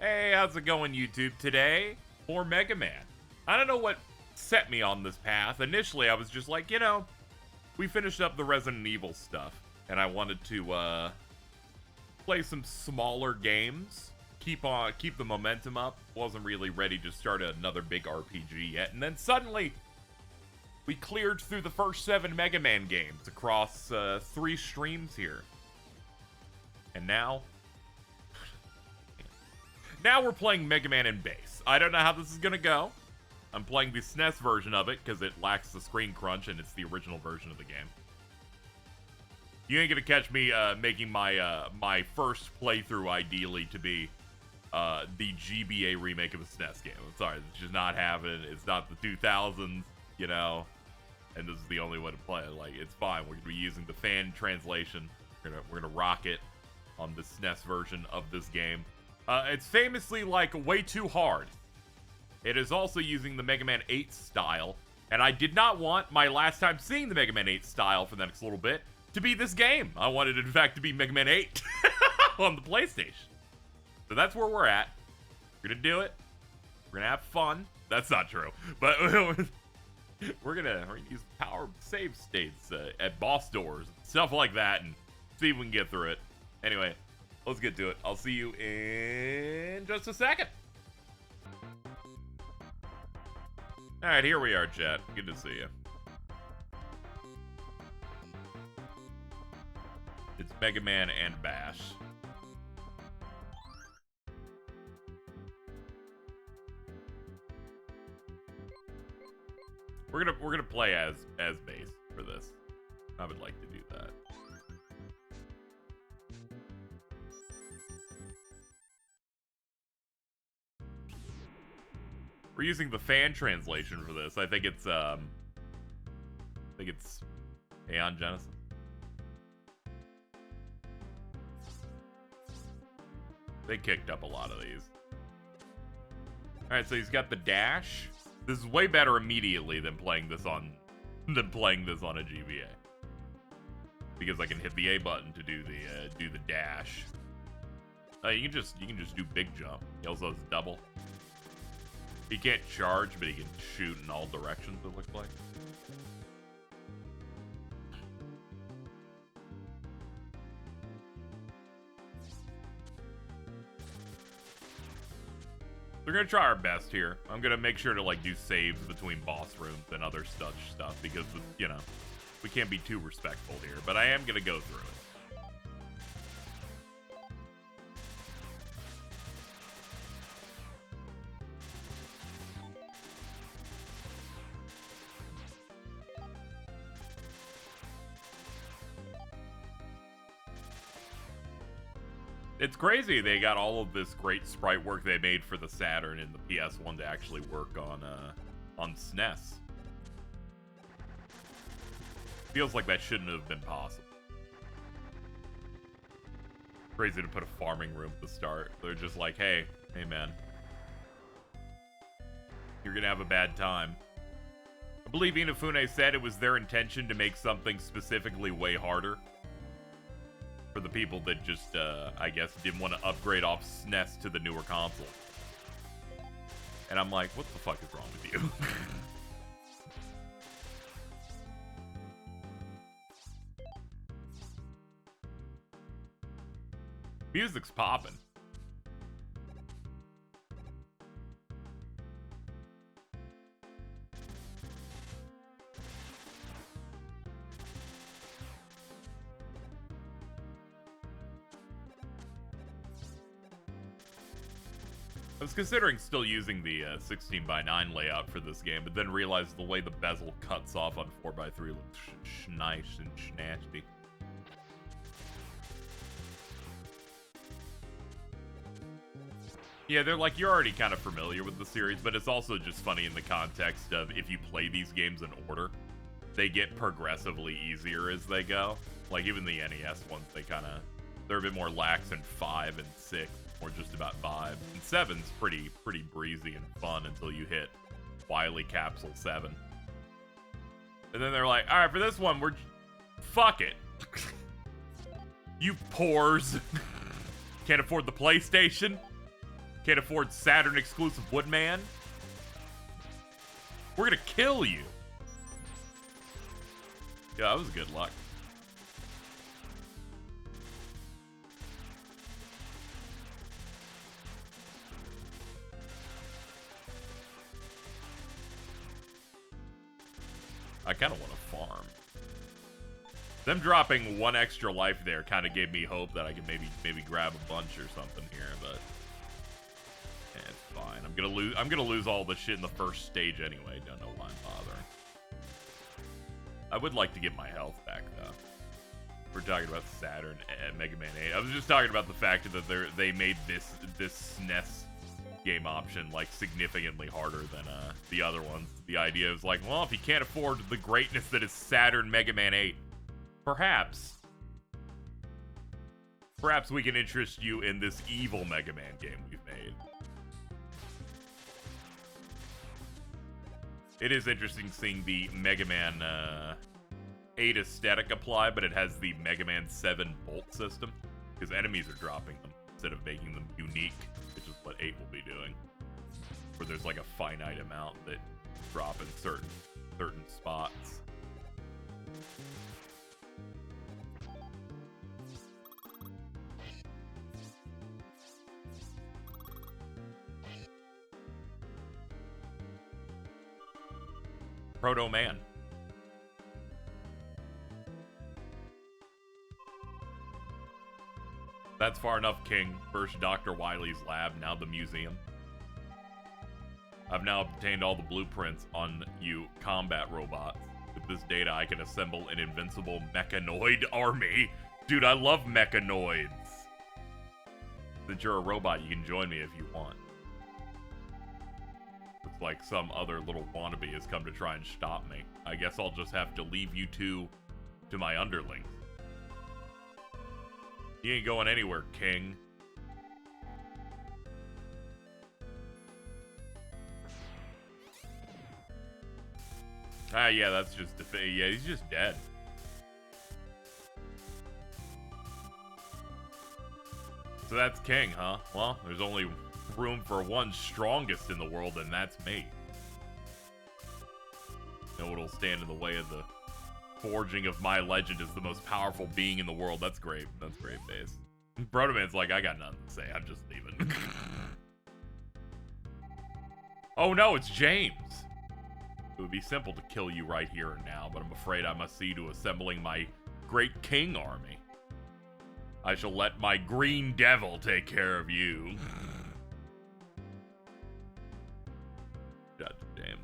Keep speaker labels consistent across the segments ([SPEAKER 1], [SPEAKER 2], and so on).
[SPEAKER 1] Hey, how's it going, YouTube? Today, more Mega Man. I don't know what set me on this path. Initially, I was just like, we finished up the Resident Evil stuff, and I wanted to play some smaller games, keep the momentum up. Wasn't really ready to start another big RPG yet, and then suddenly we cleared through the first 7 Mega Man games across 3 streams here, and now we're playing Mega Man in base. I don't know how this is gonna go. I'm playing the SNES version of it because it lacks the screen crunch and it's the original version of the game. You ain't gonna catch me making my first playthrough ideally to be the GBA remake of a SNES game. I'm sorry, it's just not happening. It's not the 2000s, and this is the only way to play it. Like, it's fine. We're gonna be using the fan translation. We're gonna rock it on the SNES version of this game. It's famously, way too hard. It is also using the Mega Man 8 style, and I did not want my last time seeing the Mega Man 8 style for the next little bit to be this game. I wanted it, in fact, to be Mega Man 8 on the PlayStation. So that's where we're at. We're gonna do it. We're gonna have fun. That's not true, but we're gonna use power save states at boss doors, stuff like that, and see if we can get through it. Anyway, let's get to it. I'll see you in just a second. Alright, here we are, chat. Good to see you. It's Mega Man and Bash. We're gonna play as base for this. I would like to do that. We're using the fan translation for this. I think it's Aeon Genesis. They kicked up a lot of these. Alright, so he's got the dash. This is way better immediately than playing this on a GBA. Because I can hit the A button to do the dash. You can just do big jump. He also has double. He can't charge, but he can shoot in all directions, it looks like. We're gonna try our best here. I'm gonna make sure to do saves between boss rooms and other stuff because we can't be too respectful here. But I am gonna go through it. It's crazy they got all of this great sprite work they made for the Saturn and the PS1 to actually work on SNES. Feels like that shouldn't have been possible. Crazy to put a farming room at the start. They're just like, hey man, you're gonna have a bad time. I believe Inafune said it was their intention to make something specifically way harder. For the people that just, I guess, didn't want to upgrade off SNES to the newer console. And I'm like, what the fuck is wrong with you? Music's popping. I was considering still using the 16:9 layout for this game, but then realized the way the bezel cuts off on 4:3 looks nice and snasty. Yeah, they're like, you're already kind of familiar with the series, but it's also just funny in the context of if you play these games in order, they get progressively easier as they go. Like, even the NES ones, they're a bit more lax in 5 and 6. Or just about 5. And 7's pretty breezy and fun until you hit Wily Capsule 7. And then they're like, alright, for this one, fuck it. You poors. Can't afford the PlayStation? Can't afford Saturn exclusive Woodman? We're gonna kill you. Yeah, that was good luck. I kind of want to farm. Them dropping one extra life there kind of gave me hope that I could maybe grab a bunch or something here, but yeah, it's fine. I'm gonna lose all this shit in the first stage anyway. Don't know why I'm bothering. I would like to get my health back though. We're talking about Saturn and Mega Man 8. I was just talking about the fact that they made this SNES game option like significantly harder than the other ones. The idea is like, well, if you can't afford the greatness that is Saturn Mega Man 8, perhaps we can interest you in this evil Mega Man game we've made. It is interesting seeing the Mega Man 8 aesthetic apply, but it has the Mega Man 7 bolt system, because enemies are dropping them instead of making them unique, which is what 8 will be doing, where there's like a finite amount that drop in certain spots. Proto Man. That's far enough, King. First Dr. Wily's lab, now the museum. I've now obtained all the blueprints on you combat robots. With this data, I can assemble an invincible mechanoid army. Dude, I love mechanoids. Since you're a robot, you can join me if you want. Looks like some other little wannabe has come to try and stop me. I guess I'll just have to leave you two to my underlings. You ain't going anywhere, King. Ah, yeah, that's just yeah, he's just dead. So that's King, huh? Well, there's only room for one strongest in the world, and that's me. No one will stand in the way of the forging of my legend as the most powerful being in the world. That's great. That's great, Base. Protoman's like, I got nothing to say. I'm just leaving. Oh no, it's James. It would be simple to kill you right here and now, but I'm afraid I must see to assembling my great king army. I shall let my green devil take care of you. God damn.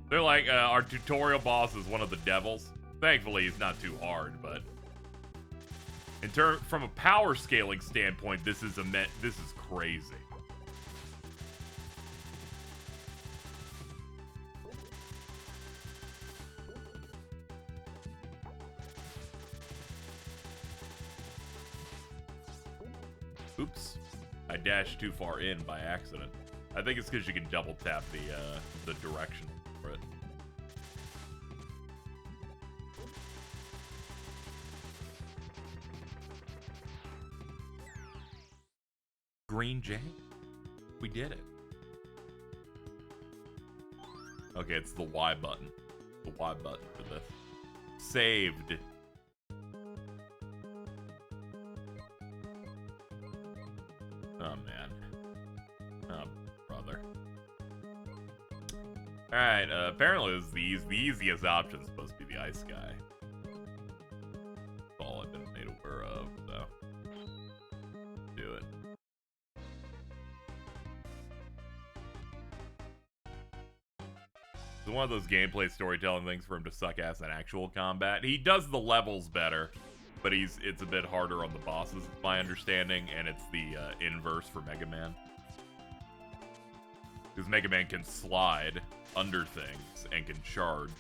[SPEAKER 1] They're like, our tutorial boss is one of the devils. Thankfully, he's not too hard, but from a power scaling standpoint, this is crazy. Oops. I dashed too far in by accident. I think it's because you can double tap the direction for it. Green Jay? We did it. Okay, it's the Y button. The Y button for this. Saved. Oh, man. Oh, brother. Alright, apparently this is the easiest option. Supposed to be the ice guy. That's all I've been made aware of, so. Do it. It's one of those gameplay storytelling things for him to suck ass in actual combat. He does the levels better, but it's a bit harder on the bosses, it's my understanding, and it's the inverse for Mega Man. Because Mega Man can slide under things and can charge.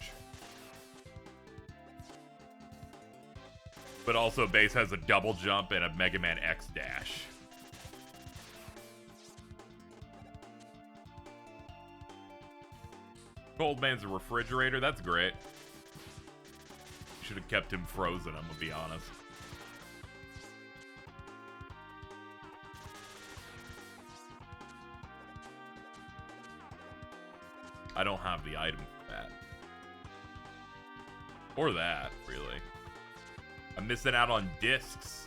[SPEAKER 1] But also Base has a double jump and a Mega Man X dash. Cold Man's a refrigerator, that's great. Should have kept him frozen, I'm gonna be honest. I don't have the item for that. Or that, really. I'm missing out on discs.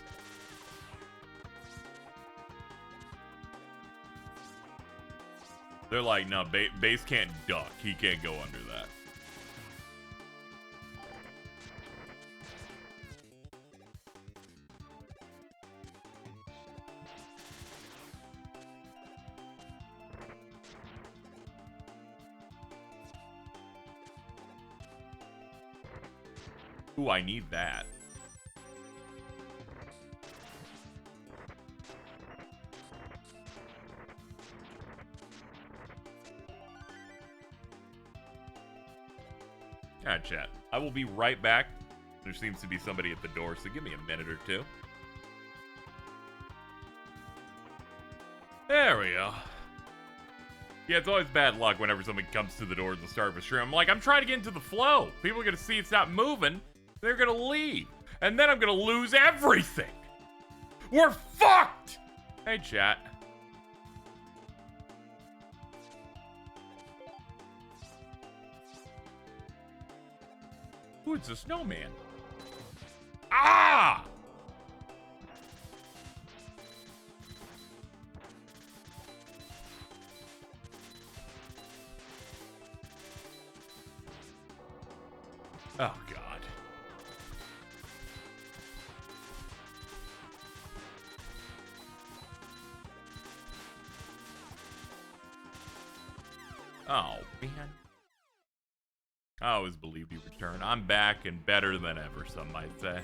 [SPEAKER 1] They're like, no, Base can't duck. He can't go under that. Ooh, I need that. Alright, chat. I will be right back. There seems to be somebody at the door, so give me a minute or two. There we go. Yeah, it's always bad luck whenever somebody comes to the door at the start of a stream. I'm like, I'm trying to get into the flow. People are going to see it's not moving. They're going to leave. And then I'm going to lose everything. We're fucked! Hey, chat. Ooh, it's a snowman. Ah! Oh, God. Oh, man. I always believed he'd return. I'm back and better than ever, some might say.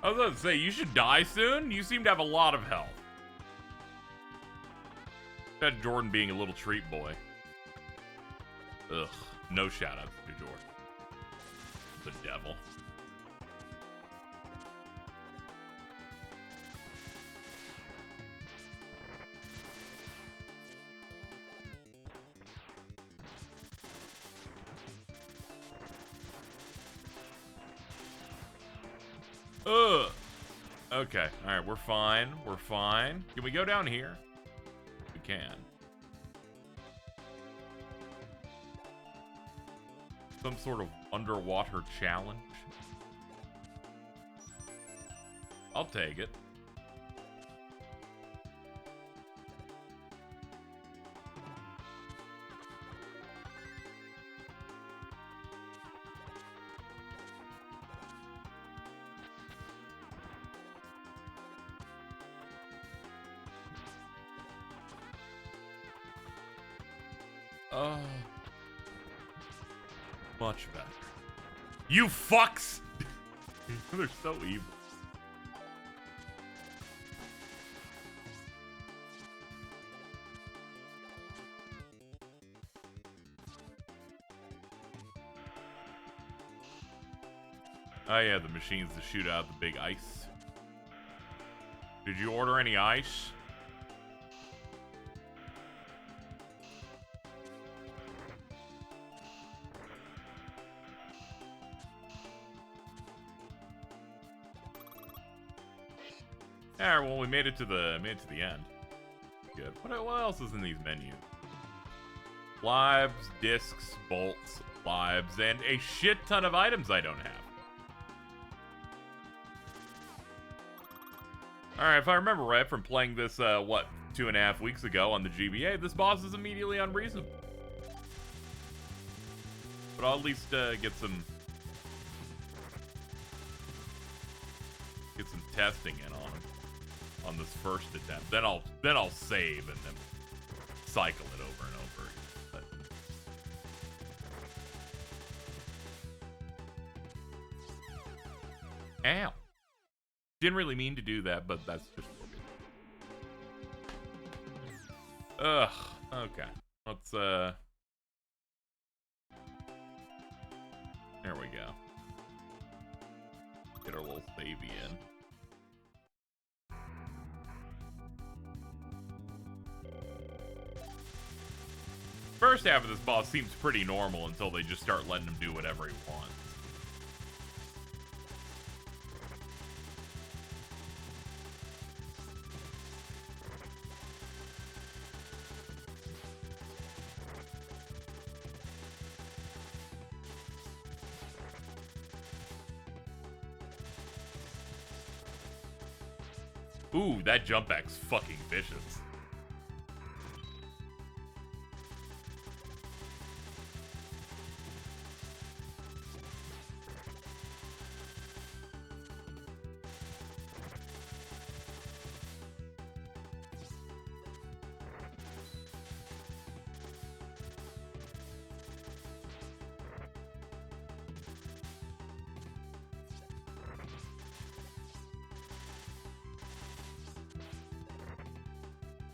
[SPEAKER 1] I was about to say, you should die soon? You seem to have a lot of health. That Jordan being a little treat boy. Ugh. No shoutouts to Jordan. The devil. Ugh. Okay. Alright, we're fine. We're fine. Can we go down here? We can. Some sort of underwater challenge. I'll take it. Oh. Much better. You fucks! They're so evil. Oh yeah, the machines that shoot out the big ice. Did you order any ice? Alright, well we made it to the end. Good. What else is in these menus? Lives, discs, bolts, lives, and a shit ton of items I don't have. Alright, if I remember right from playing this, 2.5 weeks ago on the GBA, this boss is immediately unreasonable. But I'll at least, get some testing in on him on this first attempt. Then I'll save and then cycle it over and over again. But... Ow. Didn't really mean to do that, but that's just what Ugh. Okay. Let's, there we go. Get our little savey in. First half of this boss seems pretty normal until they just start letting him do whatever he wants. Ooh, that jump back's fucking vicious.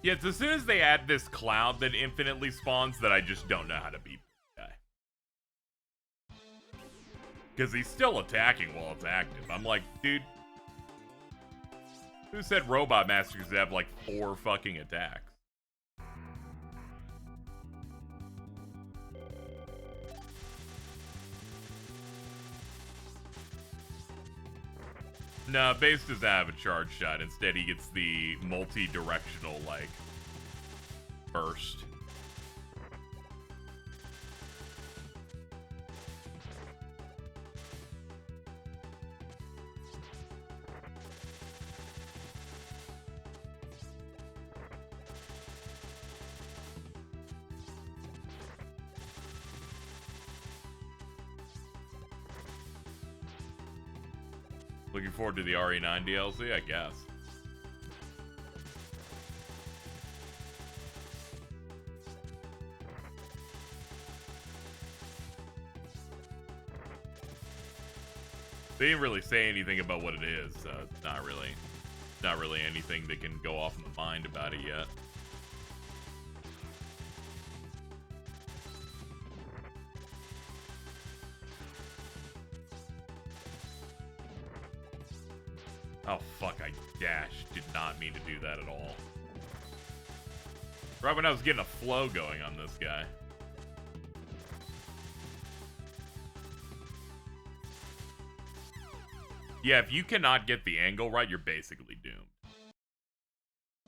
[SPEAKER 1] Yeah, it's as soon as they add this cloud that infinitely spawns that I just don't know how to beat the guy. Because he's still attacking while it's active. I'm like, dude, who said Robot Masters have like 4 fucking attacks? No, Base doesn't have a charge shot. Instead, he gets the multi-directional, like, burst. Looking forward to the RE9 DLC, I guess. They didn't really say anything about what it is, so it's not really anything that can go off in the mind about it yet. Oh, fuck, I dashed. Did not mean to do that at all. Right when I was getting a flow going on this guy. Yeah, if you cannot get the angle right, you're basically doomed.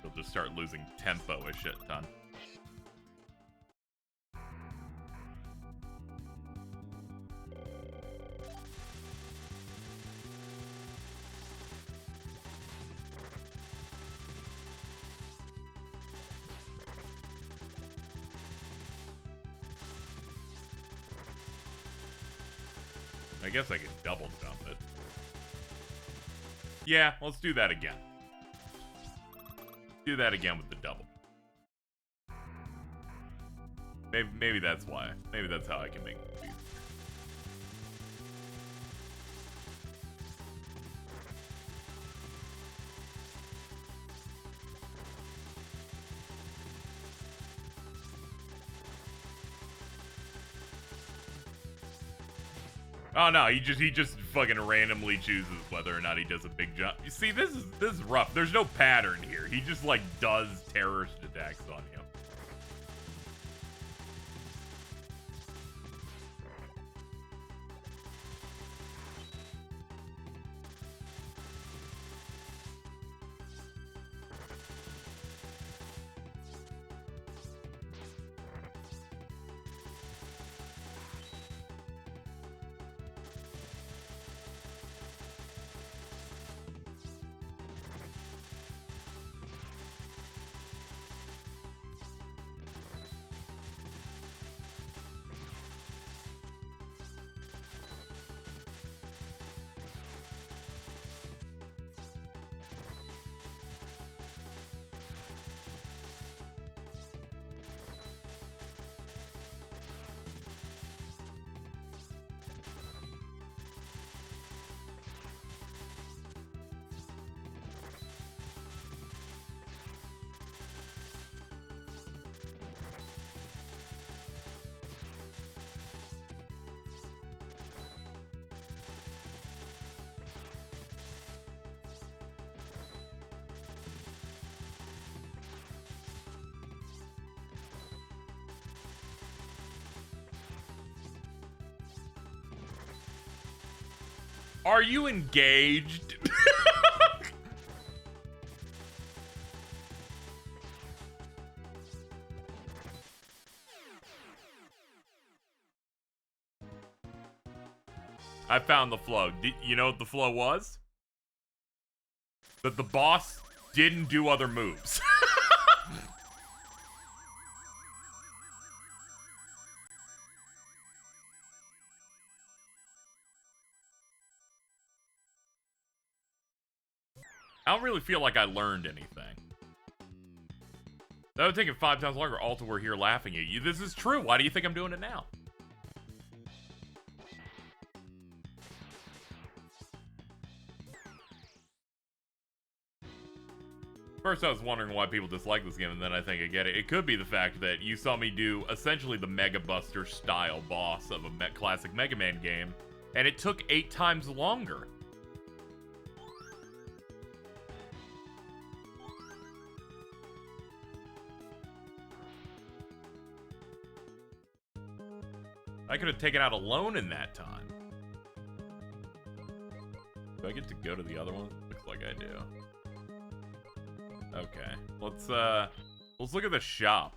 [SPEAKER 1] You'll just start losing tempo a shit ton. I guess I could double jump it. Yeah, let's do that again. Do that again with the double. Maybe that's why. Maybe that's how I can make it. Oh no, he just fucking randomly chooses whether or not he does a big jump. You see, this is rough. There's no pattern here. He just like does terrorist attacks on you. Are you engaged? I found the flow. You know what the flow was? That the boss didn't do other moves. I don't really feel like I learned anything. That would take it 5 times longer. Alta, we're here laughing at you. This is true. Why do you think I'm doing it now? First, I was wondering why people dislike this game, and then I think I get it. It could be the fact that you saw me do essentially the Mega Buster style boss of a classic Mega Man game, and it took 8 times longer. I could have taken out alone in that time. Do I get to go to the other one? Looks like I do. Okay, let's look at the shop.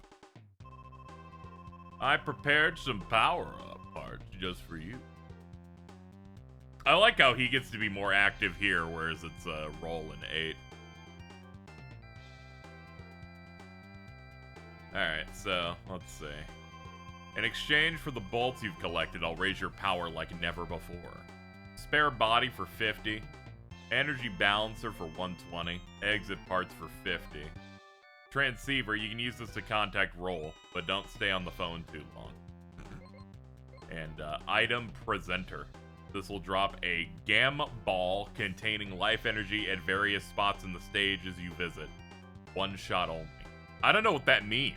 [SPEAKER 1] I prepared some power-up parts just for you. I like how he gets to be more active here, whereas it's roll in 8. Alright, so, let's see. In exchange for the bolts you've collected, I'll raise your power like never before. Spare body for 50. Energy balancer for 120. Exit parts for 50. Transceiver, you can use this to contact Roll, but don't stay on the phone too long. And item presenter. This will drop a gamma ball containing life energy at various spots in the stage as you visit. One shot only. I don't know what that means.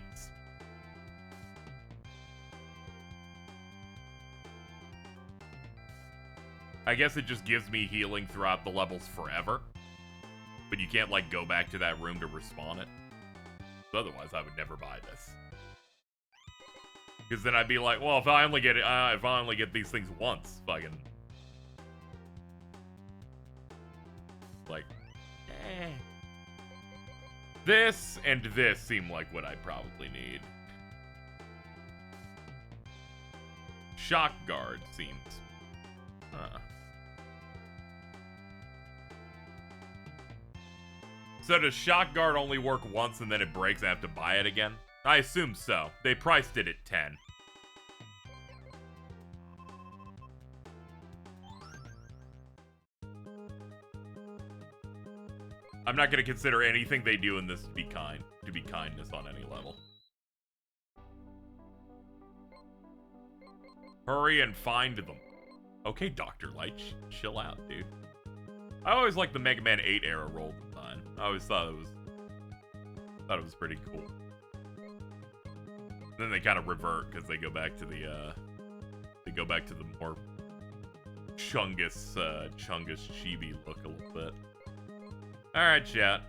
[SPEAKER 1] I guess it just gives me healing throughout the levels forever. But you can't, like, go back to that room to respawn it. Otherwise, I would never buy this. Because then I'd be like, well, if I only get these things once, fucking... Like, This and this seem like what I probably need. Shock guard seems... Huh. So does shock guard only work once and then it breaks and I have to buy it again? I assume so. They priced it at 10. I'm not going to consider anything they do in this to be kindness on any level. Hurry and find them. Okay, Dr. Light, chill out, dude. I always liked the Mega Man 8 era roll design. I always thought it was pretty cool. Then they kind of revert because they go back to the more Chungus chibi look a little bit. All right, chat.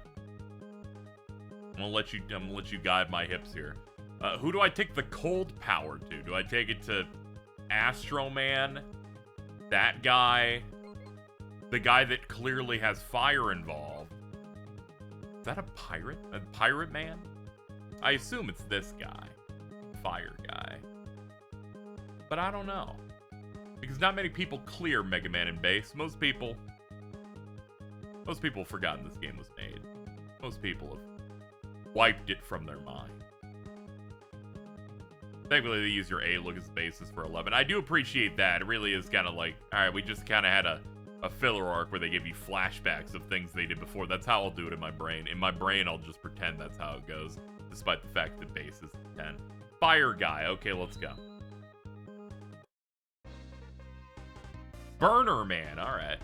[SPEAKER 1] I'm gonna let you guide my hips here. Who do I take the cold power to? Do I take it to Astro Man? That guy? The guy that clearly has fire involved. Is that a pirate? A pirate man? I assume it's this guy. Fire guy. But I don't know. Because not many people clear Mega Man in base. Most people have forgotten this game was made. Most people have wiped it from their mind. Thankfully, they use your A look as the basis for 11. I do appreciate that. It really is kind of like, alright, we just kind of had a filler arc where they give you flashbacks of things they did before. That's how I'll do it in my brain. In my brain, I'll just pretend that's how it goes, despite the fact that base is 10. Fire guy. Okay, let's go. Burner man. Alright.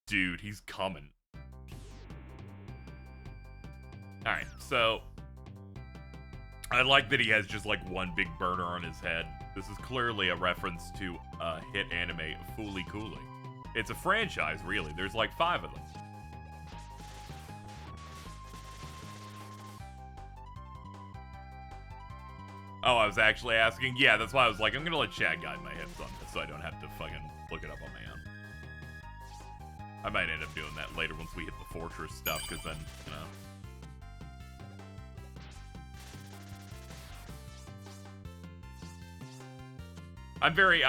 [SPEAKER 1] Dude, he's coming. Alright, so I like that he has just like one big burner on his head. This is clearly a reference to a hit anime, Fooly Cooly. It's a franchise, really. There's like 5 of them. Oh, I was actually asking? Yeah, that's why I was like, I'm gonna let chat guide my hips on this so I don't have to fucking look it up on my own. I might end up doing that later once we hit the fortress stuff, because then, you know. I'm very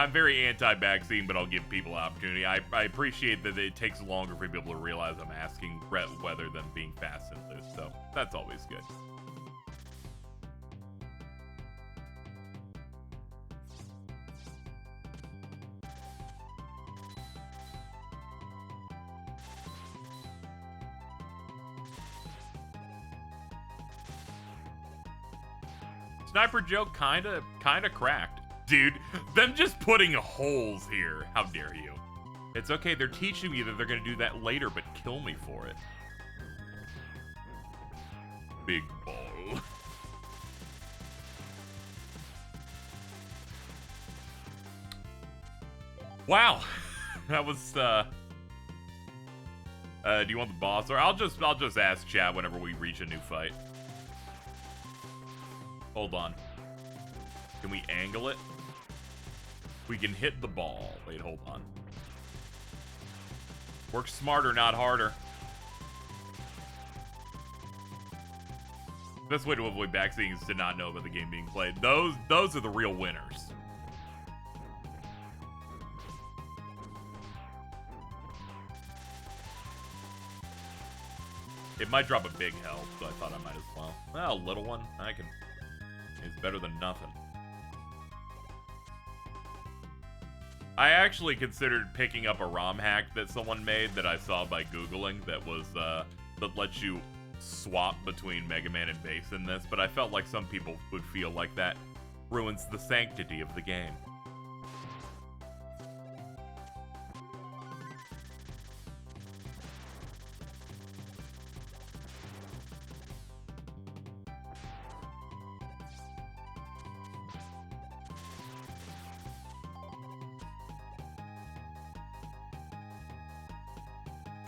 [SPEAKER 1] anti-vaccine, but I'll give people an opportunity. I appreciate that it takes longer for people to realize I'm asking whether than being fast and loose, so that's always good. Sniper joke kinda cracked. Dude, them just putting holes here. How dare you? It's okay, they're teaching me that they're gonna do that later, but kill me for it. Big ball. Wow. That was, do you want the boss? Or I'll just ask chat whenever we reach a new fight. Hold on. Can we angle it? We can hit the ball. Wait, hold on. Work smarter, not harder. Best way to avoid backseating is to not know about the game being played. Those are the real winners. It might drop a big health, so I thought I might as well. Well, a little one. It's better than nothing. I actually considered picking up a ROM hack that someone made that I saw by Googling that was, that lets you swap between Mega Man and Bass in this, but I felt like some people would feel like that ruins the sanctity of the game.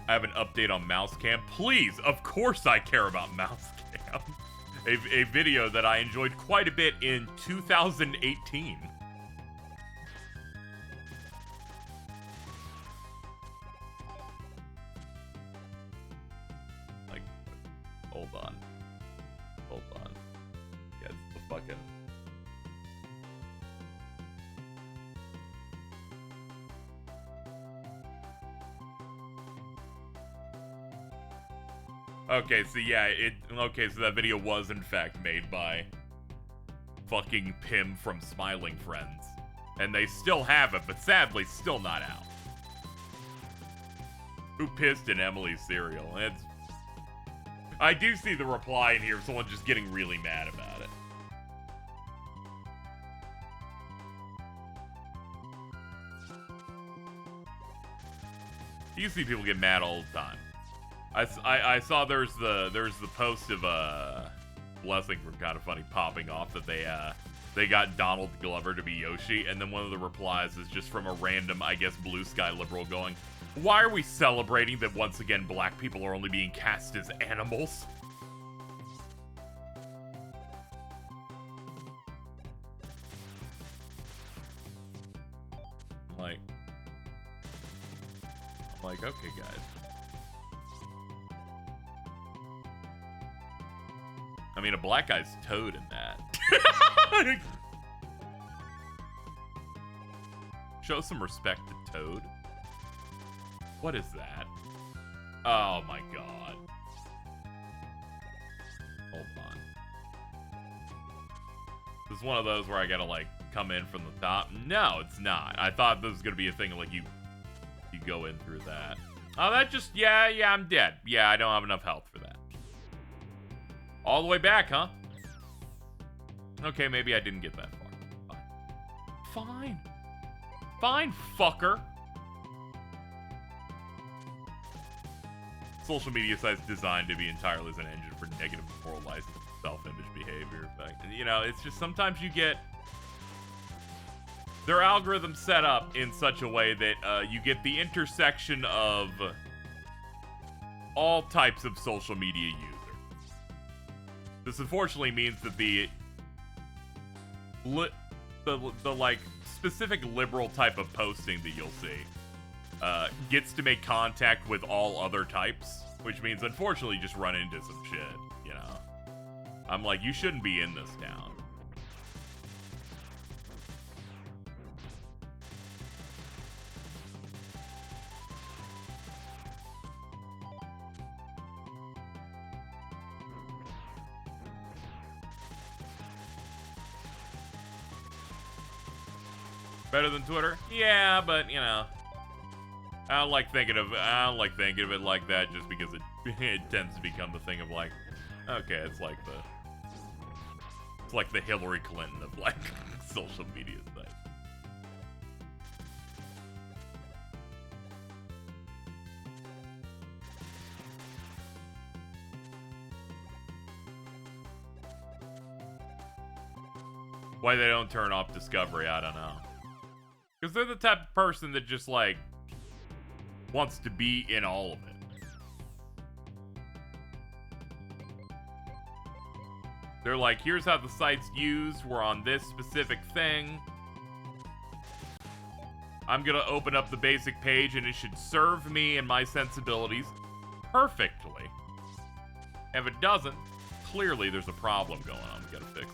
[SPEAKER 1] I have an update on mouse cam. Please, of course I care about mouse cam. A video that I enjoyed quite a bit in 2018. Like, hold on. Yeah, it's the fucking... Okay, so yeah, so that video was in fact made by fucking Pim from Smiling Friends. And they still have it, but sadly still not out. Who pissed in Emily's cereal? I do see the reply in here of someone just getting really mad about it. You see people get mad all the time. I saw there's the post of Blessing from Kinda Funny popping off that they got Donald Glover to be Yoshi, and then one of the replies is just from a random, I guess, Blue Sky liberal going, "Why are we celebrating that once again black people are only being cast as animals?" I'm like, okay, guys. I mean, a black guy's Toad in that. Show some respect to Toad. What is that? Oh my god. Hold on. This is one of those where I gotta, like, come in from the top. No, it's not. I thought this was gonna be a thing like you go in through that. Oh, that just, yeah, I'm dead. Yeah, I don't have enough health for that. All the way back, huh? Okay, maybe I didn't get that far. Fine. Fine, fucker. Social media sites designed to be entirely as an engine for negative moralizing self-image behavior. You know, it's just sometimes you get their algorithm set up in such a way that you get the intersection of all types of social media users. This unfortunately means that the like specific liberal type of posting that you'll see gets to make contact with all other types, which means unfortunately you just run into some shit, you know. I'm like, you shouldn't be in this town. Better than Twitter? Yeah, but you know, I don't like thinking of it like that just because it tends to become the thing of like, okay, it's like the Hillary Clinton of like social media sites. Why they don't turn off Discovery, I don't know. Because they're the type of person that just, like, wants to be in all of it. They're like, here's how the site's used. We're on this specific thing. I'm gonna open up the basic page and it should serve me and my sensibilities perfectly. If it doesn't, clearly there's a problem going on. We gotta fix it.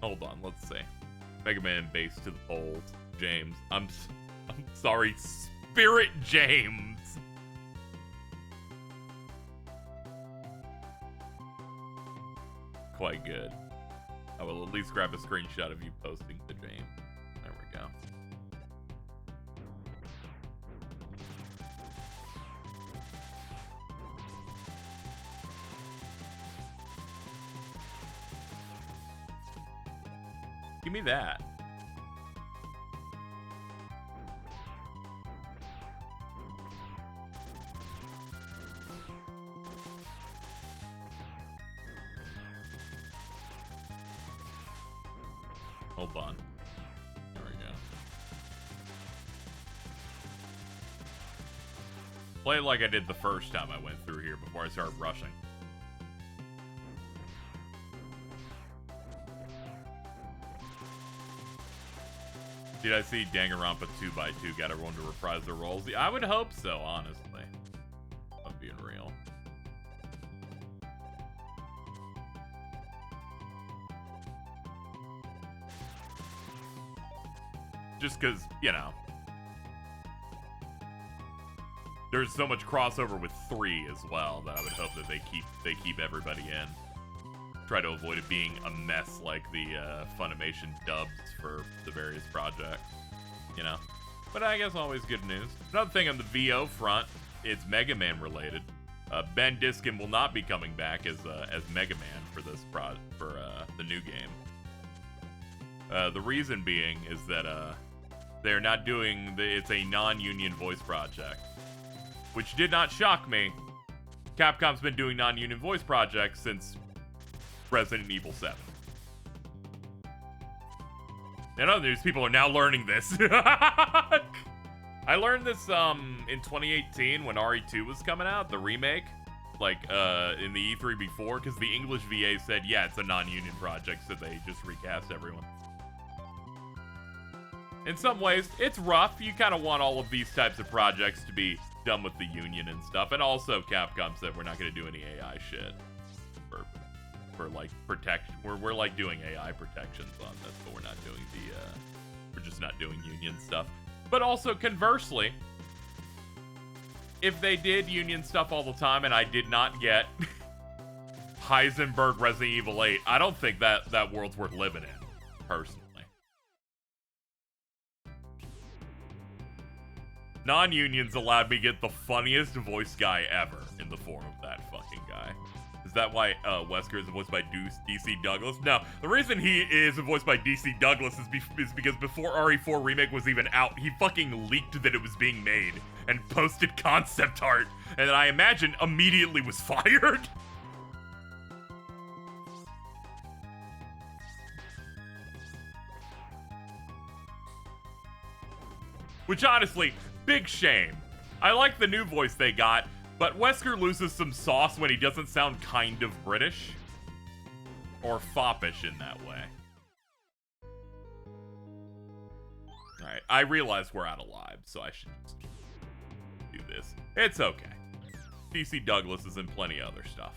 [SPEAKER 1] Hold on, let's see. Mega Man base to the polls. James. I'm sorry, Spirit James. Quite good. I will at least grab a screenshot of you posting to James. There we go. Give me that. Hold on. There we go. Play it like I did the first time I went through here before I started rushing. Did I see Danganronpa 2x2 got everyone to reprise their roles? I would hope so, honestly. I'm being real. Just because, you know, there's so much crossover with 3 as well that I would hope that they keep everybody in. Try to avoid it being a mess like the Funimation dubs for the various projects, you know. But I guess always good news. Another thing on the VO front, it's Mega Man related. Ben Diskin will not be coming back as Mega Man for this the new game. The reason being is that they're not doing it's a non-union voice project, which did not shock me. Capcom's been doing non-union voice projects since Resident Evil 7. In other news, people are now learning this. I learned this in 2018 when RE2 was coming out, the remake, like in the E3 before, because the English VA said, yeah, it's a non-union project, so they just recast everyone. In some ways, it's rough. You kind of want all of these types of projects to be done with the union and stuff. And also, Capcom said we're not going to do any AI shit for like protection. We're like doing AI protections on this, but we're not doing we're just not doing union stuff. But also conversely, if they did union stuff all the time and I did not get Heisenberg Resident Evil 8, I don't think that world's worth living in, personally. Non-unions allowed me to get the funniest voice guy ever in the form of that fucking guy. Is that why Wesker is voiced by DC Douglas? No, the reason he is voiced by DC Douglas is because before RE4 Remake was even out, he fucking leaked that it was being made and posted concept art, and I imagine immediately was fired. Which honestly, big shame. I like the new voice they got, but Wesker loses some sauce when he doesn't sound kind of British. Or foppish in that way. Alright, I realize we're out of lives, so I should just do this. It's okay. DC Douglas is in plenty of other stuff.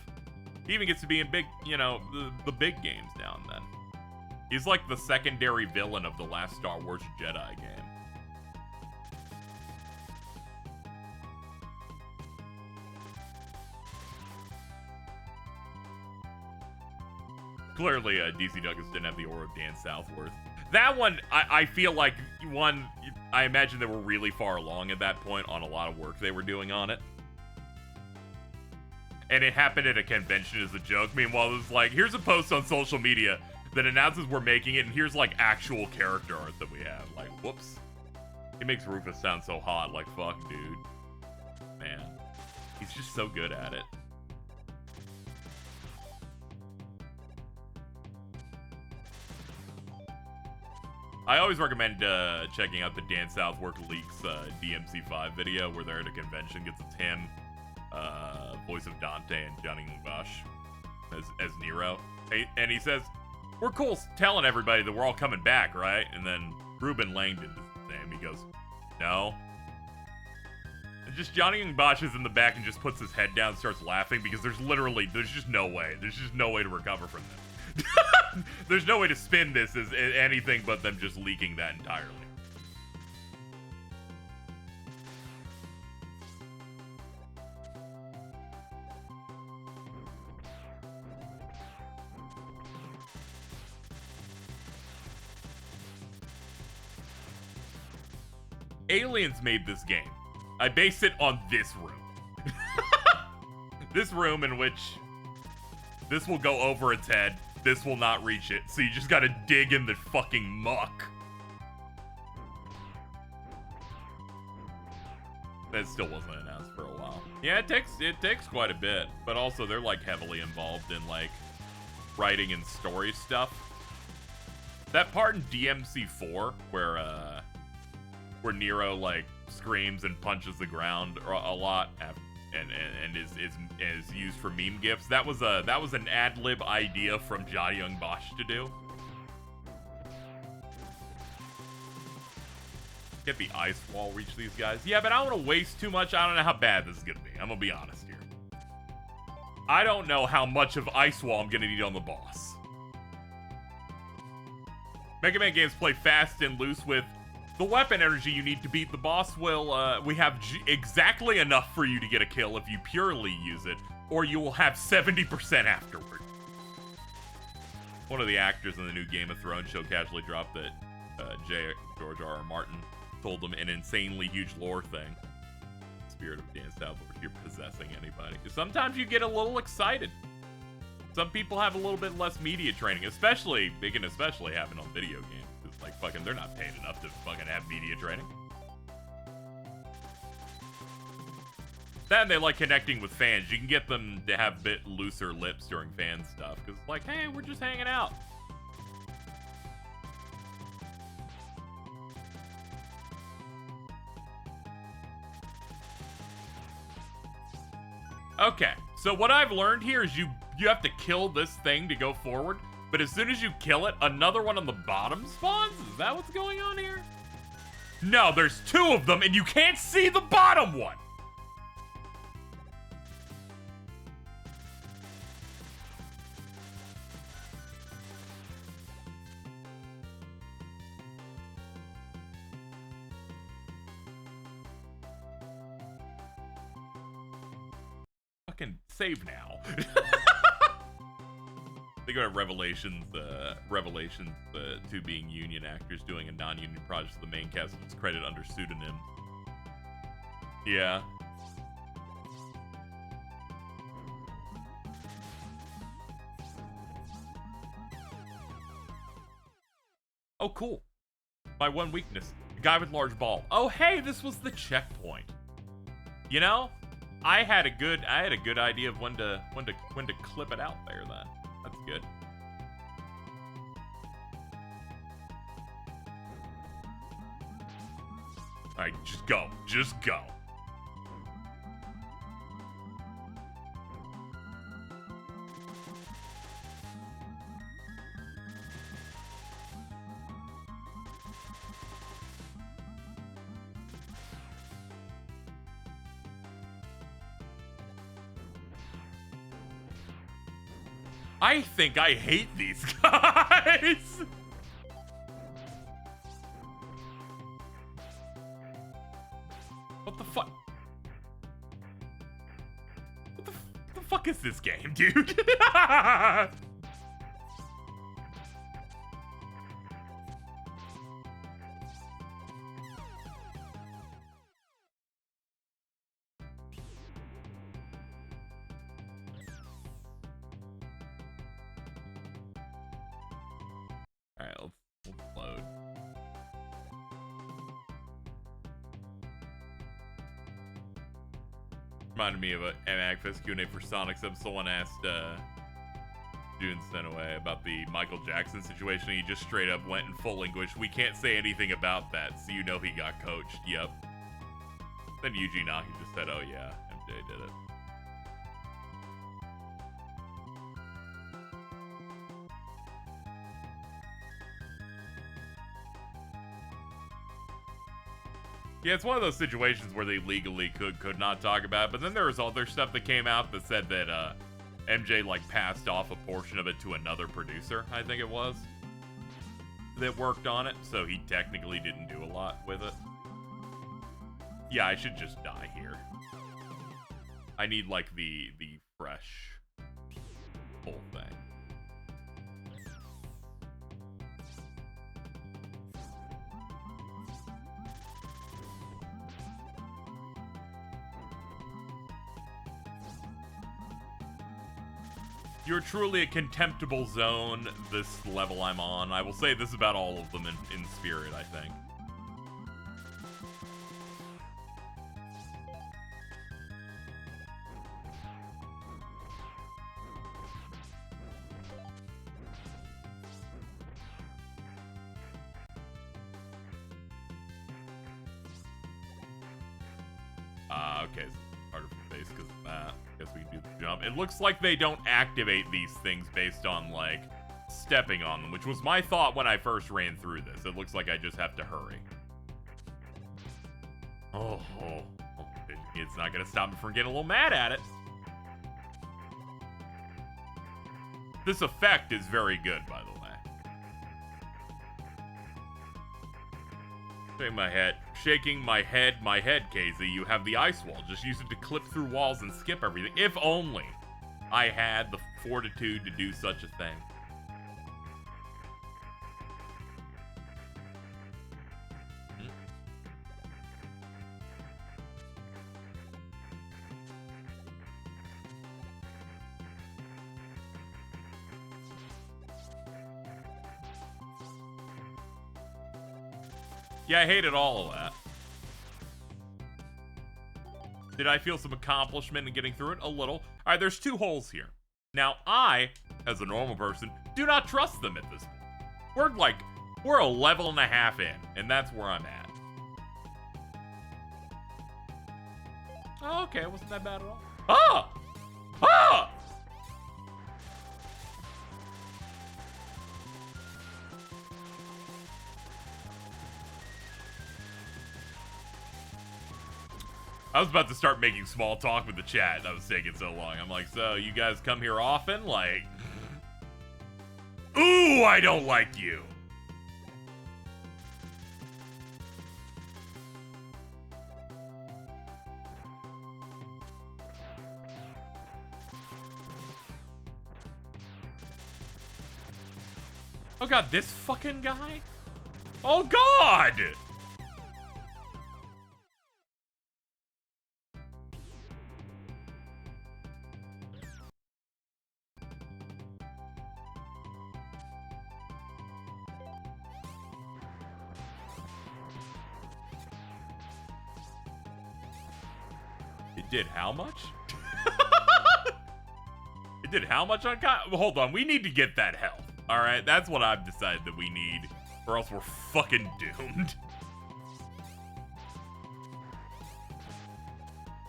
[SPEAKER 1] He even gets to be in big, you know, the big games now and then. He's like the secondary villain of the last Star Wars Jedi game. Clearly, DC Douglas didn't have the aura of Dan Southworth. That one, I feel like, I imagine they were really far along at that point on a lot of work they were doing on it. And it happened at a convention as a joke. Meanwhile, it was like, here's a post on social media that announces we're making it, and here's, like, actual character art that we have. Like, whoops. It makes Rufus sound so hot. Like, fuck, dude. Man. He's just so good at it. I always recommend checking out the Dan Southworth Leaks DMC5 video where they're at a convention. Gets it's him, voice of Dante, and Johnny Mubash as Nero. And he says, we're cool telling everybody that we're all coming back, right? And then Ruben Langdon does the same. He goes, no. And just Johnny Mubash is in the back and just puts his head down and starts laughing because there's just no way. There's just no way to recover from this. There's no way to spin this as anything but them just leaking that entirely. Aliens made this game. I base it on this room. This room in which this will go over its head. This will not reach it, so you just gotta dig in the fucking muck. That still wasn't announced for a while. Yeah, it takes quite a bit, but also they're like heavily involved in like writing and story stuff. That part in DMC4 where Nero like screams and punches the ground a lot after. And is used for meme gifs. That was an ad-lib idea from Ja Young Bosch to do. Get the ice wall, reach these guys. Yeah, but I don't want to waste too much. I don't know how bad this is gonna be. I'm gonna be honest here. I don't know how much of ice wall I'm gonna need on the boss. Mega Man games play fast and loose with the weapon energy you need to beat the boss. We have exactly enough for you to get a kill if you purely use it, or you will have 70% afterward. One of the actors in the new Game of Thrones show casually dropped that George R.R. Martin told them an insanely huge lore thing. Spirit of Dan Southworth, you're possessing anybody. Sometimes you get a little excited. Some people have a little bit less media training, especially happen on video games. Like, fucking, they're not paid enough to fucking have media training. Then they like connecting with fans. You can get them to have a bit looser lips during fan stuff. Because it's like, hey, we're just hanging out. Okay, so what I've learned here is you have to kill this thing to go forward. But as soon as you kill it, another one on the bottom spawns? Is that what's going on here? No, there's two of them, and you can't see the bottom one! Fucking save now. They go to Revelations 2 being union actors doing a non-union project so the main cast is credited under pseudonym. Yeah. Oh, cool. My one weakness. The guy with large ball. Oh, hey, this was the checkpoint. You know, I had a good idea of when to clip it out there then. That's good. Alright, just go. Just go. I think I hate these guys. What the fuck? What the fuck is this game, dude? Alright, let's load. Reminded me of a MagFest Q&A for Sonic. Someone asked June sent away about the Michael Jackson situation. He just straight up went in full English. We can't say anything about that, so you know he got coached. Yep. Then Yuji Naki just said, oh yeah, MJ did it. Yeah, it's one of those situations where they legally could not talk about it, but then there was other stuff that came out that said that MJ like passed off a portion of it to another producer, I think it was, that worked on it, so he technically didn't do a lot with it. Yeah, I should just die here. I need like the fresh whole thing. You're truly a contemptible zone, this level I'm on. I will say this about all of them in spirit, I think. Okay, so harder for base because of that. Guess we can do the jump. It looks like they don't activate these things based on, like, stepping on them, which was my thought when I first ran through this. It looks like I just have to hurry. Oh, it's not gonna stop me from getting a little mad at it. This effect is very good, by the way. Shaking my head, KZ. You have the ice wall. Just use it to clip through walls and skip everything. If only I had the fortitude to do such a thing. Yeah, I hated all of that. Did I feel some accomplishment in getting through it? A little. All right, there's 2 holes here. Now, I, as a normal person, do not trust them at this point. We're a level and a half in, and that's where I'm at. Oh, okay, it wasn't that bad at all. Ah! Ah! I was about to start making small talk with the chat. That was taking so long. I'm like, so you guys come here often? Like, ooh, I don't like you. Oh god, this fucking guy? Oh god! It did how much? It did how much on hold on, we need to get that health. Alright, that's what I've decided that we need, or else we're fucking doomed.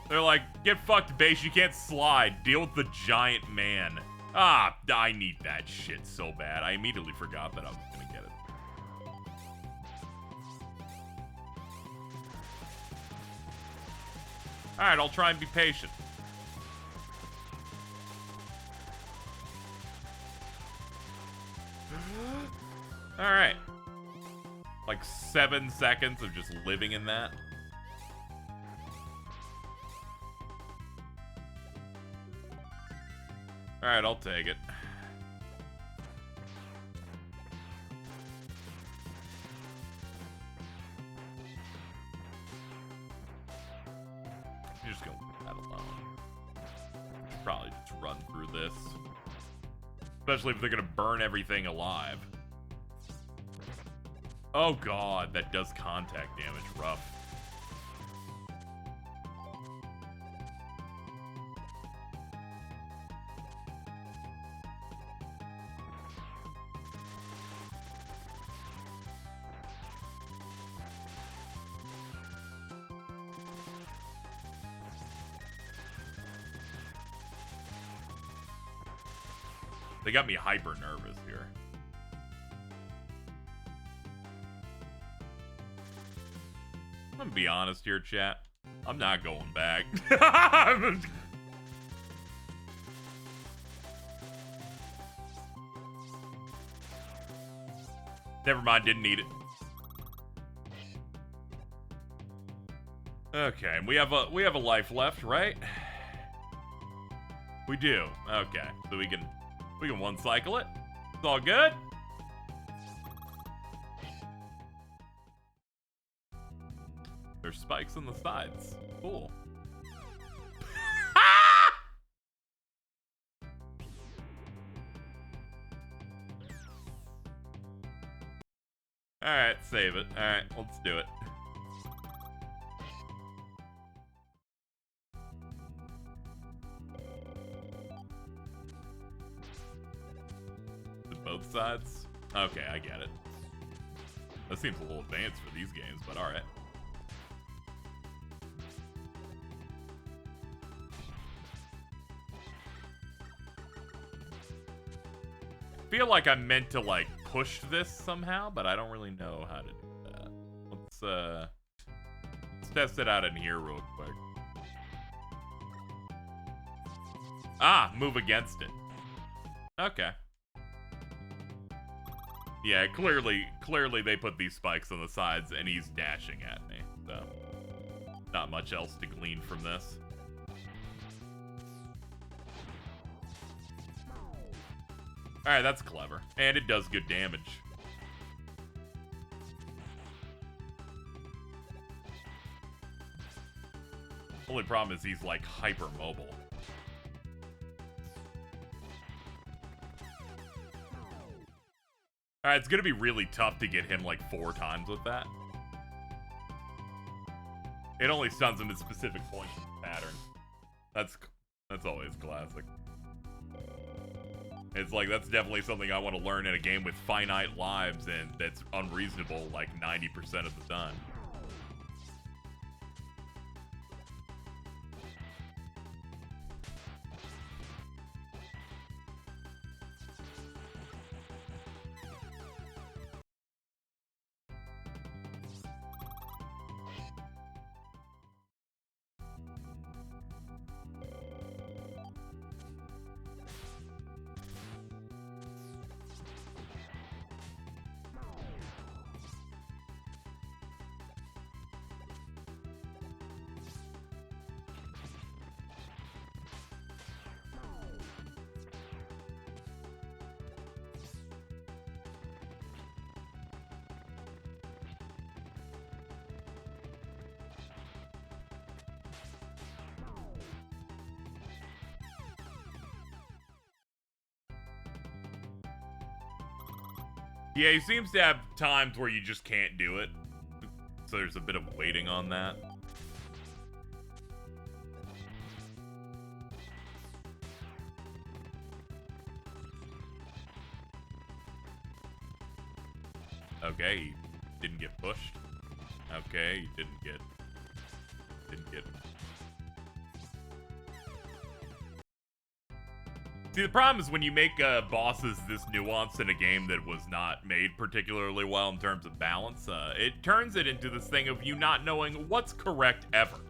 [SPEAKER 1] They're like, get fucked, base, you can't slide. Deal with the giant man. Ah, I need that shit so bad. I immediately forgot that I was gonna get it. Alright, I'll try and be patient. Alright. Like 7 seconds of just living in that. Alright, I'll take it. You're just gonna leave that alone. Probably just run through this. Especially if they're gonna burn everything alive. Oh god, that does contact damage. Rough. They got me hyper nervous here. I'm gonna be honest here, chat. I'm not going back. Never mind, didn't need it. Okay, we have a life left, right? We do. Okay, so we can one cycle it. It's all good. There's spikes on the sides. Cool. Alright, save it. Alright, let's do it. Both sides? Okay, I get it. That seems a little advanced for these games, but alright. Feel like I'm meant to, like, push this somehow, but I don't really know how to do that. Let's test it out in here real quick. Ah, move against it. Okay. Yeah, clearly they put these spikes on the sides and he's dashing at me, so not much else to glean from this. Alright, that's clever. And it does good damage. Only problem is he's like hyper mobile. Alright, it's gonna be really tough to get him like 4 times with that. It only stuns him at specific points in the pattern. That's always classic. It's like, that's definitely something I want to learn in a game with finite lives, and that's unreasonable like 90% of the time. Yeah, he seems to have times where you just can't do it. So there's a bit of waiting on that. Okay, he didn't get pushed. Okay, he didn't get... See, the problem is when you make bosses this nuanced in a game that was not made particularly well in terms of balance, it turns it into this thing of you not knowing what's correct ever.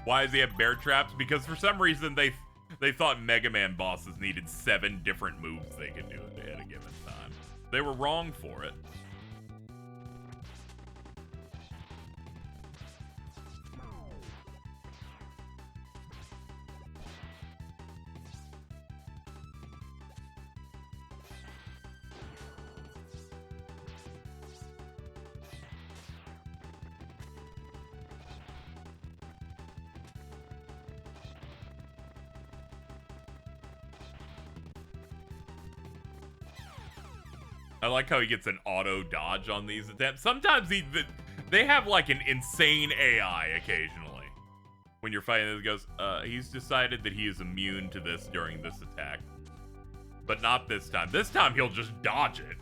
[SPEAKER 1] Why does he have bear traps? Because for some reason they thought Mega Man bosses needed 7 different moves they could do at a given time. They were wrong for it. I like how he gets an auto dodge on these attempts. Sometimes they have like an insane AI occasionally. When you're fighting, it goes, he's decided that he is immune to this during this attack. But not this time. This time he'll just dodge it.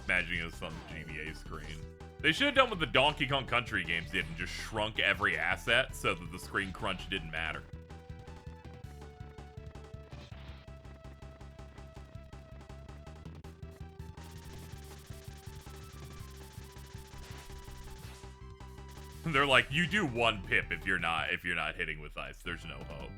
[SPEAKER 1] Imagining this on the GBA screen. They should have done what the Donkey Kong Country games did and just shrunk every asset so that the screen crunch didn't matter. They're like, you do 1 pip if you're not hitting with ice. There's no hope.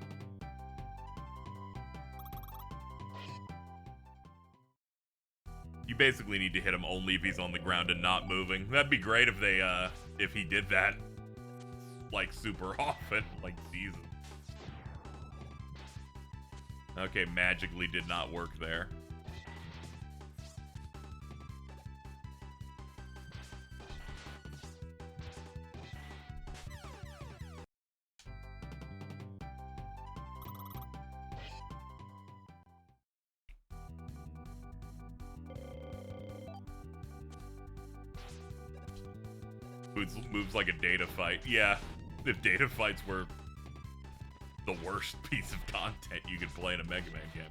[SPEAKER 1] You basically need to hit him only if he's on the ground and not moving. That'd be great if they, if he did that, like, super often. Like, Jesus. Okay, magically did not work there. Moves like a data fight. Yeah, if data fights were the worst piece of content you could play in a Mega Man game.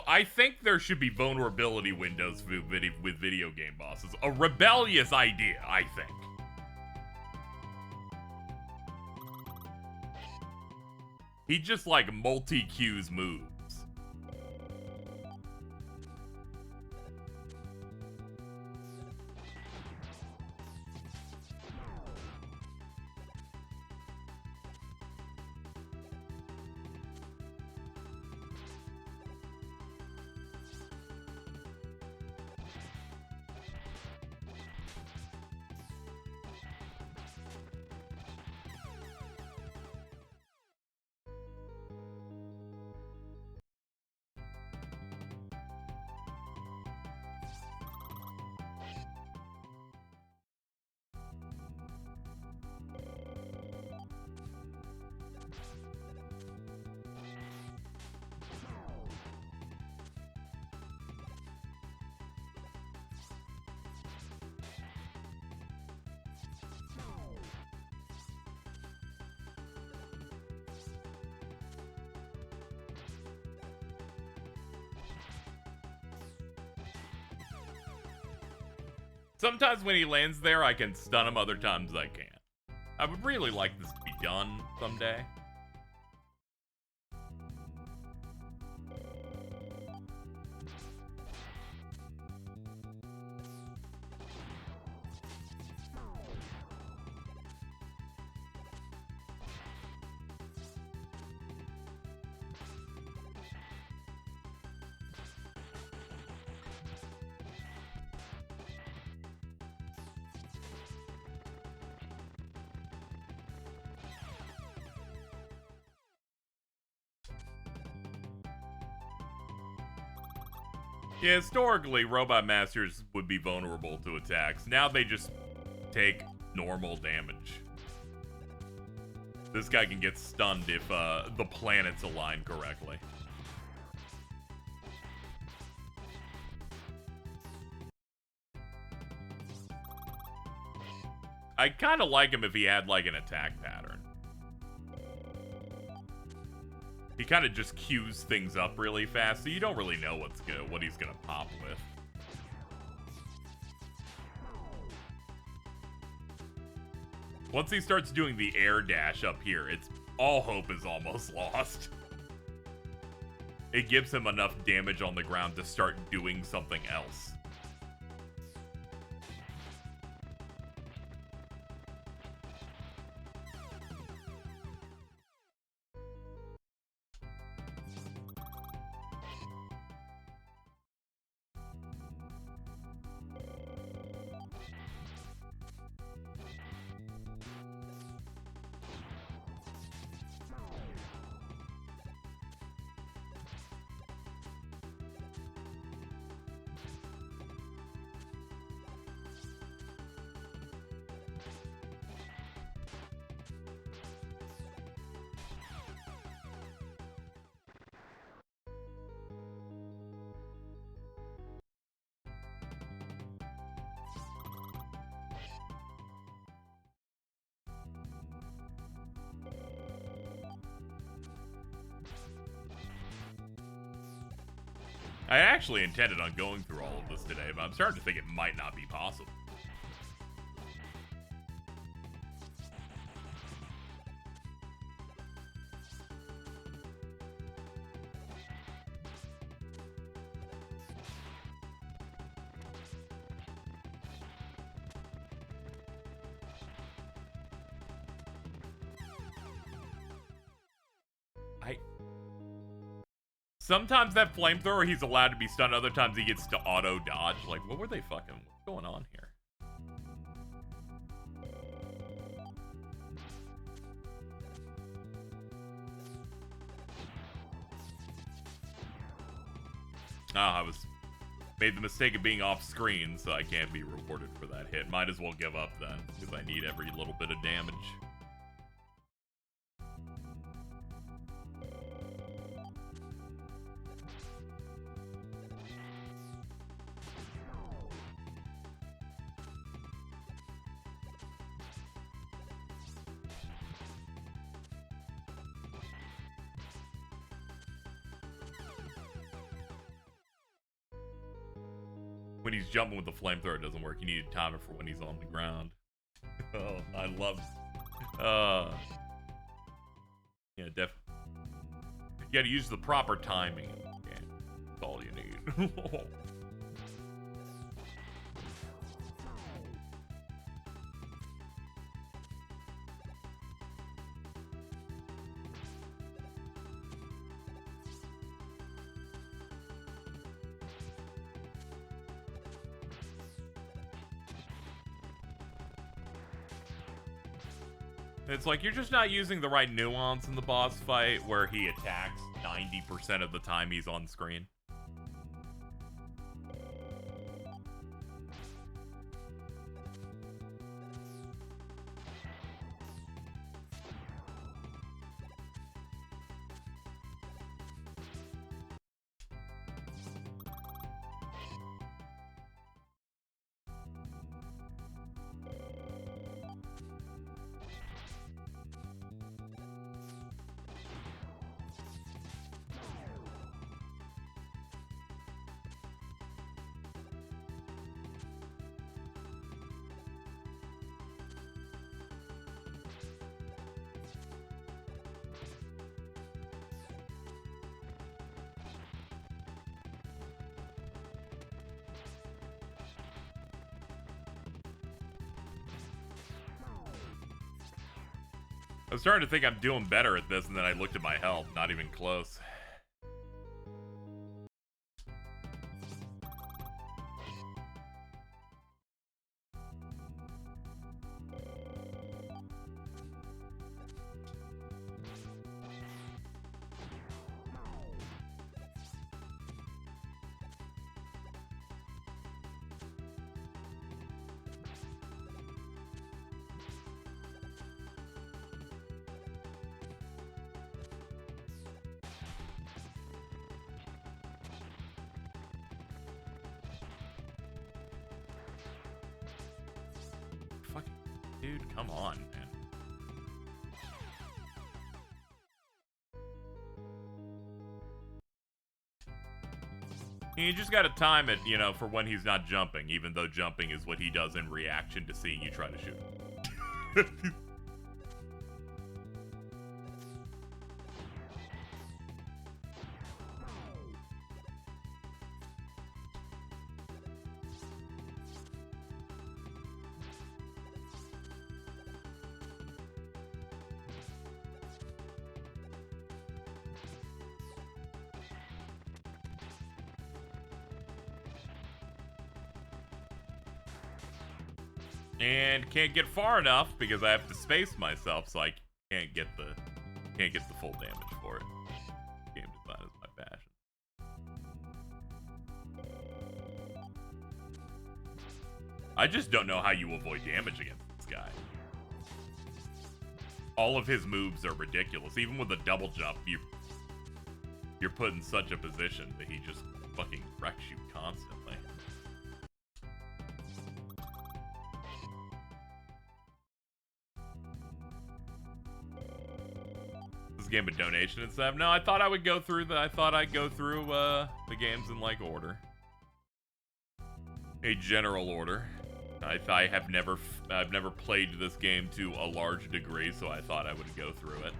[SPEAKER 1] I think there should be vulnerability windows with video game bosses. A rebellious idea, I think. He just, like, multi-cues moves. Sometimes when he lands there, I can stun him. Other times I can't. I would really like this to be done someday. Yeah, historically, Robot Masters would be vulnerable to attacks. Now they just take normal damage. This guy can get stunned if the planets align correctly. I kind of like him if he had, like, an attack pattern. He kind of just queues things up really fast, so you don't really know what he's gonna pop with. Once he starts doing the air dash up here, all hope is almost lost. It gives him enough damage on the ground to start doing something else. I actually intended on going through all of this today, but I'm starting to think it might not be possible. Sometimes that flamethrower, he's allowed to be stunned. Other times he gets to auto dodge. Like, what were they fucking... What's going on here? I made the mistake of being off screen, so I can't be rewarded for that hit. Might as well give up then, because I need every little bit of damage. When he's jumping with the flamethrower, it doesn't work. You need to time it for when he's on the ground. Oh, I love... yeah, You gotta use the proper timing. Yeah, that's all you need. It's like you're just not using the right nuance in the boss fight where he attacks 90% of the time he's on screen. I'm starting to think I'm doing better at this, and then I looked at my health. Not even close. dude. Come on, man. You just gotta time it, you know, for when he's not jumping, even though jumping is what he does in reaction to seeing you try to shoot him. And can't get far enough because I have to space myself, so I can't get the full damage for it. Game design is my passion. I just don't know how you avoid damage against this guy. All of his moves are ridiculous. Even with a double jump, you're put in such a position that he just fucking wrecks you constantly. Game of donation and stuff. No, I thought I would go through the games in like order. A general order. I've never played this game to a large degree, so I thought I would go through it.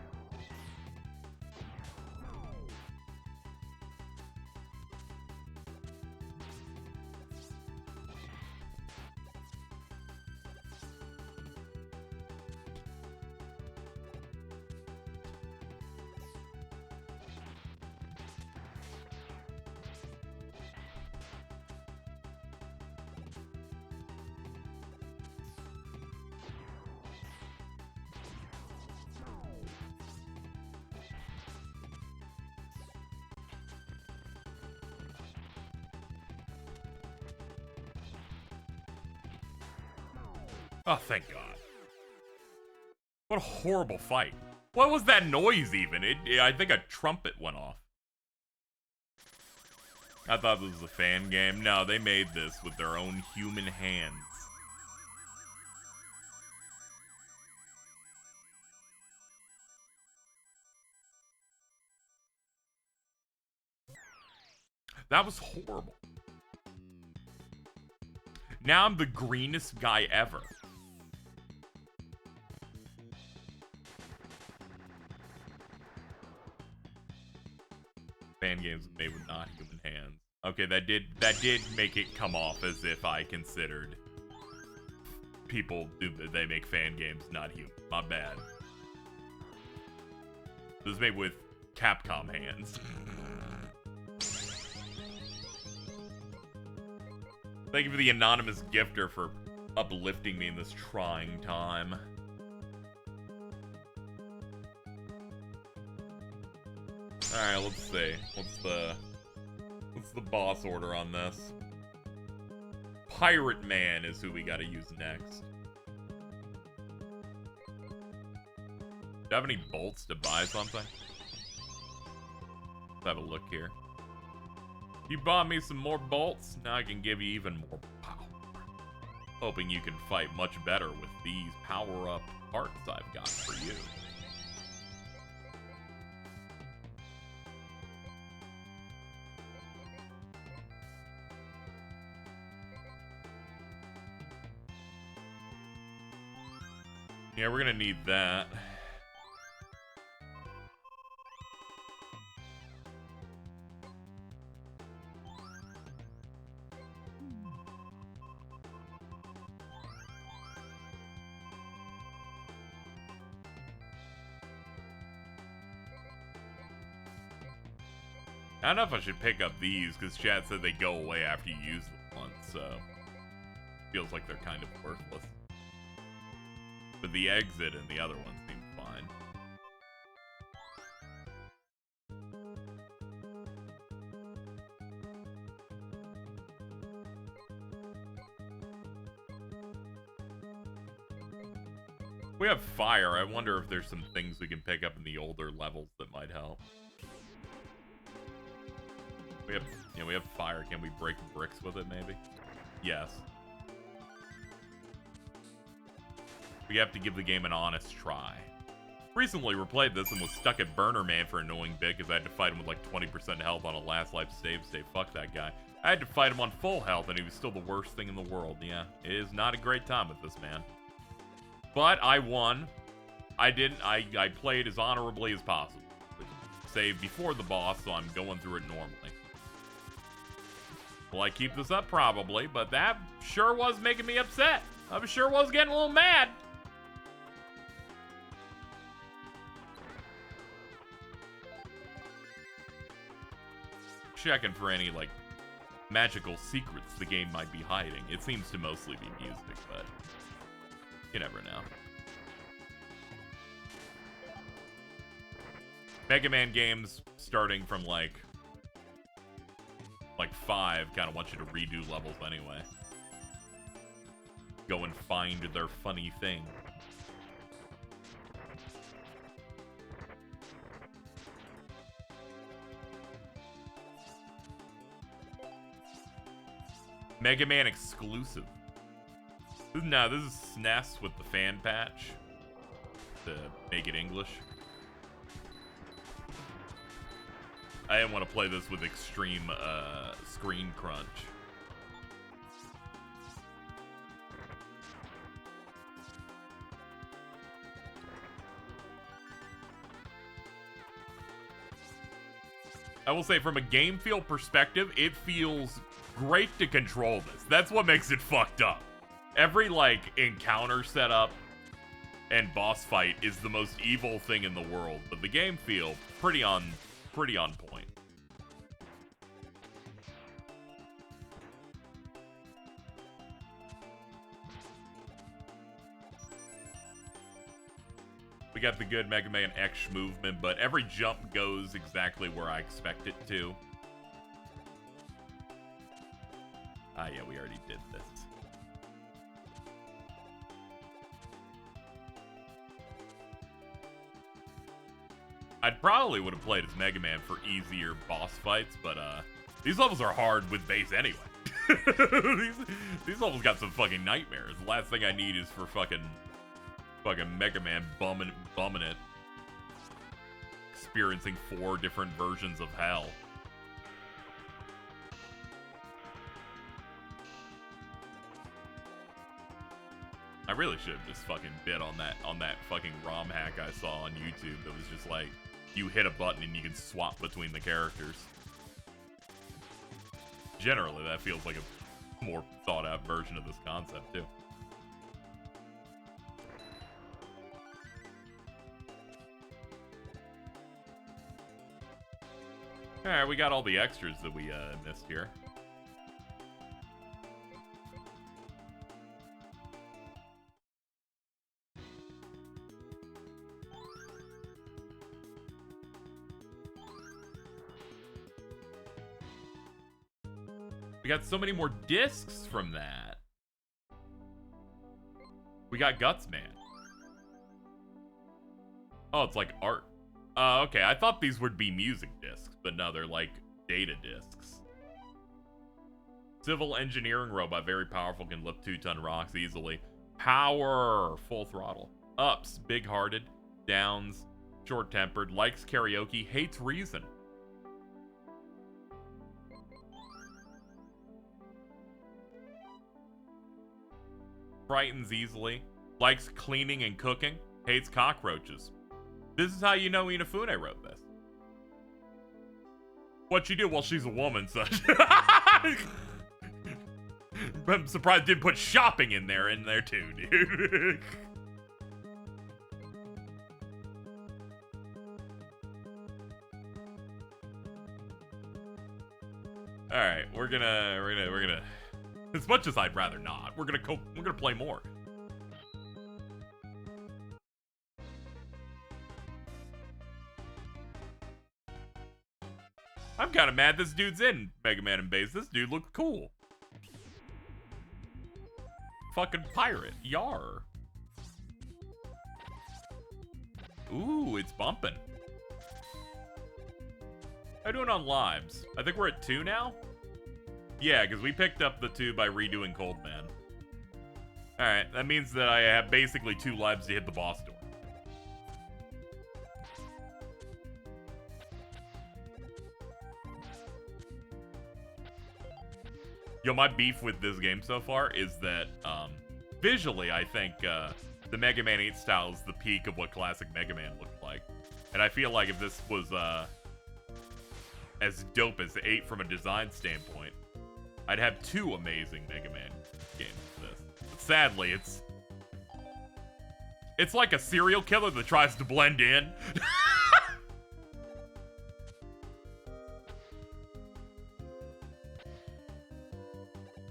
[SPEAKER 1] Oh, thank God. What a horrible fight. What was that noise even? I think a trumpet went off. I thought this was a fan game. No, they made this with their own human hands. That was horrible. Now I'm the greenest guy ever. Fan games made with not human hands. Okay, that did make it come off as if I considered they make fan games not human. My bad. It was made with Capcom hands. Thank you for the anonymous gifter for uplifting me in this trying time. Alright, let's see. What's the boss order on this? Pirate Man is who we gotta use next. Do you have any bolts to buy something? Let's have a look here. You bought me some more bolts, now I can give you even more power. Hoping you can fight much better with these power-up parts I've got for you. Yeah, we're gonna need that. I don't know if I should pick up these, because chat said they go away after you use them once, so... feels like they're kind of worthless. But the exit and the other one seem fine. We have fire. I wonder if there's some things we can pick up in the older levels that might help. We have fire. Can we break bricks with it, maybe? Yes. We have to give the game an honest try. Recently replayed this and was stuck at Burner Man for an annoying bit because I had to fight him with like 20% health on a last life save state. Fuck that guy. I had to fight him on full health and he was still the worst thing in the world. Yeah, it is not a great time with this man. But I won. I played as honorably as possible. Saved before the boss, so I'm going through it normally. Will I keep this up? Probably, but that sure was making me upset. I sure was getting a little mad. Checking for any, like, magical secrets the game might be hiding. It seems to mostly be music, but you never know. Mega Man games, starting from, like 5, kind of want you to redo levels anyway. Go and find their funny thing. Mega Man exclusive. No, this is SNES with the fan patch to make it English. I didn't want to play this with extreme screen crunch. I will say, from a game feel perspective, it feels great to control this. That's what makes it fucked up. Every, like, encounter setup and boss fight is the most evil thing in the world, but the game feel pretty on point. We got the good Mega Man X movement, but every jump goes exactly where I expect it to. Ah, yeah, we already did this. I probably would have played as Mega Man for easier boss fights, but these levels are hard with base anyway. these levels got some fucking nightmares. The last thing I need is for fucking Mega Man bumming it, experiencing 4 different versions of hell. I really should have just fucking bid on that fucking ROM hack I saw on YouTube that was just like, you hit a button and you can swap between the characters. Generally, that feels like a more thought out version of this concept, too. Alright, we got all the extras that we missed here. We got so many more discs from that. We got Guts Man. Oh, it's like art. Okay, I thought these would be music discs, but no, they're like data discs. Civil engineering robot, very powerful, can lift 2-ton rocks easily. Power, full throttle. Ups, big-hearted. Downs, short-tempered. Likes karaoke, hates reason. Frightens easily. Likes cleaning and cooking. Hates cockroaches. This is how you know Inafune wrote this. What you do? Well, she's a woman, so... I'm surprised didn't put shopping in there too, dude. All right, we're gonna. As much as I'd rather not, we're gonna play more. I'm kind of mad this dude's in Mega Man and Base. This dude looked cool. Fucking pirate. Yar. Ooh, it's bumping. How doing on lives? I think we're at 2 now? Yeah, because we picked up the 2 by redoing Cold Man. Alright, that means that I have basically 2 lives to hit the boss door. Yo, my beef with this game so far is that, visually, I think, the Mega Man 8 style is the peak of what classic Mega Man looked like. And I feel like if this was, as dope as 8 from a design standpoint, I'd have 2 amazing Mega Man games for this. But sadly, it's like a serial killer that tries to blend in.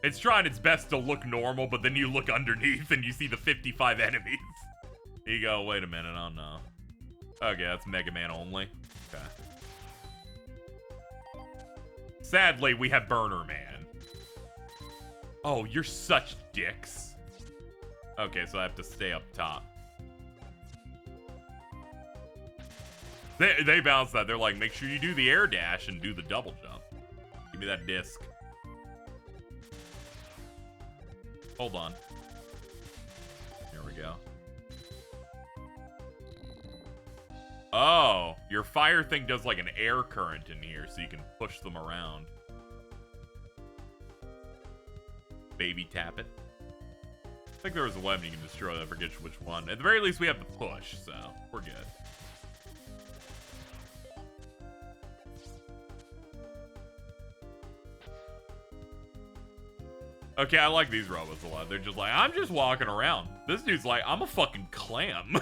[SPEAKER 1] It's trying its best to look normal, but then you look underneath and you see the 55 enemies. You go, wait a minute, oh no. Okay, that's Mega Man only. Okay. Sadly, we have Burner Man. Oh, you're such dicks. Okay, so I have to stay up top. They balance that. They're like, make sure you do the air dash and do the double jump. Give me that disc. Hold on. Here we go. Oh, your fire thing does like an air current in here, so you can push them around. Baby tap it. I think there was a weapon you can destroy. I forget which one. At the very least, we have the push, so we're good. Okay, I like these robots a lot. They're just like, I'm just walking around. This dude's like, I'm a fucking clam.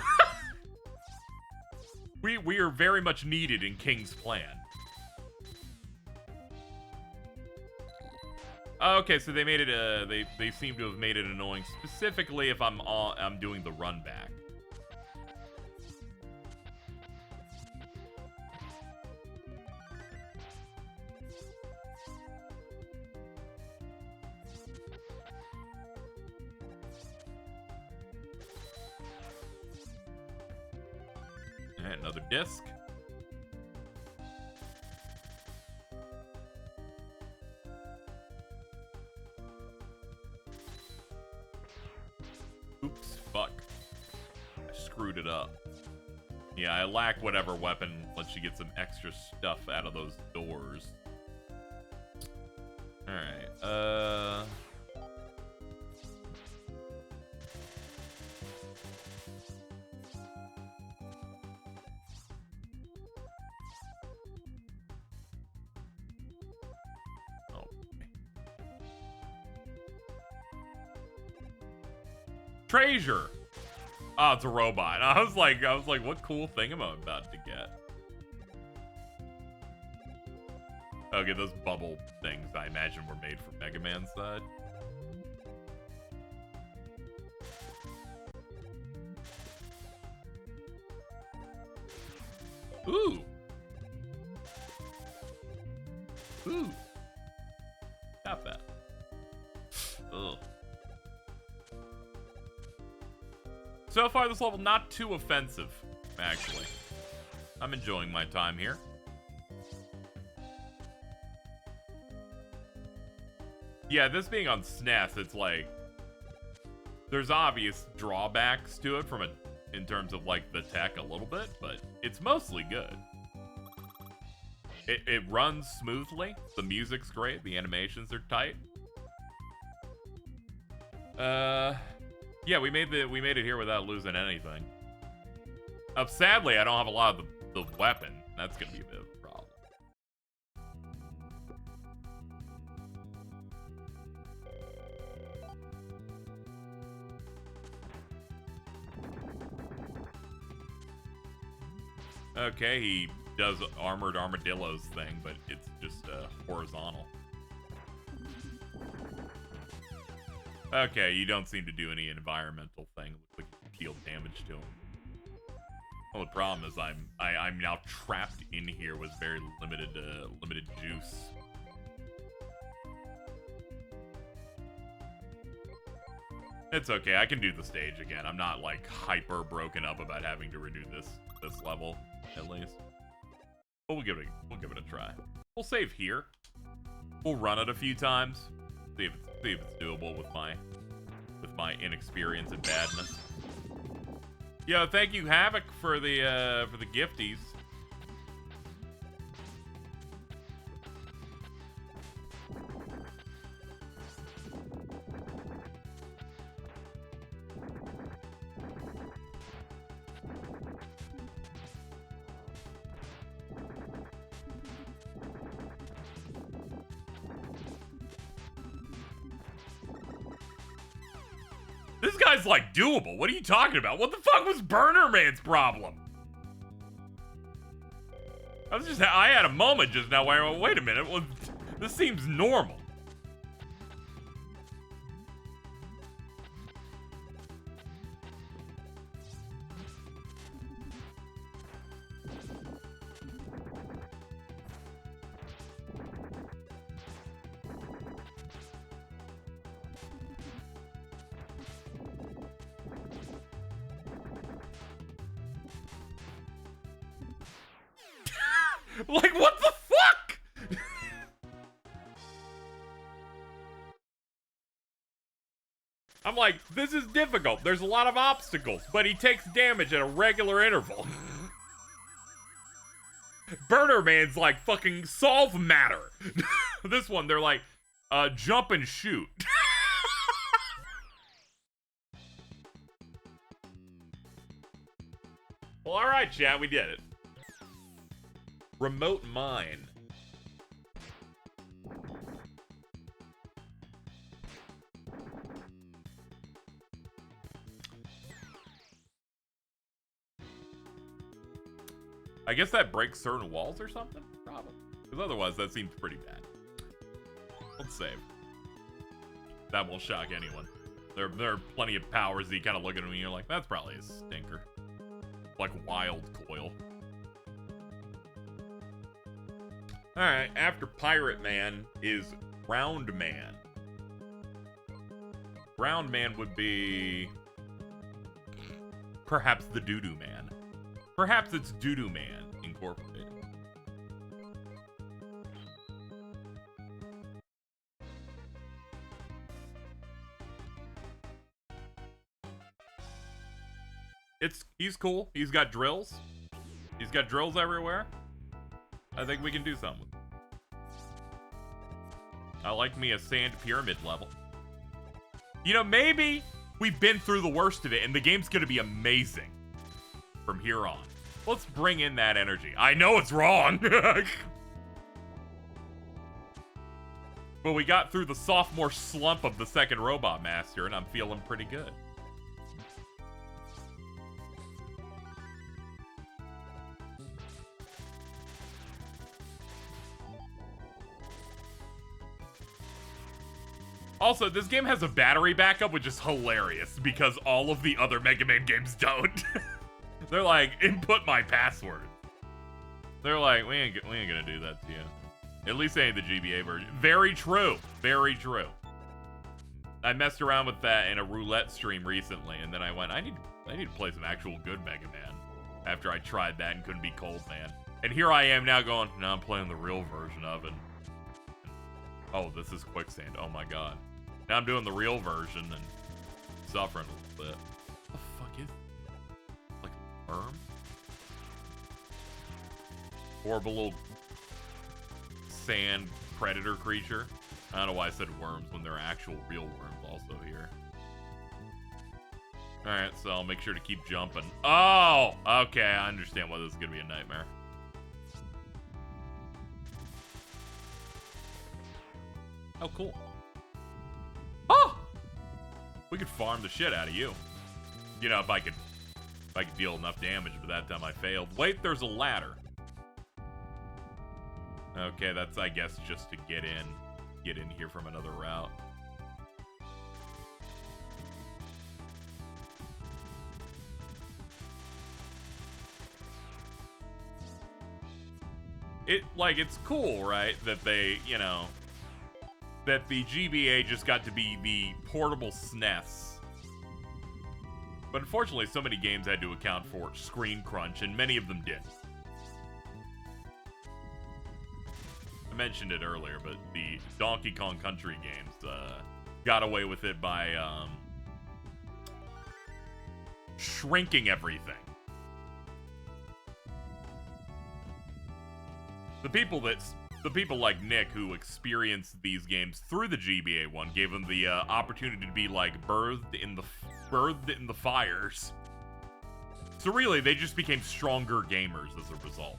[SPEAKER 1] We are very much needed in King's plan. Okay, so they made it they seem to have made it annoying specifically if I'm doing the run back. And another disc. Oops, fuck. I screwed it up. Yeah, I lack whatever weapon lets you get some extra stuff out of those doors. Alright, Treasure. Oh, it's a robot. I was like, what cool thing am I about to get? Okay, those bubble things I imagine were made for Mega Man's side. Ooh. Ooh. Got that. Ugh. So far, this level not too offensive, actually. I'm enjoying my time here. Yeah, this being on SNES, it's like there's obvious drawbacks to it in terms of like the tech a little bit, but it's mostly good. It runs smoothly. The music's great. The animations are tight. Yeah, we made it here without losing anything. Sadly, I don't have a lot of the weapon. That's gonna be a bit of a problem. Okay, he does armored armadillos thing, but it's just horizontal. Okay, you don't seem to do any environmental thing. Looks like you deal damage to him. Well, the problem is I'm now trapped in here with very limited juice. It's okay. I can do the stage again. I'm not like hyper broken up about having to redo this level at least. But we'll give it a try. We'll save here. We'll run it a few times. See if it's doable with with my inexperience and badness. Yo, thank you, Havoc, for the gifties. This guy's like doable. What are you talking about? What the fuck was Burner Man's problem? I had a moment just now where I went, wait a minute, well, this seems normal. Like, what the fuck? I'm like, this is difficult. There's a lot of obstacles, but he takes damage at a regular interval. Burner Man's like, fucking solve matter. This one, they're like, jump and shoot. Well, alright, chat, we did it. Remote mine. I guess that breaks certain walls or something? Probably. Because otherwise, that seems pretty bad. Let's save. That won't shock anyone. There are plenty of powers that you kind of look at them and you're like, that's probably a stinker. Like Wild Coil. Alright, after Pirate Man is Ground Man. Ground Man would be... perhaps the Doo-Doo Man. Perhaps it's Doo-Doo Man Incorporated. He's cool. He's got drills. He's got drills everywhere. I think we can do something. I like me a sand pyramid level. You know, maybe we've been through the worst of it and the game's gonna be amazing from here on. Let's bring in that energy. I know it's wrong. But we got through the sophomore slump of the second Robot Master and I'm feeling pretty good. Also, this game has a battery backup, which is hilarious, because all of the other Mega Man games don't. They're like, input my password. They're like, we ain't gonna do that to you. At least they ain't the GBA version. Very true. Very true. I messed around with that in a roulette stream recently, and then I went, I need to play some actual good Mega Man. After I tried that and couldn't be Cold Man. And here I am now going, no, I'm playing the real version of it. Oh, this is quicksand. Oh my god. Now I'm doing the real version and suffering a little bit. What the fuck is it? Like a worm? Horrible little sand predator creature. I don't know why I said worms when there are actual real worms also here. Alright, so I'll make sure to keep jumping. Oh! Okay, I understand why this is gonna be a nightmare. Oh, cool. Oh! We could farm the shit out of you. You know, if I could deal enough damage, but that time I failed. Wait, there's a ladder. Okay, that's, I guess, just to get in here from another route. It's cool, right? That they, you know, that the GBA just got to be the portable SNES. But unfortunately, so many games had to account for screen crunch, and many of them did. I mentioned it earlier, but the Donkey Kong Country games got away with it by shrinking everything. The people like Nick who experienced these games through the GBA one gave them the opportunity to be like birthed in the fires. So really, they just became stronger gamers as a result.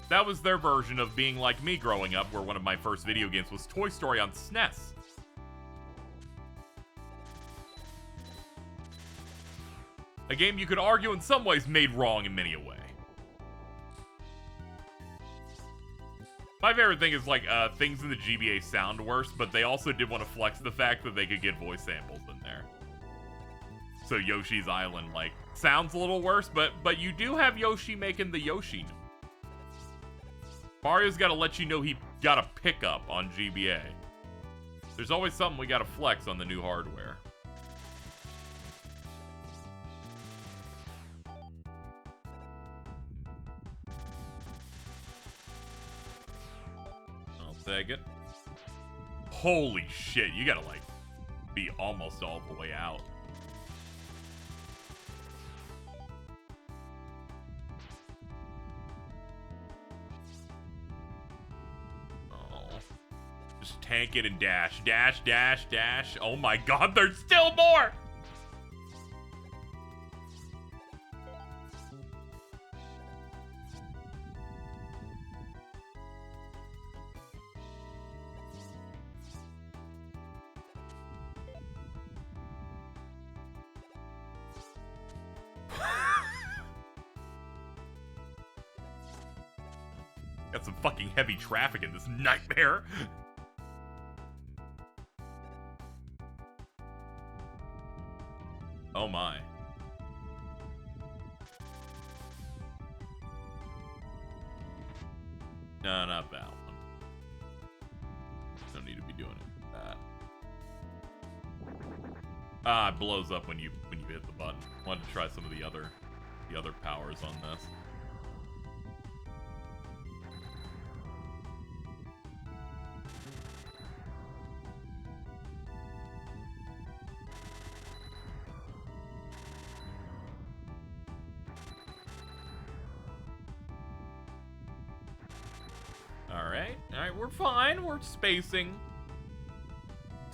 [SPEAKER 1] That was their version of being like me growing up, where one of my first video games was Toy Story on SNES. A game you could argue in some ways made wrong in many a way. My favorite thing is, like, things in the GBA sound worse, but they also did want to flex the fact that they could get voice samples in there. So Yoshi's Island, like, sounds a little worse, but you do have Yoshi making the Yoshi noise. Mario's got to let you know he got a pickup on GBA. There's always something we got to flex on the new hardware. Take it. Holy shit, you gotta, like, be almost all the way out. Oh. Just tank it and dash. Dash, dash, dash. Oh my god, there's still more! Got some fucking heavy traffic in this nightmare. Oh my. No, not that one. Don't need to be doing it like that. It blows up when you hit the button. Wanted to try some of the other powers on this. Alright, we're fine. We're spacing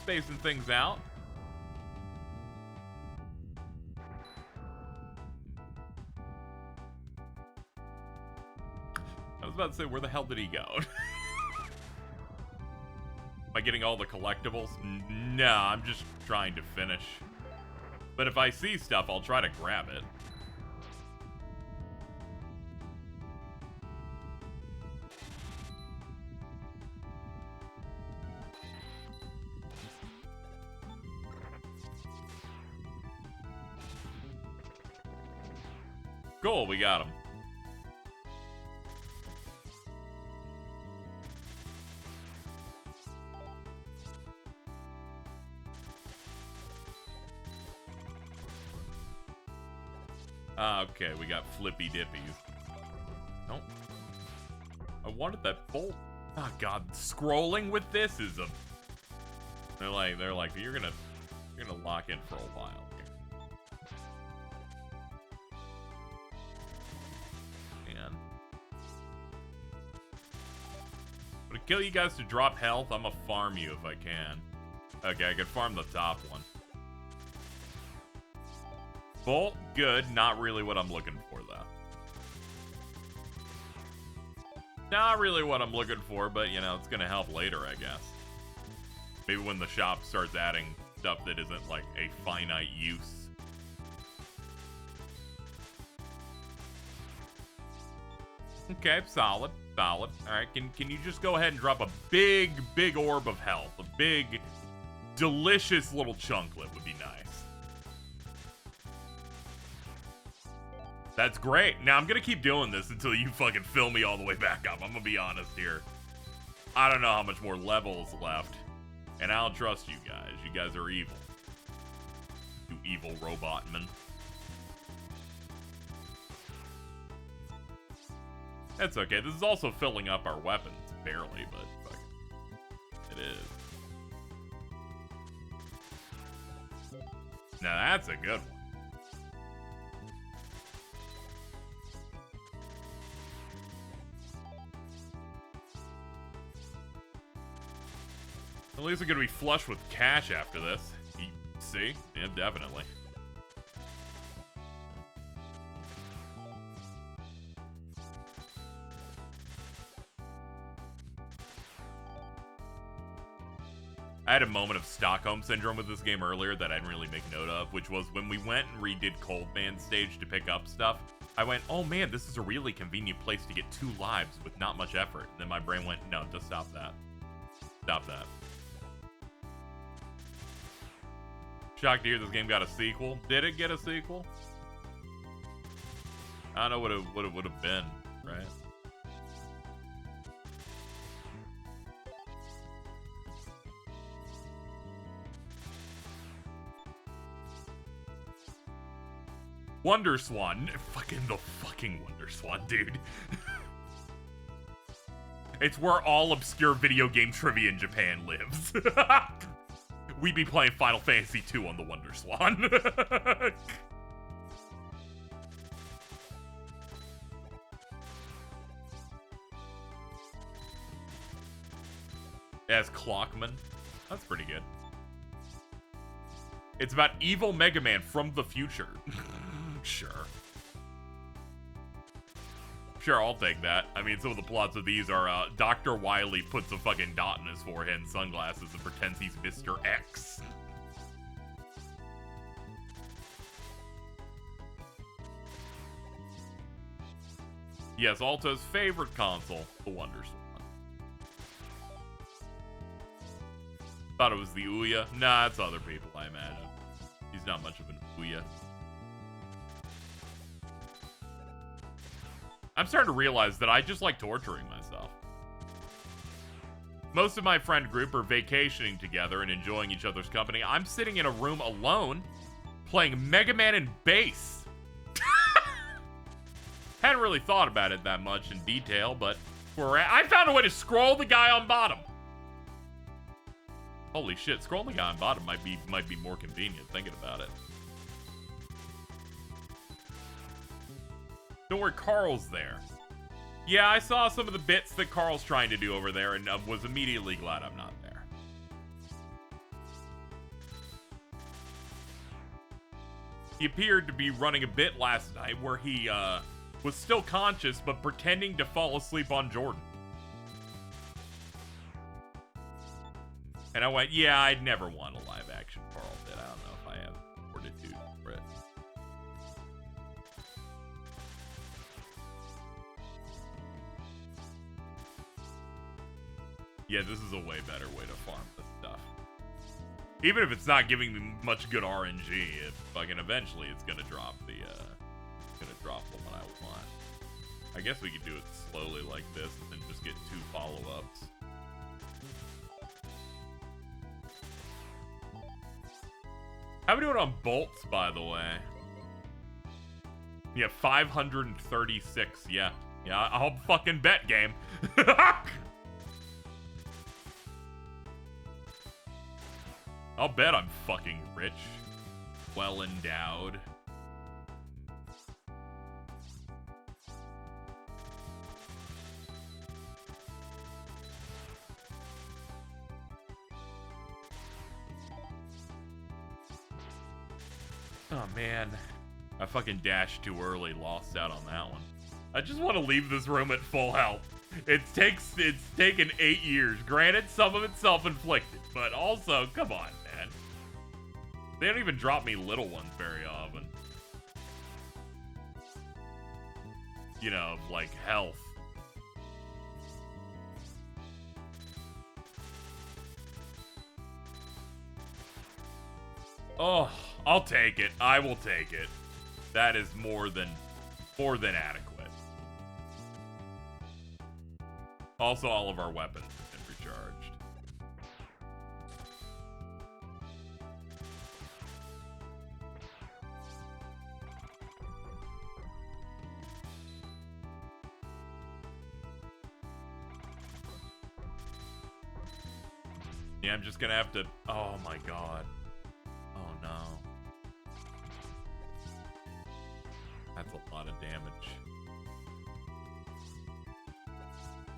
[SPEAKER 1] things out. I was about to say, where the hell did he go? Am I getting all the collectibles? No, I'm just trying to finish. But if I see stuff, I'll try to grab it. Cool, we got him. Okay, we got flippy dippies. Nope. I wanted that bolt. Oh god, scrolling with this is a... They're like, you're gonna lock in for a while. Would it kill you guys to drop health? I'm gonna farm you if I can. Okay, I can farm the top one. Bolt, good. Not really what I'm looking for, though. Not really what I'm looking for, but, you know, it's gonna help later, I guess. Maybe when the shop starts adding stuff that isn't, like, a finite use. Okay, solid. Solid. Alright, can you just go ahead and drop a big orb of health? A big, delicious little chunklet would be nice. That's great. Now, I'm gonna keep doing this until you fucking fill me all the way back up. I'm gonna be honest here. I don't know how much more level is left. And I don't trust you guys. You guys are evil. You evil robot men. That's okay. This is also filling up our weapons. Barely, but fuck, it is. Now that's a good one. At least we're gonna be flush with cash after this. See? Yeah, definitely. I had a moment of Stockholm Syndrome with this game earlier that I didn't really make note of, which was when we went and redid Cold Man stage to pick up stuff, I went, oh man, this is a really convenient place to get 2 lives with not much effort. And then my brain went, no, just stop that. Stop that. Shocked to hear this game got a sequel. Did it get a sequel? I don't know what it would have been, right? Wonder Swan. The fucking Wonder Swan, dude. It's where all obscure video game trivia in Japan lives. We'd be playing Final Fantasy II on the Wonder Swan. As Clockman. That's pretty good. It's about evil Mega Man from the future. Sure. Sure, I'll take that. I mean, some of the plots of these are, Dr. Wily puts a fucking dot in his forehead and sunglasses and pretends he's Mr. X. Yes, Alto's favorite console, the Wonder Swan. Thought it was the Ouya. Nah, it's other people, I imagine. He's not much of an Ouya. I'm starting to realize that I just like torturing myself. Most of my friend group are vacationing together and enjoying each other's company. I'm sitting in a room alone, playing Mega Man and bass. Hadn't really thought about it that much in detail, but I found a way to scroll the guy on bottom. Holy shit, scrolling the guy on bottom might be more convenient, thinking about it. Don't worry, Carl's there. Yeah, I saw some of the bits that Carl's trying to do over there and was immediately glad I'm not there. He appeared to be running a bit last night where he was still conscious but pretending to fall asleep on Jordan. And I went, yeah, I'd never want a live action Carl bit. I don't know if I have fortitude for it. Yeah, this is a way better way to farm this stuff. Even if it's not giving me much good RNG, if fucking eventually it's gonna drop the one I want. I guess we could do it slowly like this and then just get 2 follow-ups. How are we doing on bolts, by the way? Yeah, 536. Yeah, I'll fucking bet, game. I'll bet I'm fucking rich. Well endowed. Oh man, I fucking dashed too early, lost out on that one. I just want to leave this room at full health. It's taken 8 years. Granted, some of it's self-inflicted, but also, come on, man. They don't even drop me little ones very often. You know, like health. Oh, I'll take it. I will take it. That is more than adequate. Also, all of our weapons have been recharged. Yeah, I'm just gonna have to... Oh my god. Oh no. That's a lot of damage.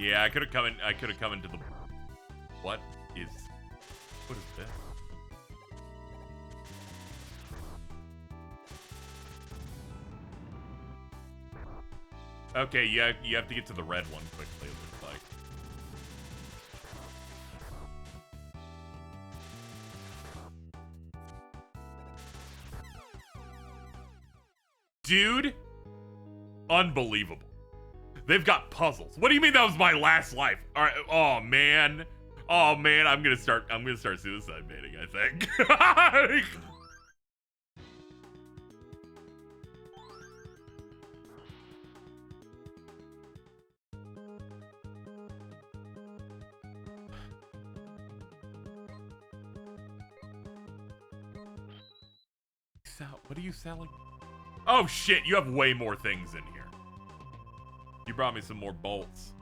[SPEAKER 1] Yeah, I could have come into the... What is What is this? Okay, you have to get to the red one quickly, it looks like. Dude, unbelievable. They've got puzzles. What do you mean that was my last life? All right. Oh man. Oh man, I'm gonna start suicide baiting, I think. What are you selling? Oh shit, you have way more things in here. You brought me some more bolts.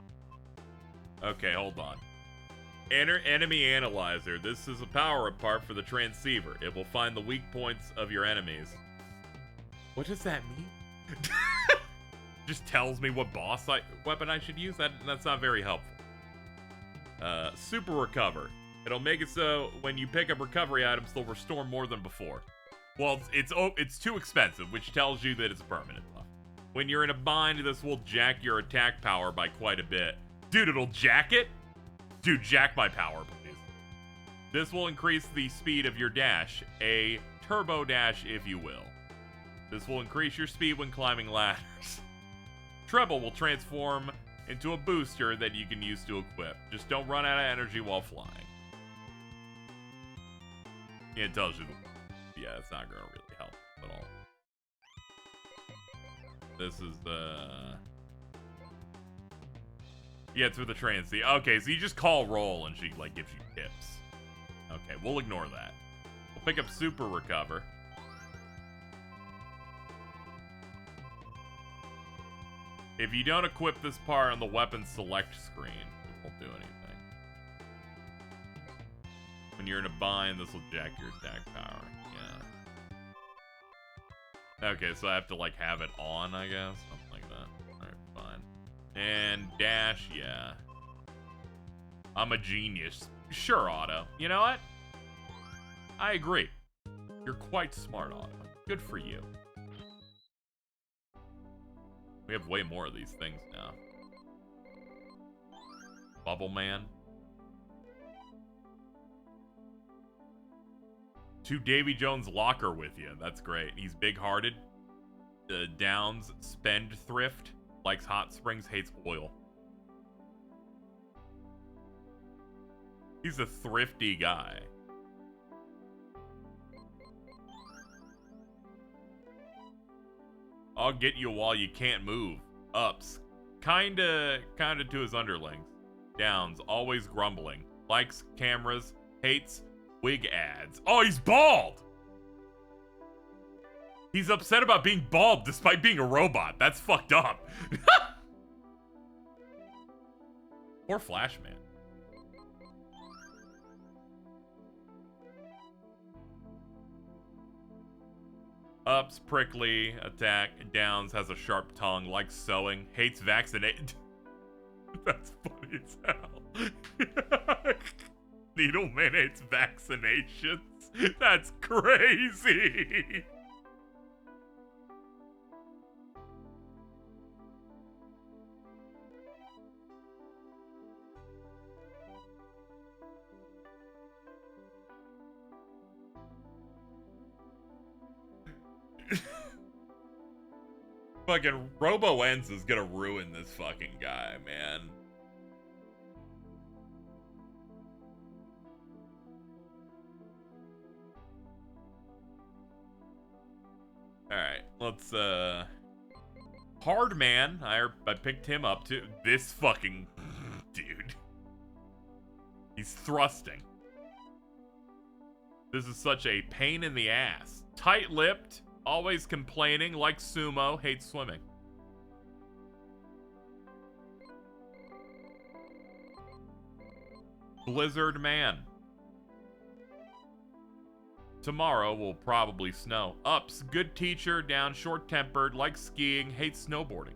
[SPEAKER 1] Okay, hold on. Enter enemy analyzer. This is a power-up part for the transceiver. It will find the weak points of your enemies. What does that mean? Just tells me what weapon I should use? That's not very helpful. Super recover. It'll make it so when you pick up recovery items, they'll restore more than before. Well, it's too expensive, which tells you that it's a permanent buff. When you're in a bind, this will jack your attack power by quite a bit. Dude, it'll jack it? Dude, jack my power, please. This will increase the speed of your dash, a turbo dash, if you will. This will increase your speed when climbing ladders. Treble will transform into a booster that you can use to equip. Just don't run out of energy while flying. Yeah, it tells you yeah, it's not gonna really help at all. This is the... Yeah, it's with the transceiver. Okay, so you just call roll and she, like, gives you tips. Okay, we'll ignore that. We'll pick up super recover. If you don't equip this part on the weapon select screen, it won't do anything. When you're in a bind, this will jack your attack power. Yeah. Okay, so I have to, like, have it on, I guess. Something like that. Alright, fine. And dash, yeah. I'm a genius. Sure, Otto. You know what? I agree. You're quite smart, Otto. Good for you. We have way more of these things now. Bubble Man. To Davy Jones' locker with you. That's great. He's big-hearted. Downs, spendthrift. Likes hot springs, hates oil. He's a thrifty guy. I'll get you while you can't move. Ups. Kinda to his underlings. Downs, always grumbling. Likes cameras, hates wig ads. Oh, he's bald! He's upset about being bald despite being a robot. That's fucked up. Poor Flashman. Ups, prickly, attack, downs, has a sharp tongue, likes sewing, hates vaccinate. That's funny as hell. Needleman hates vaccinations. That's crazy. Fucking Robo-Ends is gonna ruin this fucking guy, man. Alright, let's, Hard Man, I picked him up too. This fucking dude. He's thrusting. This is such a pain in the ass. Tight-lipped. Always complaining, like sumo, hates swimming. Blizzard Man. Tomorrow will probably snow. Ups, good teacher, down, short-tempered, likes skiing, hates snowboarding.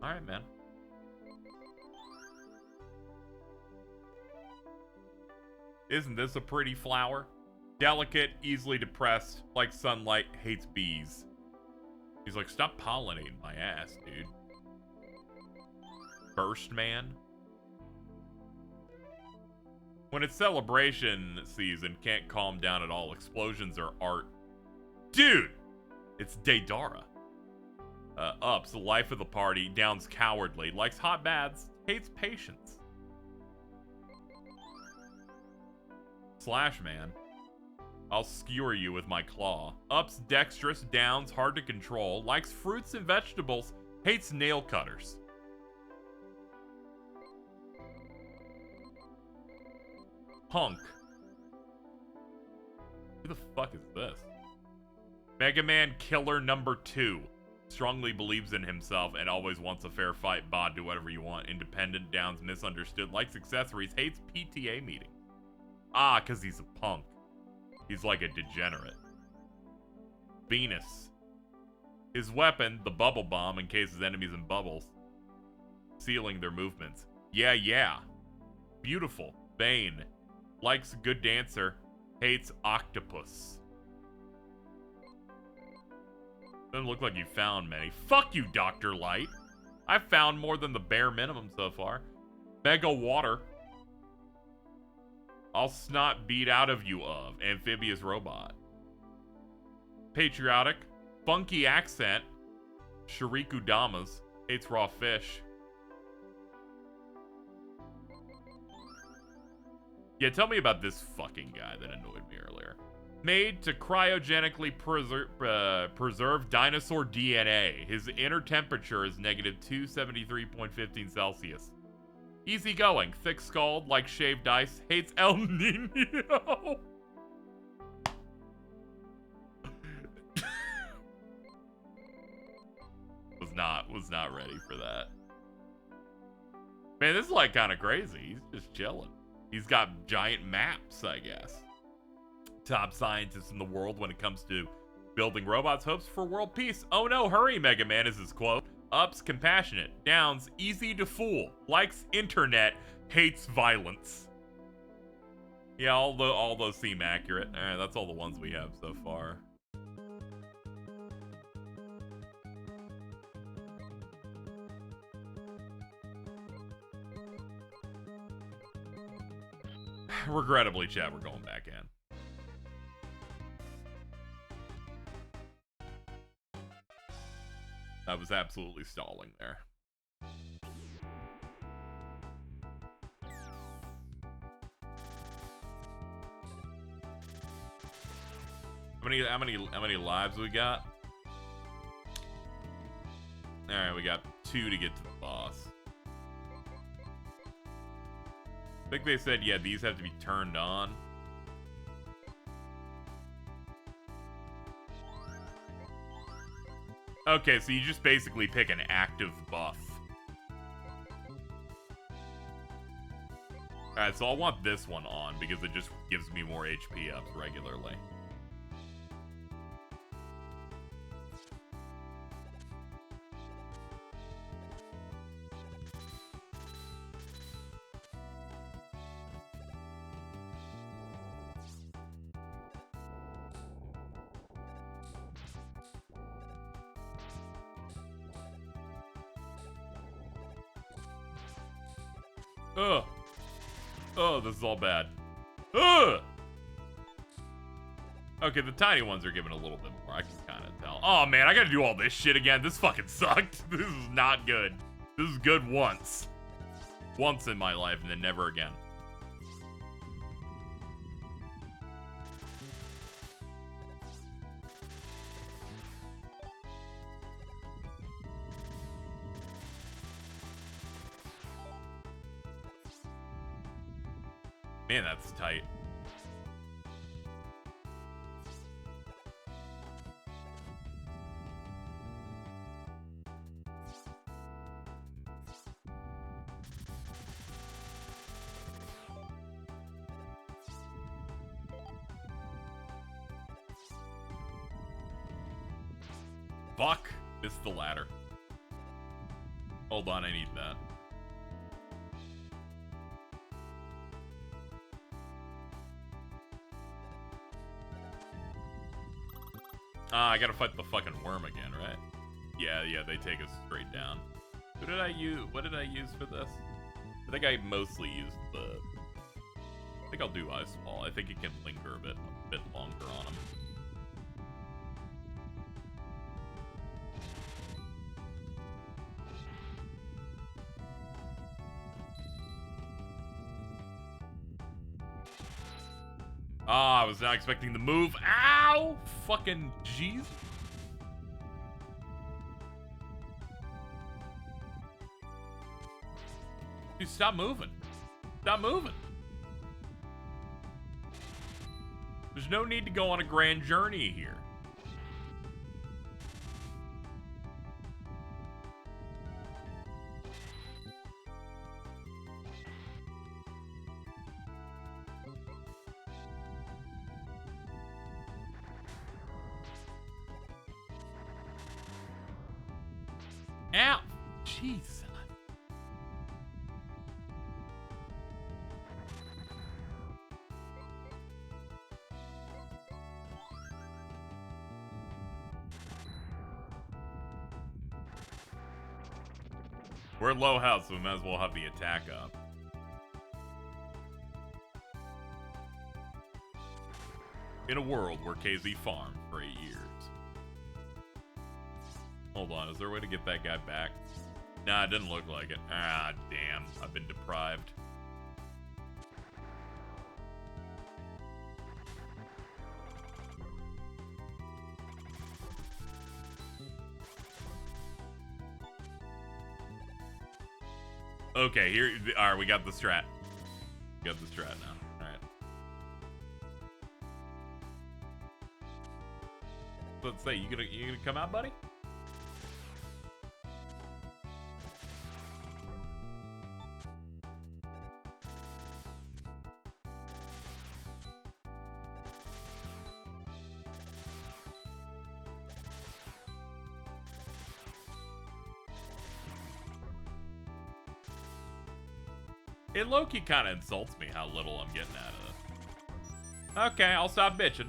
[SPEAKER 1] Alright, man. Isn't this a pretty flower? Delicate, easily depressed, like sunlight, hates bees. He's like, stop pollinating my ass, dude. Burst Man? When it's celebration season, can't calm down at all. Explosions are art. Dude! It's Daedara. Ups, the life of the party. Down's cowardly. Likes hot baths. Hates patience. Slash Man. I'll skewer you with my claw. Ups, dexterous. Down's hard to control. Likes fruits and vegetables. Hates nail cutters. Punk. Who the fuck is this? Mega Man Killer number 2. Strongly believes in himself and always wants a fair fight. Bod, do whatever you want. Independent, Downs, misunderstood. Likes accessories. Hates PTA meetings. Ah, because he's a punk. He's like a degenerate. Venus. His weapon, the bubble bomb, encases enemies in bubbles, sealing their movements. Yeah. Beautiful. Bane. Likes good dancer. Hates octopus. Doesn't look like you found many. Fuck you, Dr. Light. I've found more than the bare minimum so far. Mega Water. I'll snot beat out of you of. Amphibious robot. Patriotic. Funky accent. Shuriku Damas. Hates raw fish. Yeah, tell me about this fucking guy that annoyed me earlier. Made to cryogenically preserve dinosaur DNA. His inner temperature is negative 273.15 Celsius. Easygoing, thick-skulled, like shaved ice, hates El Nino. was not ready for that. Man, this is like kind of crazy. He's just chilling. He's got giant maps, I guess. Top scientist in the world when it comes to building robots, hopes for world peace. Oh no, hurry, Mega Man is his quote. Ups, compassionate. Downs, easy to fool. Likes internet, hates violence. Yeah, all those seem accurate. Alright, that's all the ones we have so far. Regrettably, chat, we're going back in. I was absolutely stalling there. How many lives we got? All right, we got 2 to get to the boss. I think they said, yeah, these have to be turned on. Okay, so you just basically pick an active buff. Alright, so I'll want this one on because it just gives me more HP ups regularly. Ugh. Oh, this is all bad. Ugh! Okay, the tiny ones are giving a little bit more. I can kind of tell. Oh, man, I gotta do all this shit again. This fucking sucked. This is not good. This is good once. Once in my life, and then never again. Man, that's tight. Fuck! Missed the ladder. Hold on, I need that. Ah, I gotta fight the fucking worm again, right? Yeah, they take us straight down. Who did I use? What did I use for this? I think I mostly used the... I think I'll do Ice Wall. I think it can linger a bit longer on him. Ah, I was not expecting the move. Ow! Fucking jeez. Dude, stop moving. Stop moving. There's no need to go on a grand journey here. Ow! Jeez. We're low health, so we might as well have the attack up. In a world where KZ farmed for 8 years. Hold on, is there a way to get that guy back? Nah, it didn't look like it. Ah, damn. I've been deprived. Okay, here. Alright, we got the strat. We got the strat now. Alright. Let's say, you gonna come out, buddy? It low-key kind of insults me how little I'm getting out of this. Okay, I'll stop bitching.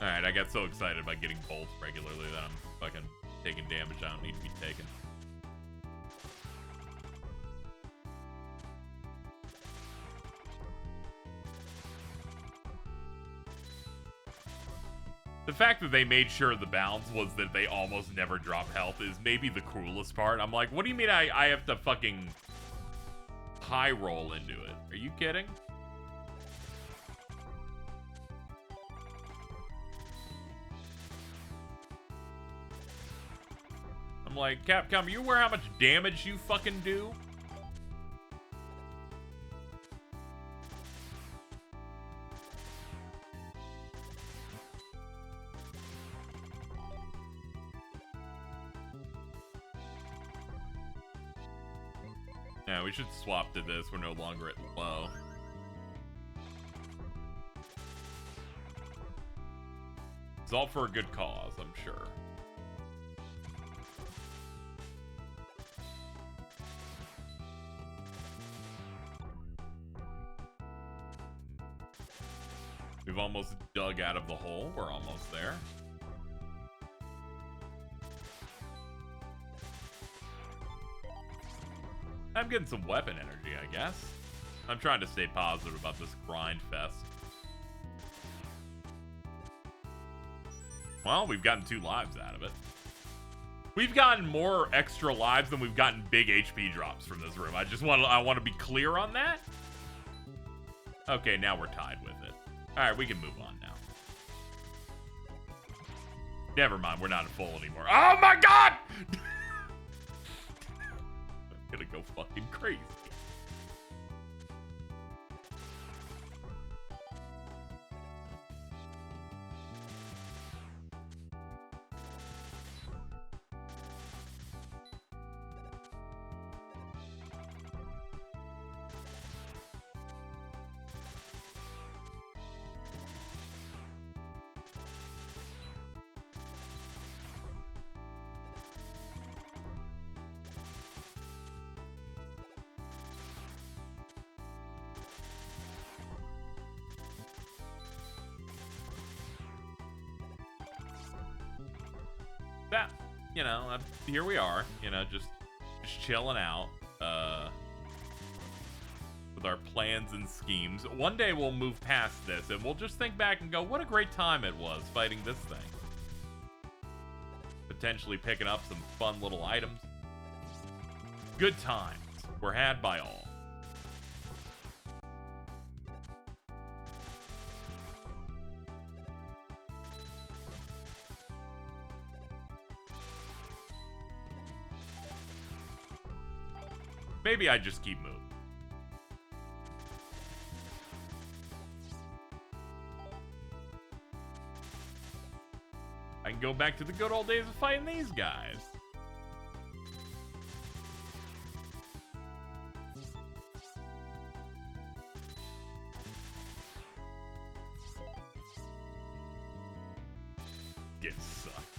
[SPEAKER 1] Alright, I got so excited about getting bolts regularly that I'm fucking taking damage I don't need to be taking. The fact that they made sure the balance was that they almost never drop health is maybe the cruelest part. I'm like, what do you mean I have to fucking high roll into it? Are you kidding? I'm like, Capcom, are you aware how much damage you fucking do? Yeah, we should swap to this. We're no longer at low. It's all for a good cause, I'm sure. We've almost dug out of the hole. We're almost there. I'm getting some weapon energy, I guess. I'm trying to stay positive about this grind fest. Well, we've gotten 2 lives out of it. We've gotten more extra lives than we've gotten big HP drops from this room. I want to be clear on that. Okay, now we're tied with it. Alright, we can move on now. Never mind, we're not at full anymore. Oh my god! I'm gonna go fucking crazy. you know, here we are, you know, just chilling out, with our plans and schemes. One day we'll move past this, and we'll just think back and go, what a great time it was fighting this thing. Potentially picking up some fun little items. Good times were had by all. Maybe I just keep moving. I can go back to the good old days of fighting these guys. Get sucked.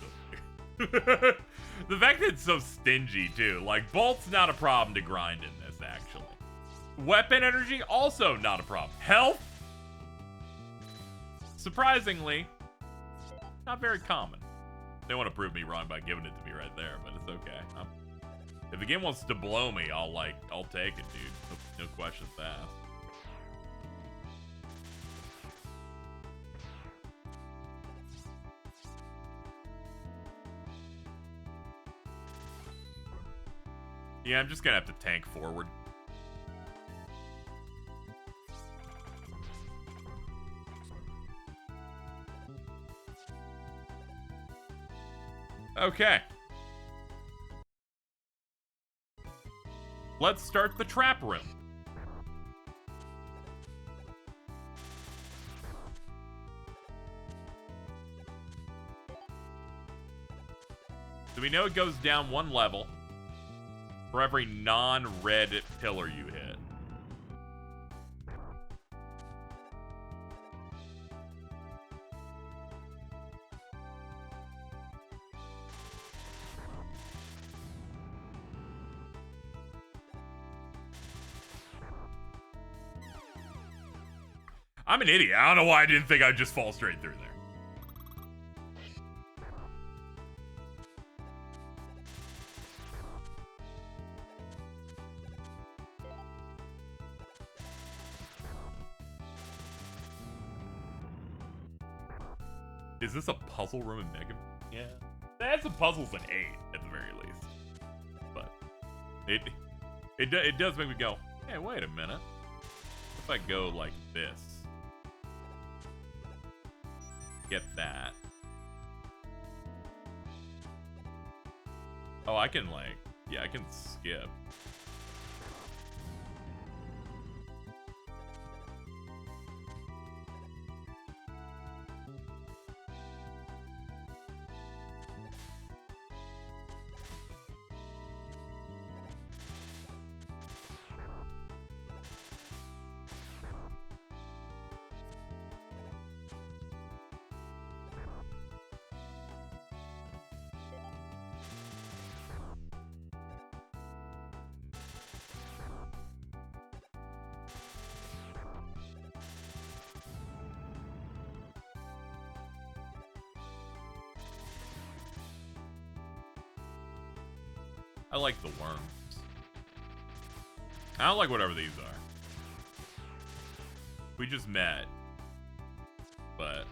[SPEAKER 1] The fact that it's so stingy, too. Like, Bolt's not a problem to grind in this, actually. Weapon energy, also not a problem. Health? Surprisingly, not very common. They want to prove me wrong by giving it to me right there, but it's okay. If the game wants to blow me, I'll take it, dude. No questions asked. Yeah, I'm just gonna have to tank forward. Okay. Let's start the trap room. So we know it goes down one level for every non-red pillar you hit. I'm an idiot. I don't know why I didn't think I'd just fall straight through there. Is this a puzzle room in Mega? Yeah. They had some puzzles in 8, at the very least. But it does make me go, hey, wait a minute. If I go like this, get that. Oh, I can yeah, I can skip. I like the worms. I don't like whatever these are. We just met. But...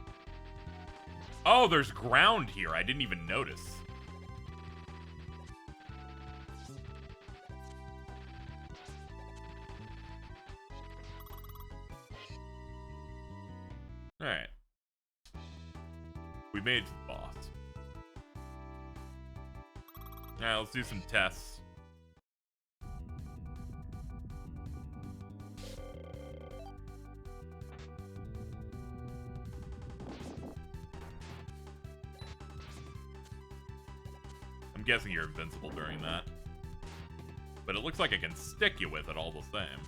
[SPEAKER 1] oh, there's ground here. I didn't even notice. Alright. We made it to the boss. Alright, let's do some tests. I'm guessing you're invincible during that. But it looks like I can stick you with it all the same.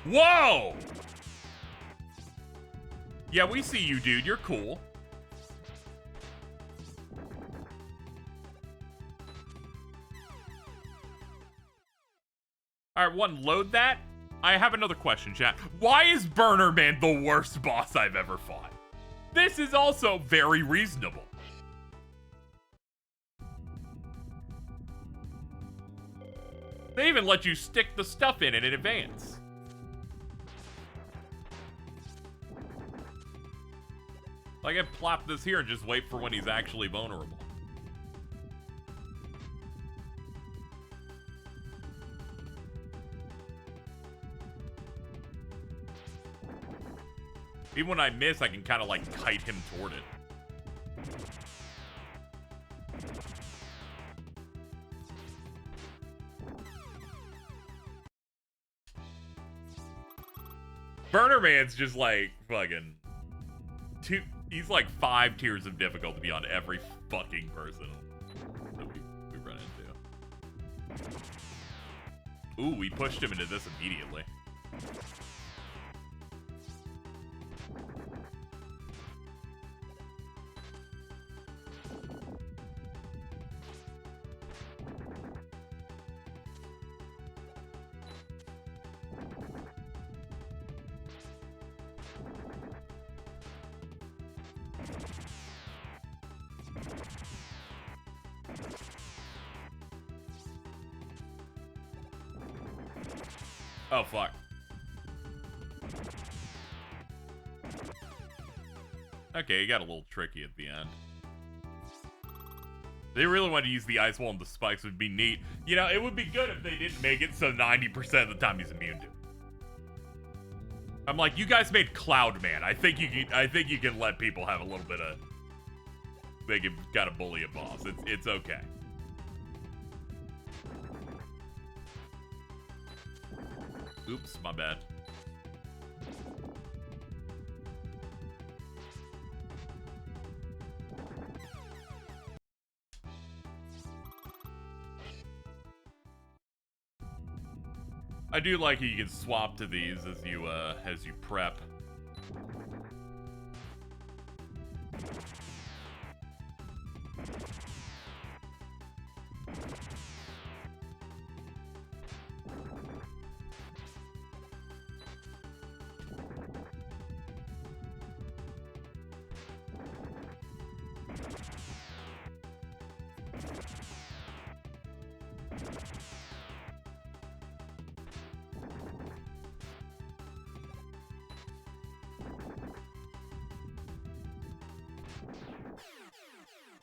[SPEAKER 1] Whoa! Yeah, we see you, dude. You're cool. Alright, one, load that. I have another question, chat. Why is Burner Man the worst boss I've ever fought? This is also very reasonable. They even let you stick the stuff in it in advance. I can plop this here and just wait for when he's actually vulnerable. Even when I miss, I can kind of like kite him toward it. Burner Man's just like fucking he's like 5 tiers of difficulty beyond every fucking person that we run into. Ooh, we pushed him into this immediately. Oh, fuck. Okay, he got a little tricky at the end. They really wanted to use the ice wall and the spikes would be neat. You know, it would be good if they didn't make it so 90% of the time he's immune to it. I'm like, you guys made Cloud Man. I think you can let people have a little bit of... They can gotta bully a boss. It's okay. Oops, my bad. I do like you can swap to these as you prep.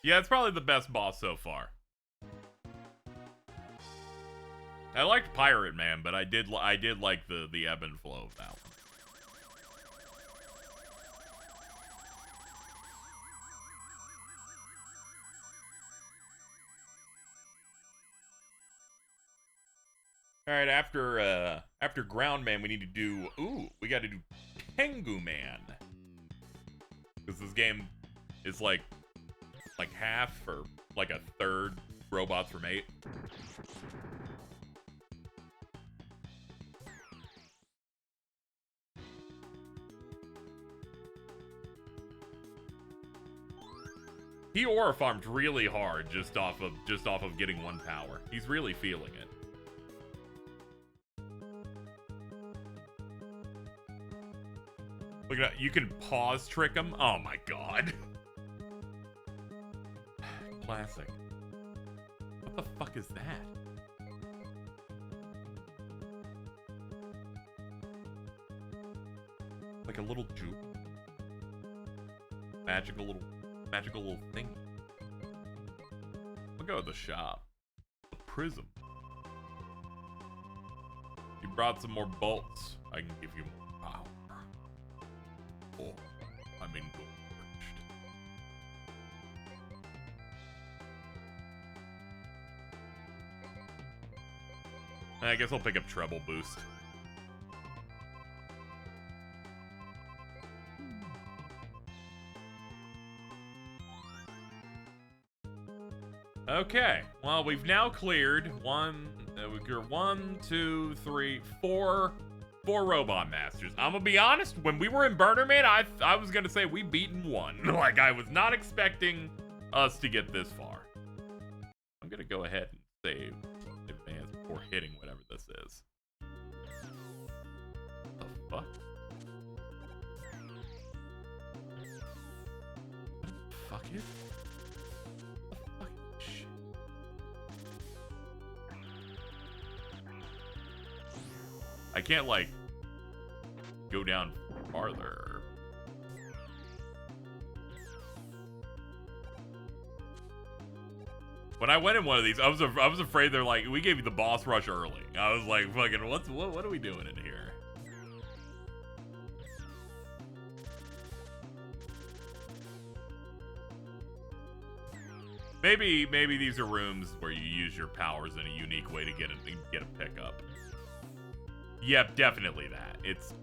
[SPEAKER 1] Yeah, it's probably the best boss so far. I liked Pirate Man, but I did like the ebb and flow of that one. All right, after Ground Man, we need to do we got to do Tengu Man. Because this game is like half or like a third robots from 8. He aura farmed really hard just off of getting 1 power. He's really feeling it. Look at that. You can pause trick him. Oh my god. Classic. What the fuck is that? Like a little juke. Magical little thing. We'll go to the shop. The prism. You brought some more bolts. I can give you more power. Oh, I'm engorged. I guess I'll pick up treble boost. Okay, well, we've now cleared we cleared 1, 2, 3, 4 robot masters. I'm gonna be honest, when we were in Burner Man, I was gonna say we beaten 1. Like, I was not expecting us to get this far. I'm gonna go ahead and save advance before hitting whatever this is. Fuck. Fuck it. Fuck shit. I can't like go down farther. When I went in one of these, I was afraid they're like, we gave you the boss rush early. I was like, fucking, what are we doing in here? Maybe these are rooms where you use your powers in a unique way to get a pickup. Yep, definitely that. It's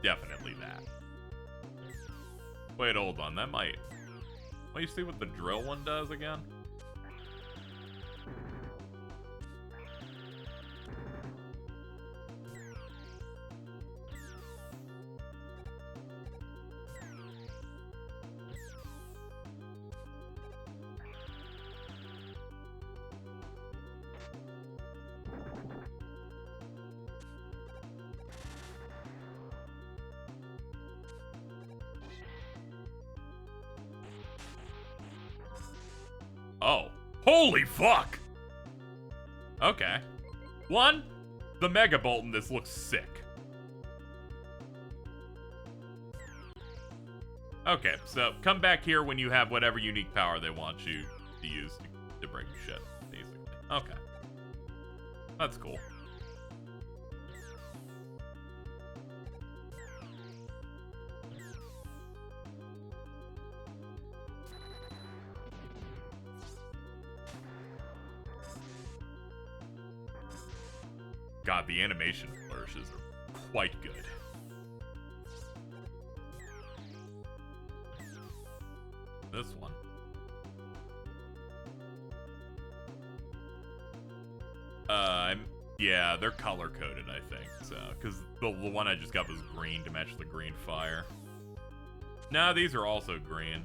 [SPEAKER 1] definitely that. Wait, hold on. That might. Let me see what the drill one does again. Oh. Holy fuck! Okay. One, the Mega Bolt in this looks sick. Okay, so come back here when you have whatever unique power they want you to use to break shit, basically. Okay. That's cool. God, the animation flourishes are quite good. This one. Yeah, they're color-coded, I think, so, because the one I just got was green to match the green fire. No, these are also green.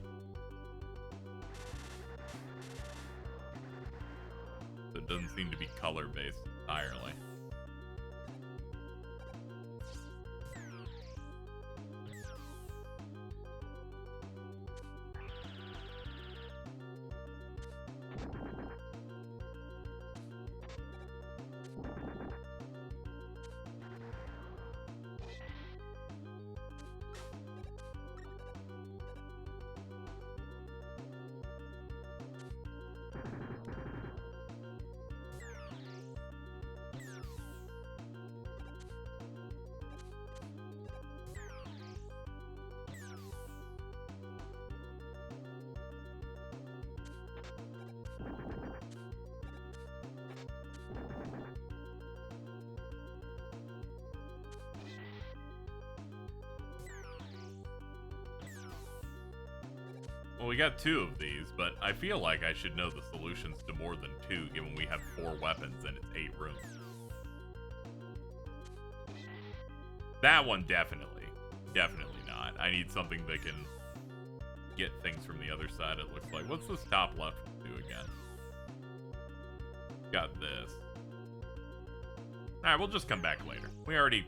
[SPEAKER 1] So it doesn't seem to be color-based entirely. Well, we got 2 of these, but I feel like I should know the solutions to more than 2, given we have 4 weapons and it's 8 rooms. That one, definitely. Definitely not. I need something that can get things from the other side, it looks like. What's this top left do again? Got this. Alright, we'll just come back later. We already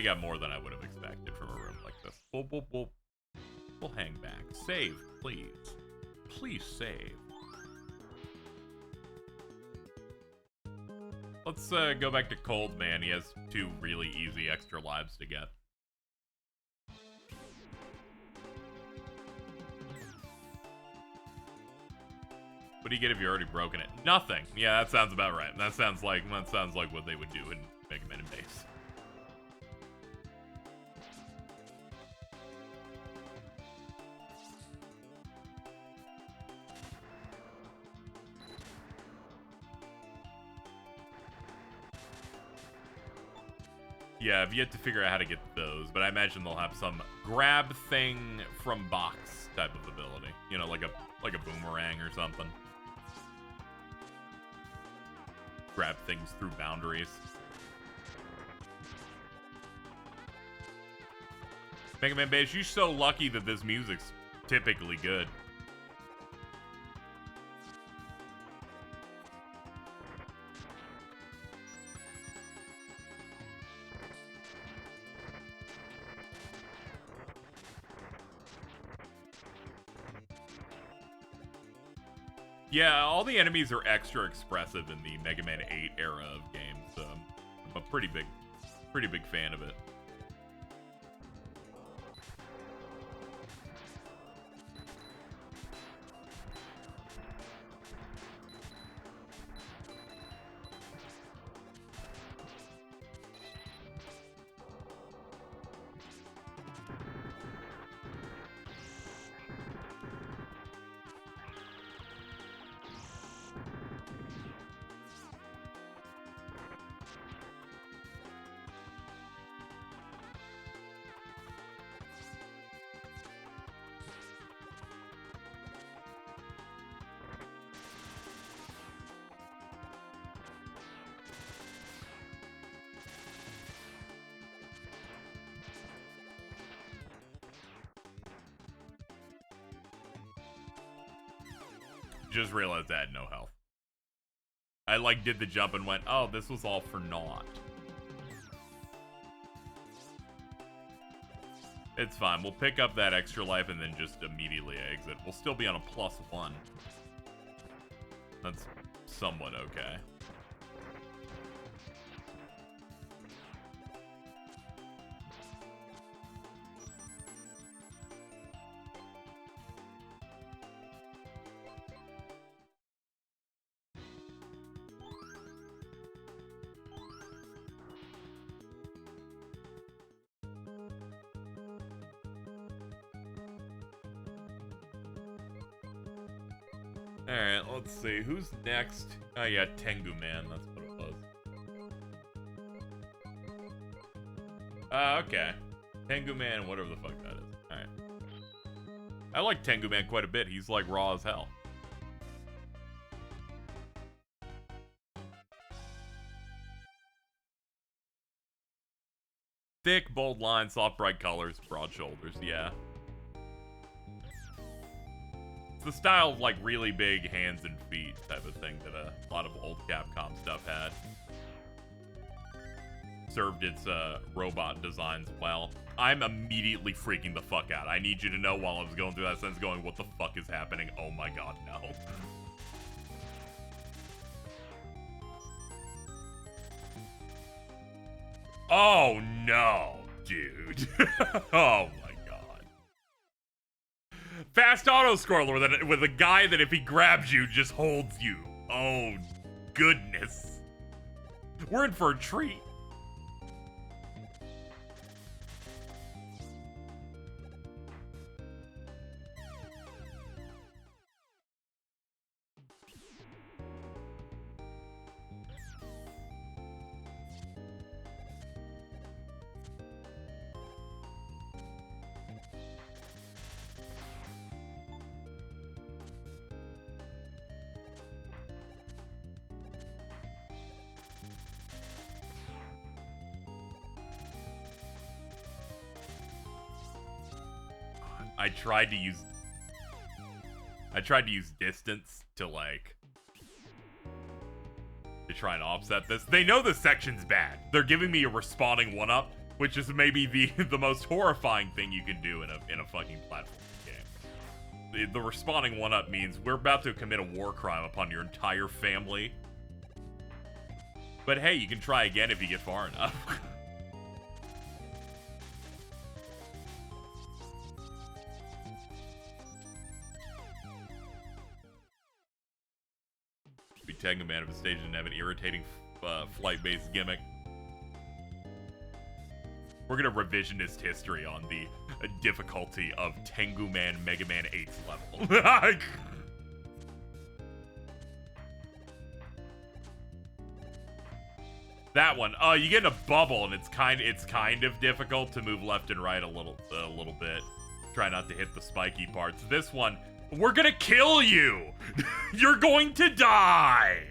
[SPEAKER 1] got more than I would have expected from a room like this. We'll hang back. Save, please. Please save. Let's go back to Cold Man. He has 2 really easy extra lives to get. What do you get if you're already broken it? Nothing. Yeah, that sounds about right. That sounds like what they would do in Mega Man and Base. Yeah, I've yet to figure out how to get those, but I imagine they'll have some grab thing from box type of ability. You know, like a boomerang or something. Grab things through boundaries. Mega Man Base, you're so lucky that this music's typically good. Yeah, all the enemies are extra expressive in the Mega Man 8 era of games, so I'm a pretty big fan of it. Just realized I had no health. I like did the jump and went, oh, this was all for naught. It's fine. We'll pick up that extra life and then just immediately exit. We'll still be on a +1. That's somewhat okay. Alright, let's see. Who's next? Oh, yeah, Tengu Man. That's what it was. Okay. Tengu Man, whatever the fuck that is. Alright. I like Tengu Man quite a bit. He's, like, raw as hell. Thick, bold lines, soft, bright colors, broad shoulders. Yeah. It's the style of, like, really big hands and feet type of thing that a lot of old Capcom stuff had. Served its robot designs well. I'm immediately freaking the fuck out. I need you to know while I was going through that sentence going, what the fuck is happening? Oh my god, no. Oh no, dude. Oh my god. Fast auto scroller with a guy that if he grabs you just holds you. Oh goodness. We're in for a treat. I tried to use distance to try and offset this. They know this section's bad. They're giving me a respawning 1-up, which is maybe the most horrifying thing you can do in a fucking platform game. The respawning 1-up means we're about to commit a war crime upon your entire family. But hey, you can try again if you get far enough. Tengu Man of a stage didn't have an irritating flight-based gimmick. We're gonna revisionist history on the difficulty of Tengu Man Mega Man 8's level. That one, you get in a bubble and it's kind of difficult to move left and right a little bit. Try not to hit the spiky parts. This one, we're gonna kill you! You're going to die!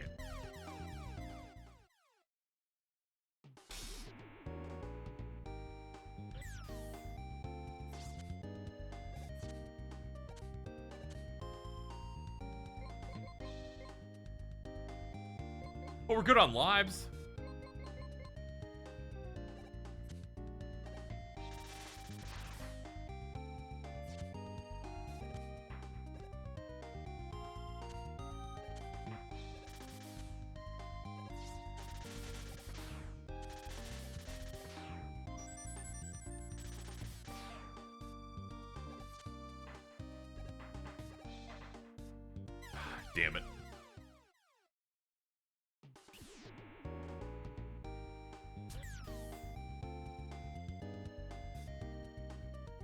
[SPEAKER 1] But we're good on lives. damn it.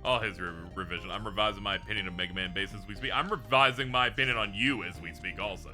[SPEAKER 1] Oh, his revision. I'm revising my opinion of Mega Man Base as we speak. I'm revising my opinion on you as we speak also.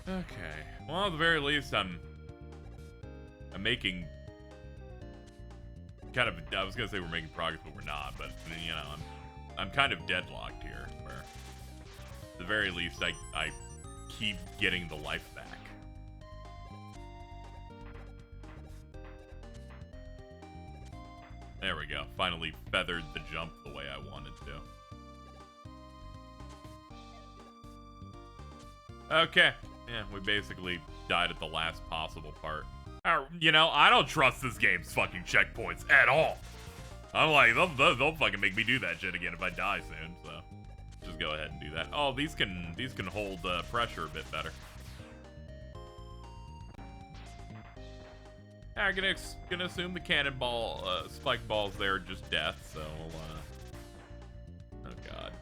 [SPEAKER 1] Okay. Well, at the very least, I'm making kind of. I was gonna say we're making progress, but we're not. But you know, I'm kind of deadlocked here. Where, at the very least, I keep getting the life back. There we go. Finally feathered the jump the way I wanted to. Okay. Yeah, we basically died at the last possible part. You know, I don't trust this game's fucking checkpoints at all. I'm like, they'll fucking make me do that shit again if I die soon, so just go ahead and do that. Oh, these can hold pressure a bit better. I'm gonna assume the cannonball, spike balls there are just death, so oh god.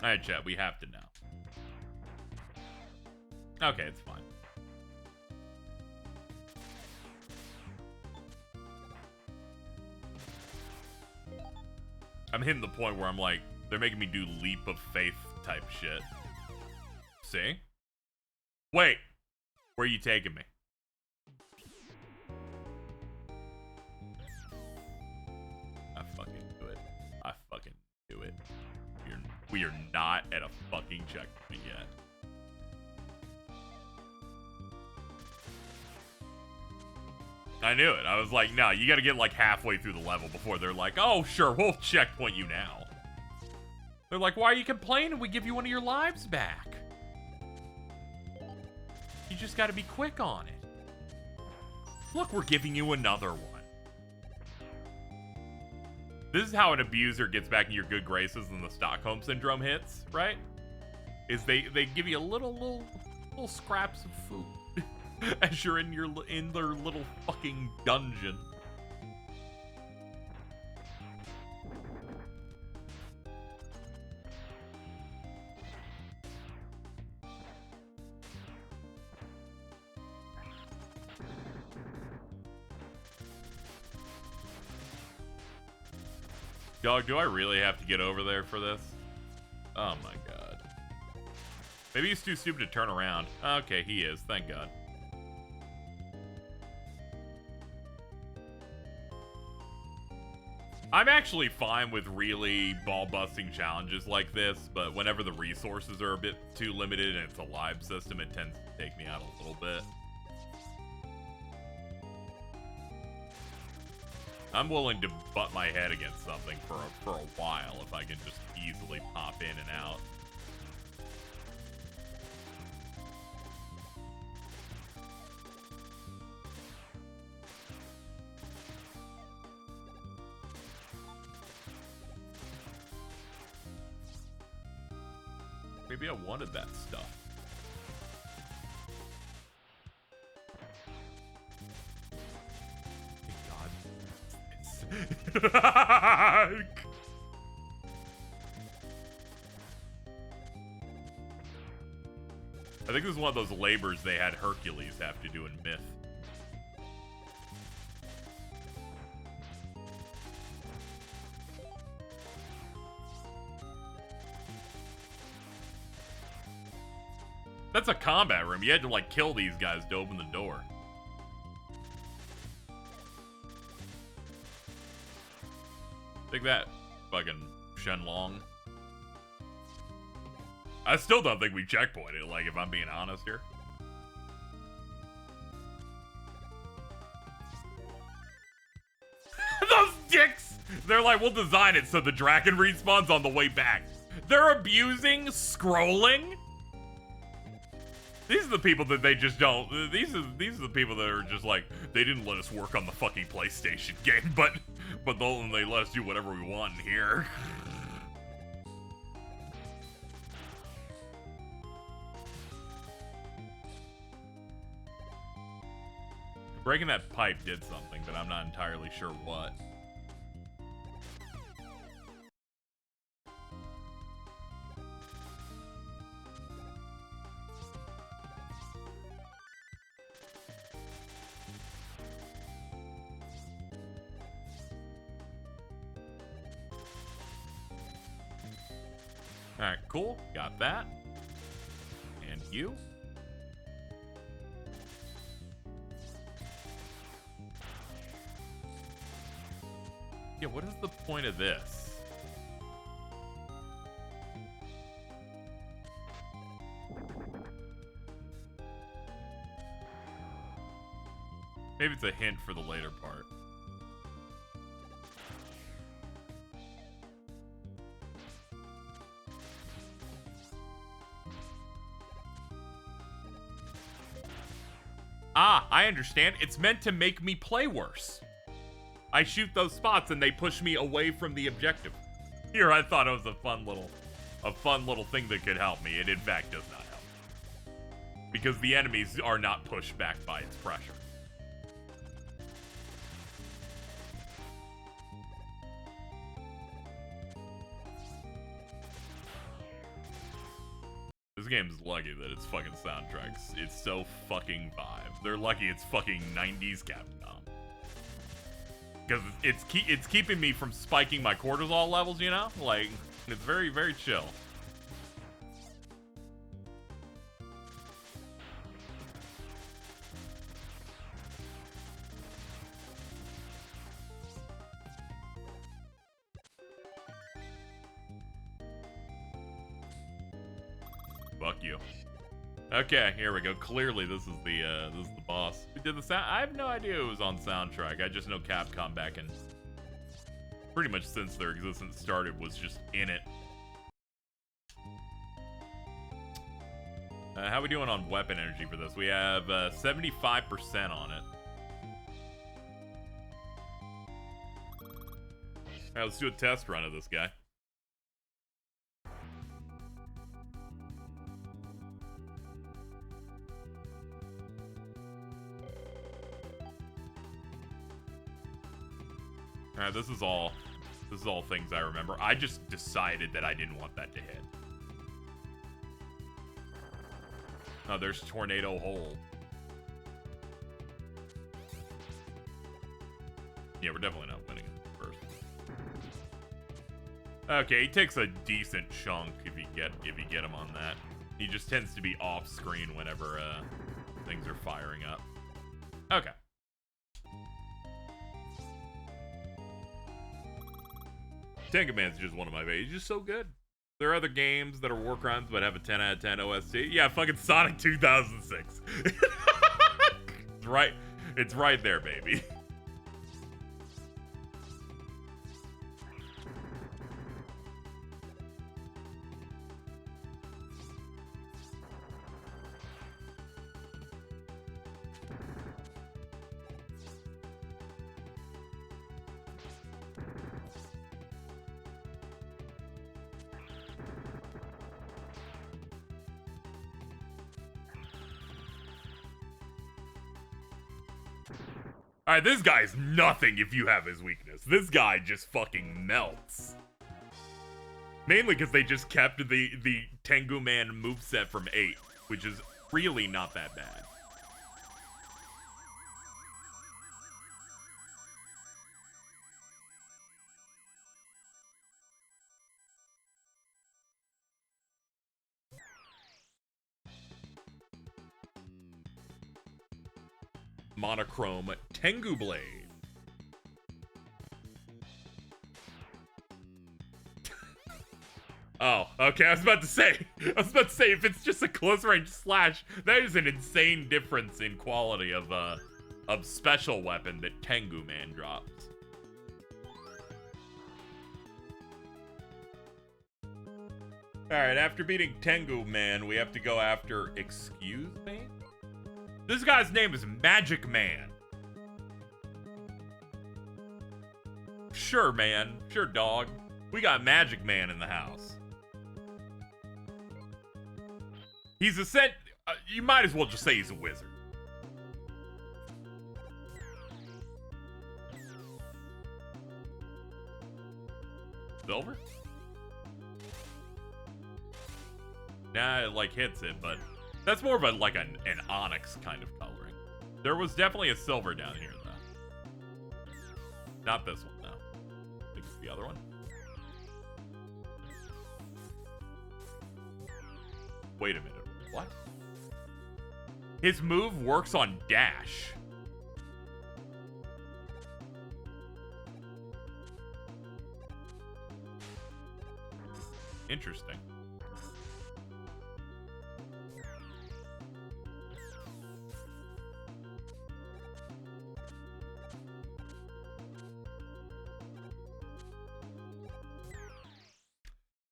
[SPEAKER 1] Alright, chat, we have to know. Okay, it's fine. I'm hitting the point where I'm like, they're making me do leap of faith type shit. See? Wait. Where are you taking me? I fucking do it. I fucking do it. We are not at a fucking checkpoint yet. I knew it. I was like, no, you gotta get like halfway through the level before they're like, oh, sure, we'll checkpoint you now. They're like, why are you complaining? We give you one of your lives back. You just gotta be quick on it. Look, we're giving you another one. This is how an abuser gets back in your good graces when the Stockholm Syndrome hits, right? Is they give you a little scraps of food as you're in their little fucking dungeon. Dog, do I really have to get over there for this? Oh my god. Maybe he's too stupid to turn around. Okay, he is. Thank god. I'm actually fine with really ball-busting challenges like this, but whenever the resources are a bit too limited and it's a live system, it tends to take me out a little bit. I'm willing to butt my head against something for a while if I can just easily pop in and out. Maybe I wanted that stuff. I think this is one of those labors they had Hercules have to do in Myth. That's a combat room. You had to, like, kill these guys to open the door. Take that, fucking Shenlong. I still don't think we checkpointed, like, if I'm being honest here. They're like, we'll design it so the dragon respawns on the way back. They're abusing scrolling. These are the people that they just don't. These are the people that are just like, they didn't let us work on the fucking PlayStation game, but they let us do whatever we want in here. Breaking that pipe did something, but I'm not entirely sure what. Alright, cool. Got that. And you. Yeah, what is the point of this? Maybe it's a hint for the later part. Ah, I understand. It's meant to make me play worse. I shoot those spots and they push me away from the objective. Here, I thought it was a fun little thing that could help me. It in fact does not help. Because the enemies are not pushed back by its pressure. This game's lucky that its fucking soundtracks. It's so fucking vibe. They're lucky it's fucking 90s Capcom. Because it's keeping me from spiking my cortisol levels, you know? Like, it's very, very chill. Fuck you. Okay, here we go. Clearly, this is the boss. We did the sound. I have no idea it was on soundtrack. I just know Capcom back in pretty much since their existence started was just in it. How we doing on weapon energy for this? We have 75% on it. All right, let's do a test run of this guy. All right, this is all things I remember. I just decided that I didn't want that to hit. Oh, there's Tornado Hole. Yeah, we're definitely not winning it first. Okay, he takes a decent chunk if you get him on that. He just tends to be off screen whenever things are firing up. Okay. Tengu Man's just one of my favorites. He's just so good. There are other games that are war crimes but have a 10 out of 10 OST. Yeah, fucking Sonic 2006. It's right. It's right there, baby. Alright, this guy's nothing if you have his weakness. This guy just fucking melts. Mainly because they just kept the Tengu Man moveset from 8, which is really not that bad. Monochrome Tengu Blade. Oh, okay, I was about to say, if it's just a close range slash, that is an insane difference in quality of special weapon that Tengu Man drops. Alright, after beating Tengu Man, we have to go after... Excuse me? This guy's name is Magic Man. Sure, man. Sure, dog. We got Magic Man in the house. He's a set... you might as well just say he's a wizard. Silver? Nah, it like hits it, but that's more of a like an onyx kind of coloring. There was definitely a silver down here, though. Not this one, though. I think it's the other one. Wait a minute. What? His move works on dash. Interesting.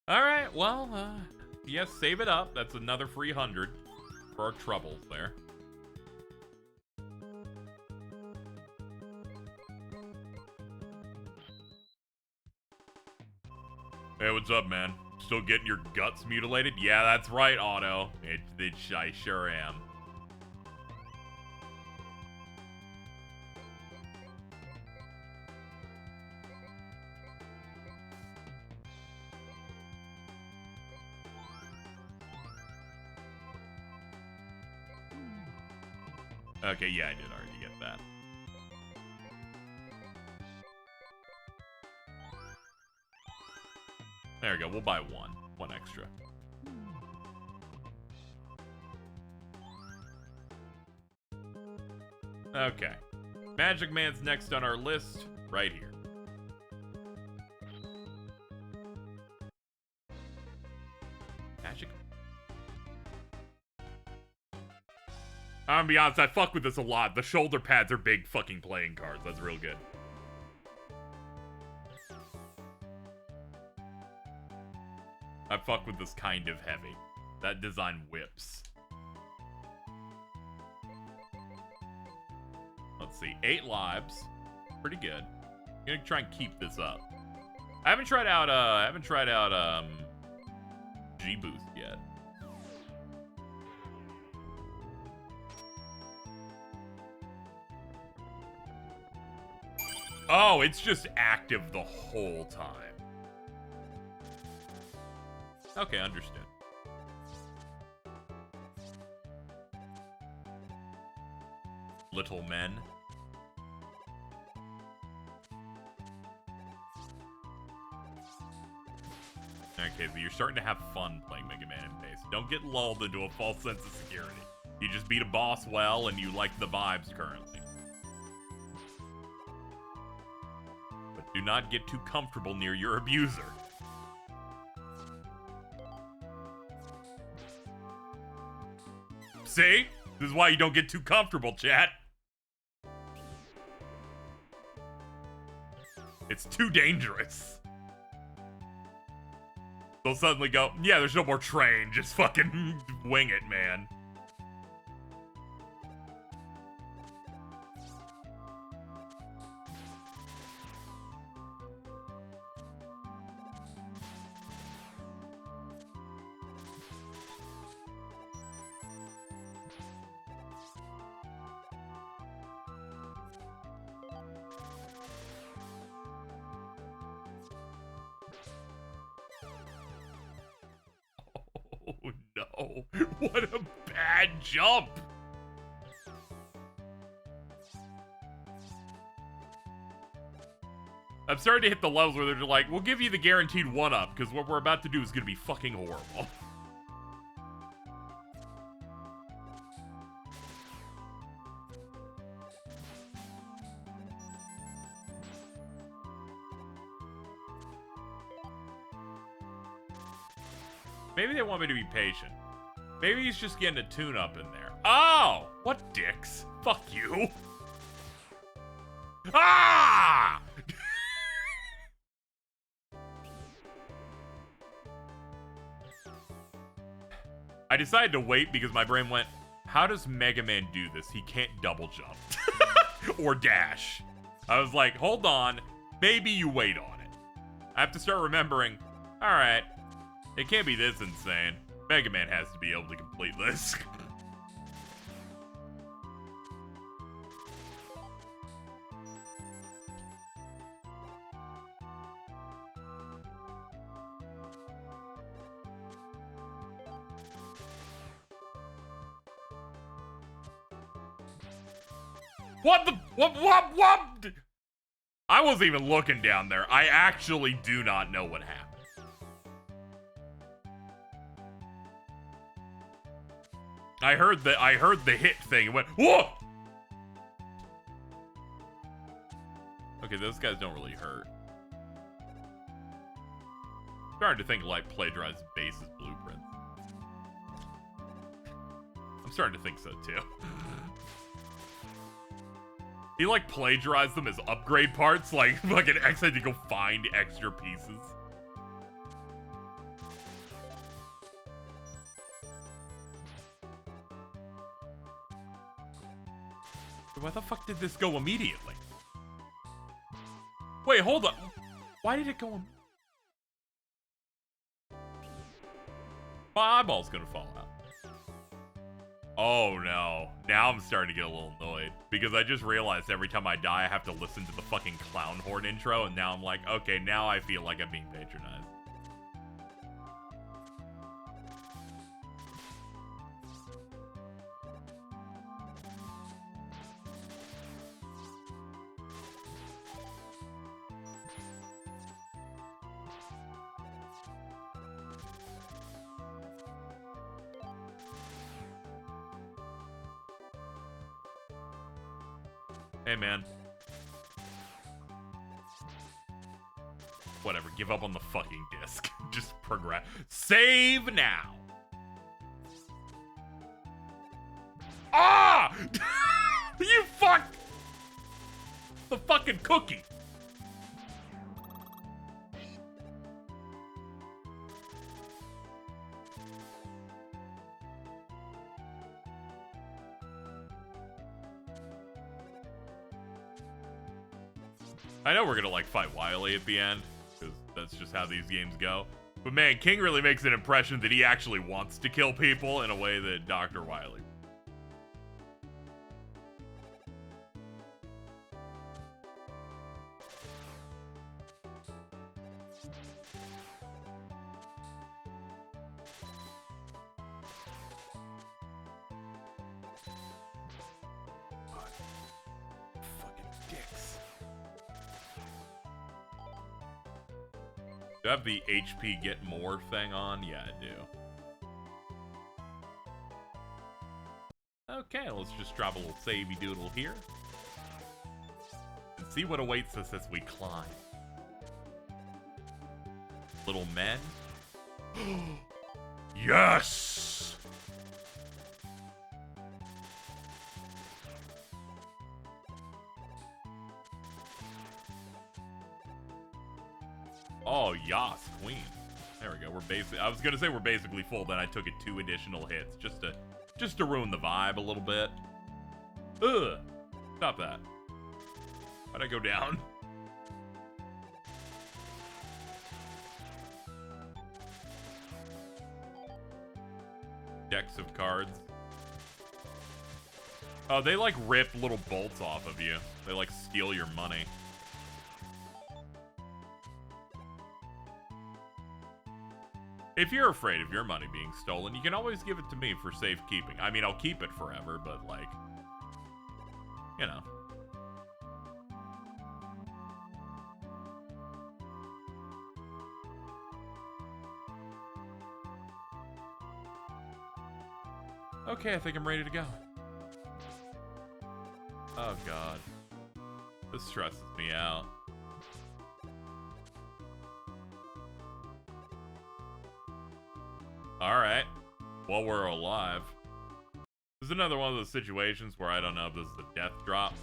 [SPEAKER 1] Alright, well, yes, save it up. That's another free 100 for our troubles there. Hey, what's up, man? Still getting your guts mutilated? Yeah, that's right, Otto. I sure am. Okay, yeah, I did already get that. There we go, we'll buy one extra. Okay. Magic Man's next on our list, right here. Magic. I'm gonna be honest, I fuck with this a lot. The shoulder pads are big fucking playing cards. That's real good. I fuck with this kind of heavy. That design whips. Let's see, 8 lives. Pretty good. I'm gonna try and keep this up. I haven't tried out G-Boost yet. Oh, it's just active the whole time. Okay, understood. Little men. Okay, so you're starting to have fun playing Mega Man in base. Don't get lulled into a false sense of security. You just beat a boss well, and you like the vibes currently. But do not get too comfortable near your abuser. See? This is why you don't get too comfortable, chat. It's too dangerous. They'll suddenly go, yeah, there's no more train. Just fucking wing it, man. Oh no, what a bad jump! I'm starting to hit the levels where they're just like, we'll give you the guaranteed 1-up, because what we're about to do is going to be fucking horrible. Maybe they want me to be patient. Maybe he's just getting a tune-up in there. Oh! What dicks? Fuck you. Ah! I decided to wait because my brain went, how does Mega Man do this? He can't double jump. Or dash. I was like, hold on. Maybe you wait on it. I have to start remembering, alright, it can't be this insane. Mega Man has to be able to complete this. What the? What? I wasn't even looking down there. I actually do not know what happened. I heard the hit thing. It went, whoa! Okay, those guys don't really hurt. I'm starting to think like plagiarized Base's blueprints. I'm starting to think so too. He like plagiarized them as upgrade parts, like fucking X had to go find extra pieces. Why the fuck did this go immediately? Wait, hold up. Why did it go? My eyeball's gonna fall out. Oh no. Now I'm starting to get a little annoyed. Because I just realized every time I die, I have to listen to the fucking clown horn intro, and now I'm like, okay, now I feel like I'm being patronized. Hey, man. Whatever, give up on the fucking disc. Just progress. Save now! Ah! You fuck! The fucking cookie! I know we're gonna, like, fight Wily at the end, because that's just how these games go. But man, King really makes an impression that he actually wants to kill people in a way that Dr. Wily. Do I have the HP get more thing on? Yeah, I do. Okay, let's just drop a little savey doodle here. And see what awaits us as we climb. Little men. Yes! Oh, yas, queen. There we go. We're basically, I was gonna say we're basically full, then I took it 2 additional hits just to ruin the vibe a little bit. Ugh. Stop that. Why'd I go down? Decks of cards. Oh, they like rip little bolts off of you. They like steal your money. If you're afraid of your money being stolen, you can always give it to me for safekeeping. I mean, I'll keep it forever, but like, you know. Okay, I think I'm ready to go. Oh god. This stresses me out. Alright. Well, we're alive. This is another one of those situations where I don't know if this is a death drop.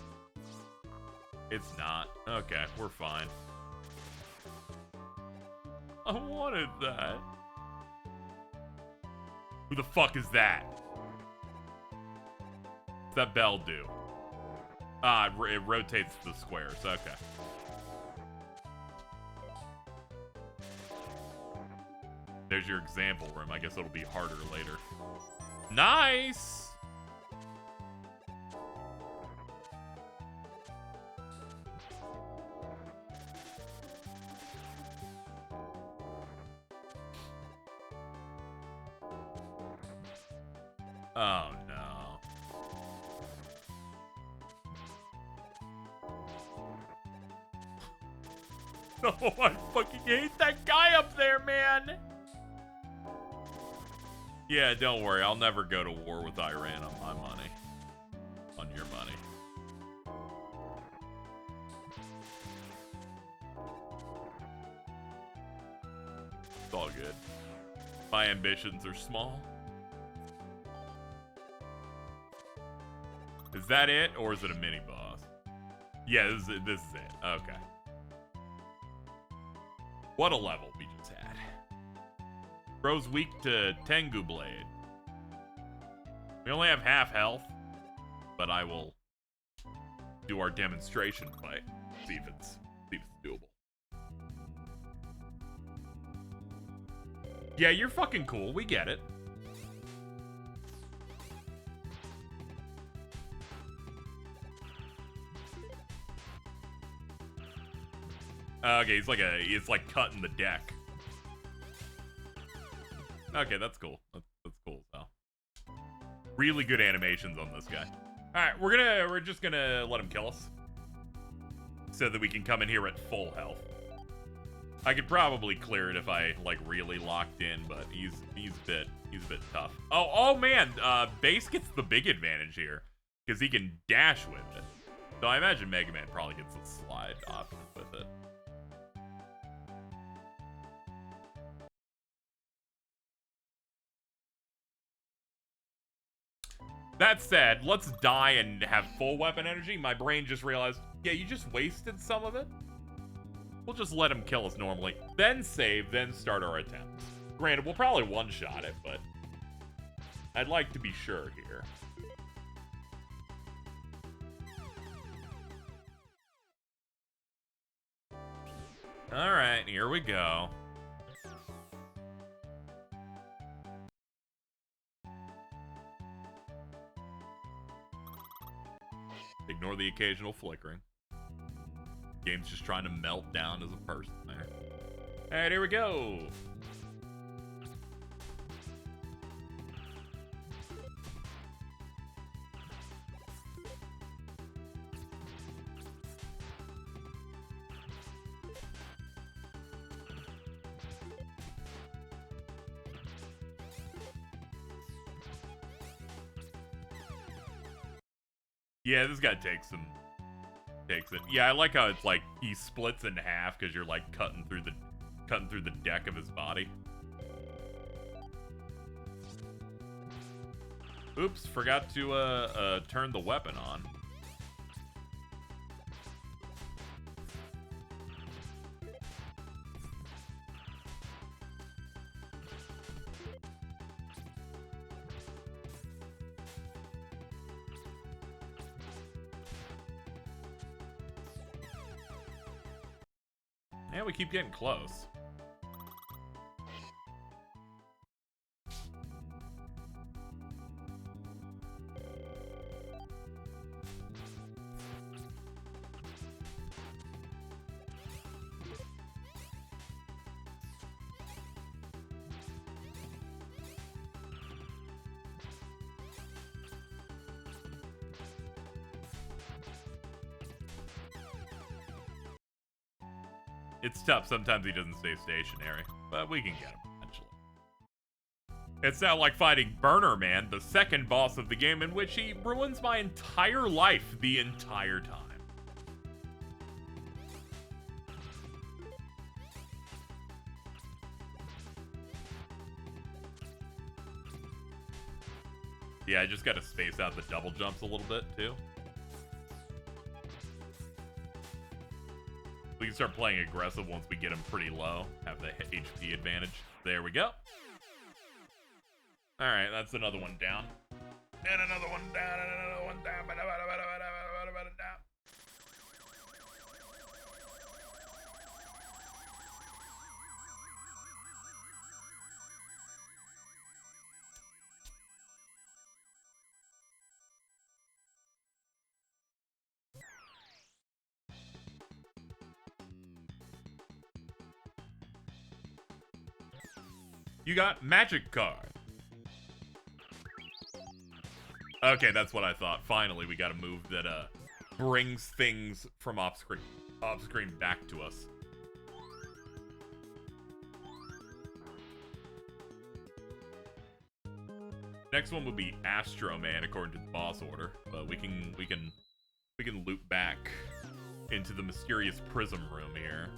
[SPEAKER 1] It's not. Okay, we're fine. I wanted that. Who the fuck is that? What's that bell do? Ah, it rotates the squares. Okay. There's your example room. I guess it'll be harder later. Nice! Oh, no. Oh, I fucking hate that guy up there, man! Yeah, don't worry. I'll never go to war with Iran on my money. On your money. It's all good. My ambitions are small. Is that it, or is it a mini-boss? Yeah, this is it. Okay. What a level we just had. Bro's weak to Tengu Blade. We only have half health, but I will do our demonstration fight. See if it's doable. Yeah, you're fucking cool. We get it. Okay, it's like cutting the deck. Okay, that's cool. That's cool, so. Really good animations on this guy. Alright, we're just gonna let him kill us. So that we can come in here at full health. I could probably clear it if I like really locked in, but he's a bit tough. Oh man, Base gets the big advantage here. Because he can dash with it. So I imagine Mega Man probably gets a slide option with it. That said, let's die and have full weapon energy. My brain just realized, yeah, you just wasted some of it. We'll just let him kill us normally. Then save, then start our attempt. Granted, we'll probably one-shot it, but I'd like to be sure here. Alright, here we go. Ignore the occasional flickering. Game's just trying to melt down as a person there. Alright, here we go. Yeah, this guy takes it. Yeah, I like how it's like he splits in half because you're like cutting through the deck of his body. Oops, forgot to turn the weapon on. Yeah, we keep getting close. It's tough. Sometimes he doesn't stay stationary, but we can get him eventually. It's now like fighting Burner Man, the second boss of the game, in which he ruins my entire life the entire time. Yeah, I just gotta space out the double jumps a little bit, too. We can start playing aggressive once we get him pretty low. Have the HP advantage. There we go. Alright, that's another one down. And another one down, and another one down. You got magic card. Okay, that's what I thought. Finally, we got a move that brings things from off screen back to us. Next one would be Astro Man according to the boss order, but we can loop back into the mysterious prism room here.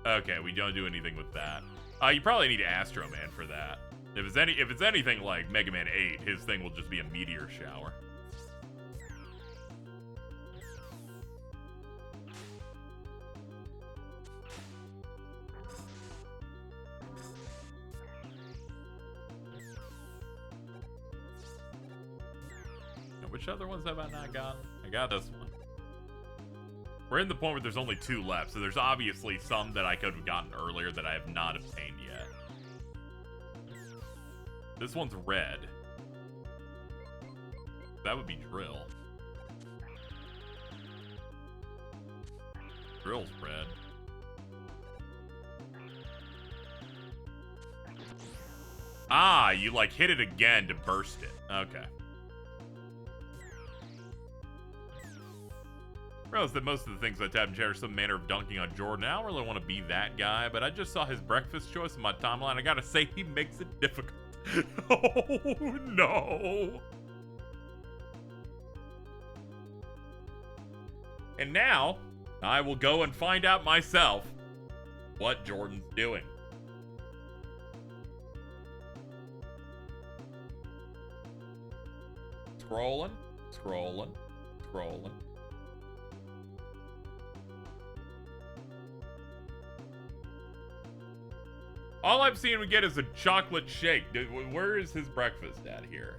[SPEAKER 1] Okay, we don't do anything with that. You probably need Astro Man for that. If it's anything like Mega Man 8, his thing will just be a meteor shower. Now, which other ones have I not gotten? I got this one. We're in the point where there's only 2 left, so there's obviously some that I could have gotten earlier that I have not obtained yet. This one's red. That would be Drill. Drill's red. Ah, you like hit it again to burst it. Okay. I realize that most of the things I tap and share are some manner of dunking on Jordan. I don't really want to be that guy, but I just saw his breakfast choice in my timeline. I gotta say, he makes it difficult. Oh, no. And now, I will go and find out myself what Jordan's doing. Scrolling, scrolling, scrolling. All I've seen we get is a chocolate shake. Where is his breakfast at here?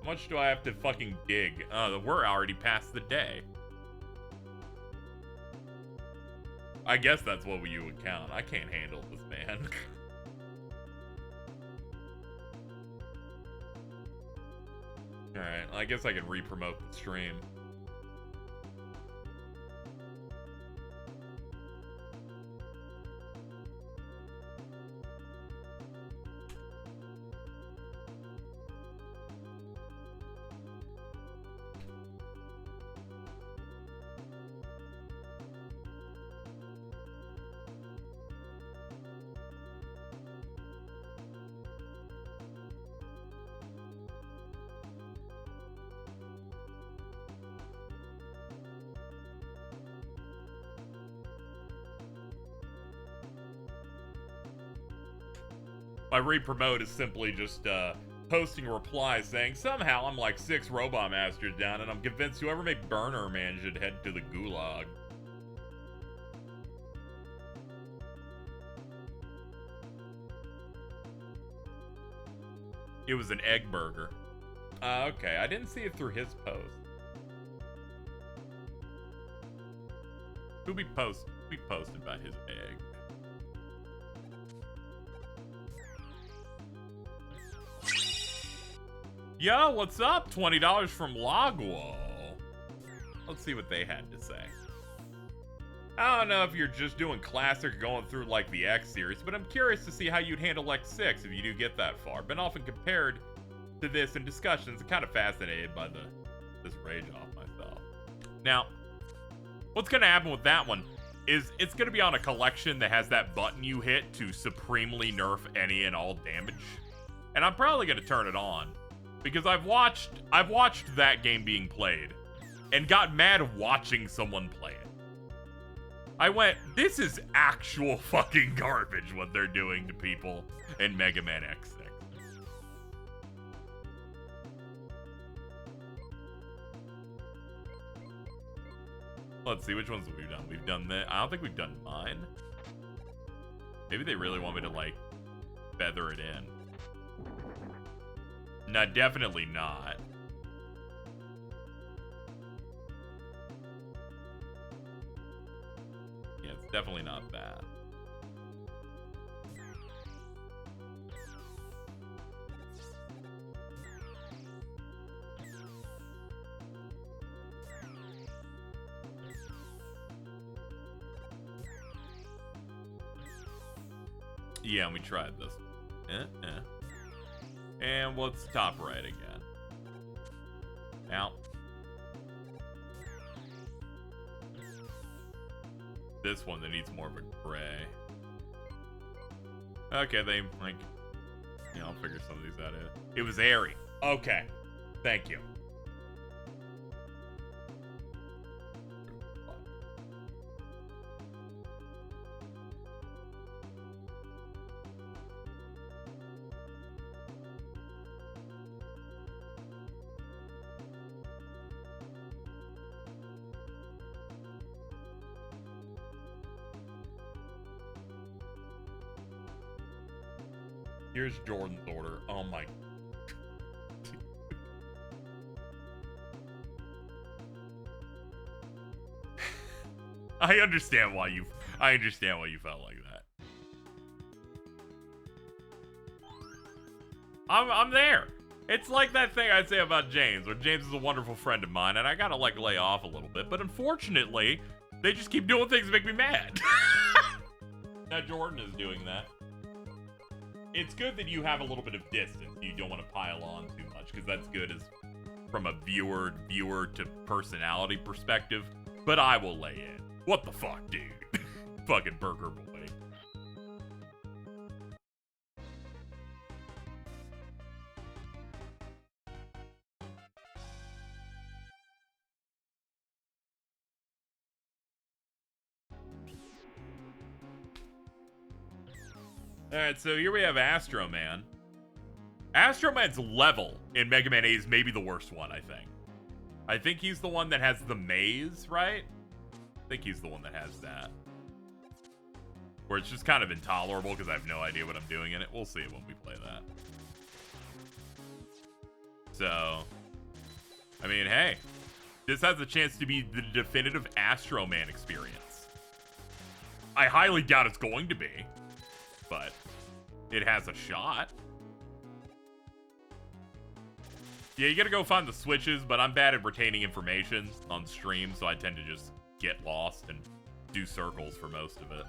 [SPEAKER 1] How much do I have to fucking dig? We're already past the day. I guess that's what you would count. I can't handle this man. Alright, I guess I can re-promote the stream. My re-promote is simply just posting a reply saying, somehow I'm like 6 Robot Masters down and I'm convinced whoever made Burner Man should head to the gulag. It was an egg burger. Okay, I didn't see it through his post. Who be posted about his egg? Yo, what's up? $20 from Lagwo. Let's see what they had to say. I don't know if you're just doing classic or going through like the X series, but I'm curious to see how you'd handle X6 if you do get that far. Been often compared to this in discussions and kind of fascinated by this rage off myself. Now, what's gonna happen with that one is it's gonna be on a collection that has that button you hit to supremely nerf any and all damage. And I'm probably gonna turn it on. Because I've watched that game being played and got mad watching someone play it. I went, this is actual fucking garbage what they're doing to people in Mega Man X6. Let's see, which ones have we done? We've done that. I don't think we've done mine. Maybe they really want me to, like, feather it in. No, definitely not. Yeah, it's definitely not that. Yeah, and we tried this. And what's top right again? Now. This one that needs more of a gray. Okay, they, like... Yeah, I'll figure some of these out. It was airy. Okay. Thank you. Here's Jordan's order. Oh my. I understand why you felt like that. I'm there. It's like that thing I say about James, where James is a wonderful friend of mine, and I gotta, like, lay off a little bit. But unfortunately, they just keep doing things that make me mad. Now Jordan is doing that. It's good that you have a little bit of distance. You don't want to pile on too much, because that's good as from a viewer to personality perspective. But I will lay in. What the fuck, dude? Fucking burger boy. Alright, so here we have Astro Man. Astro Man's level in Mega Man 8 is maybe the worst one, I think. I think he's the one that has the maze, right? I think he's the one that has that. Where it's just kind of intolerable because I have no idea what I'm doing in it. We'll see when we play that. So, I mean, hey. This has a chance to be the definitive Astro Man experience. I highly doubt it's going to be. But it has a shot. Yeah, you gotta go find the switches, but I'm bad at retaining information on stream, so I tend to just get lost and do circles for most of it.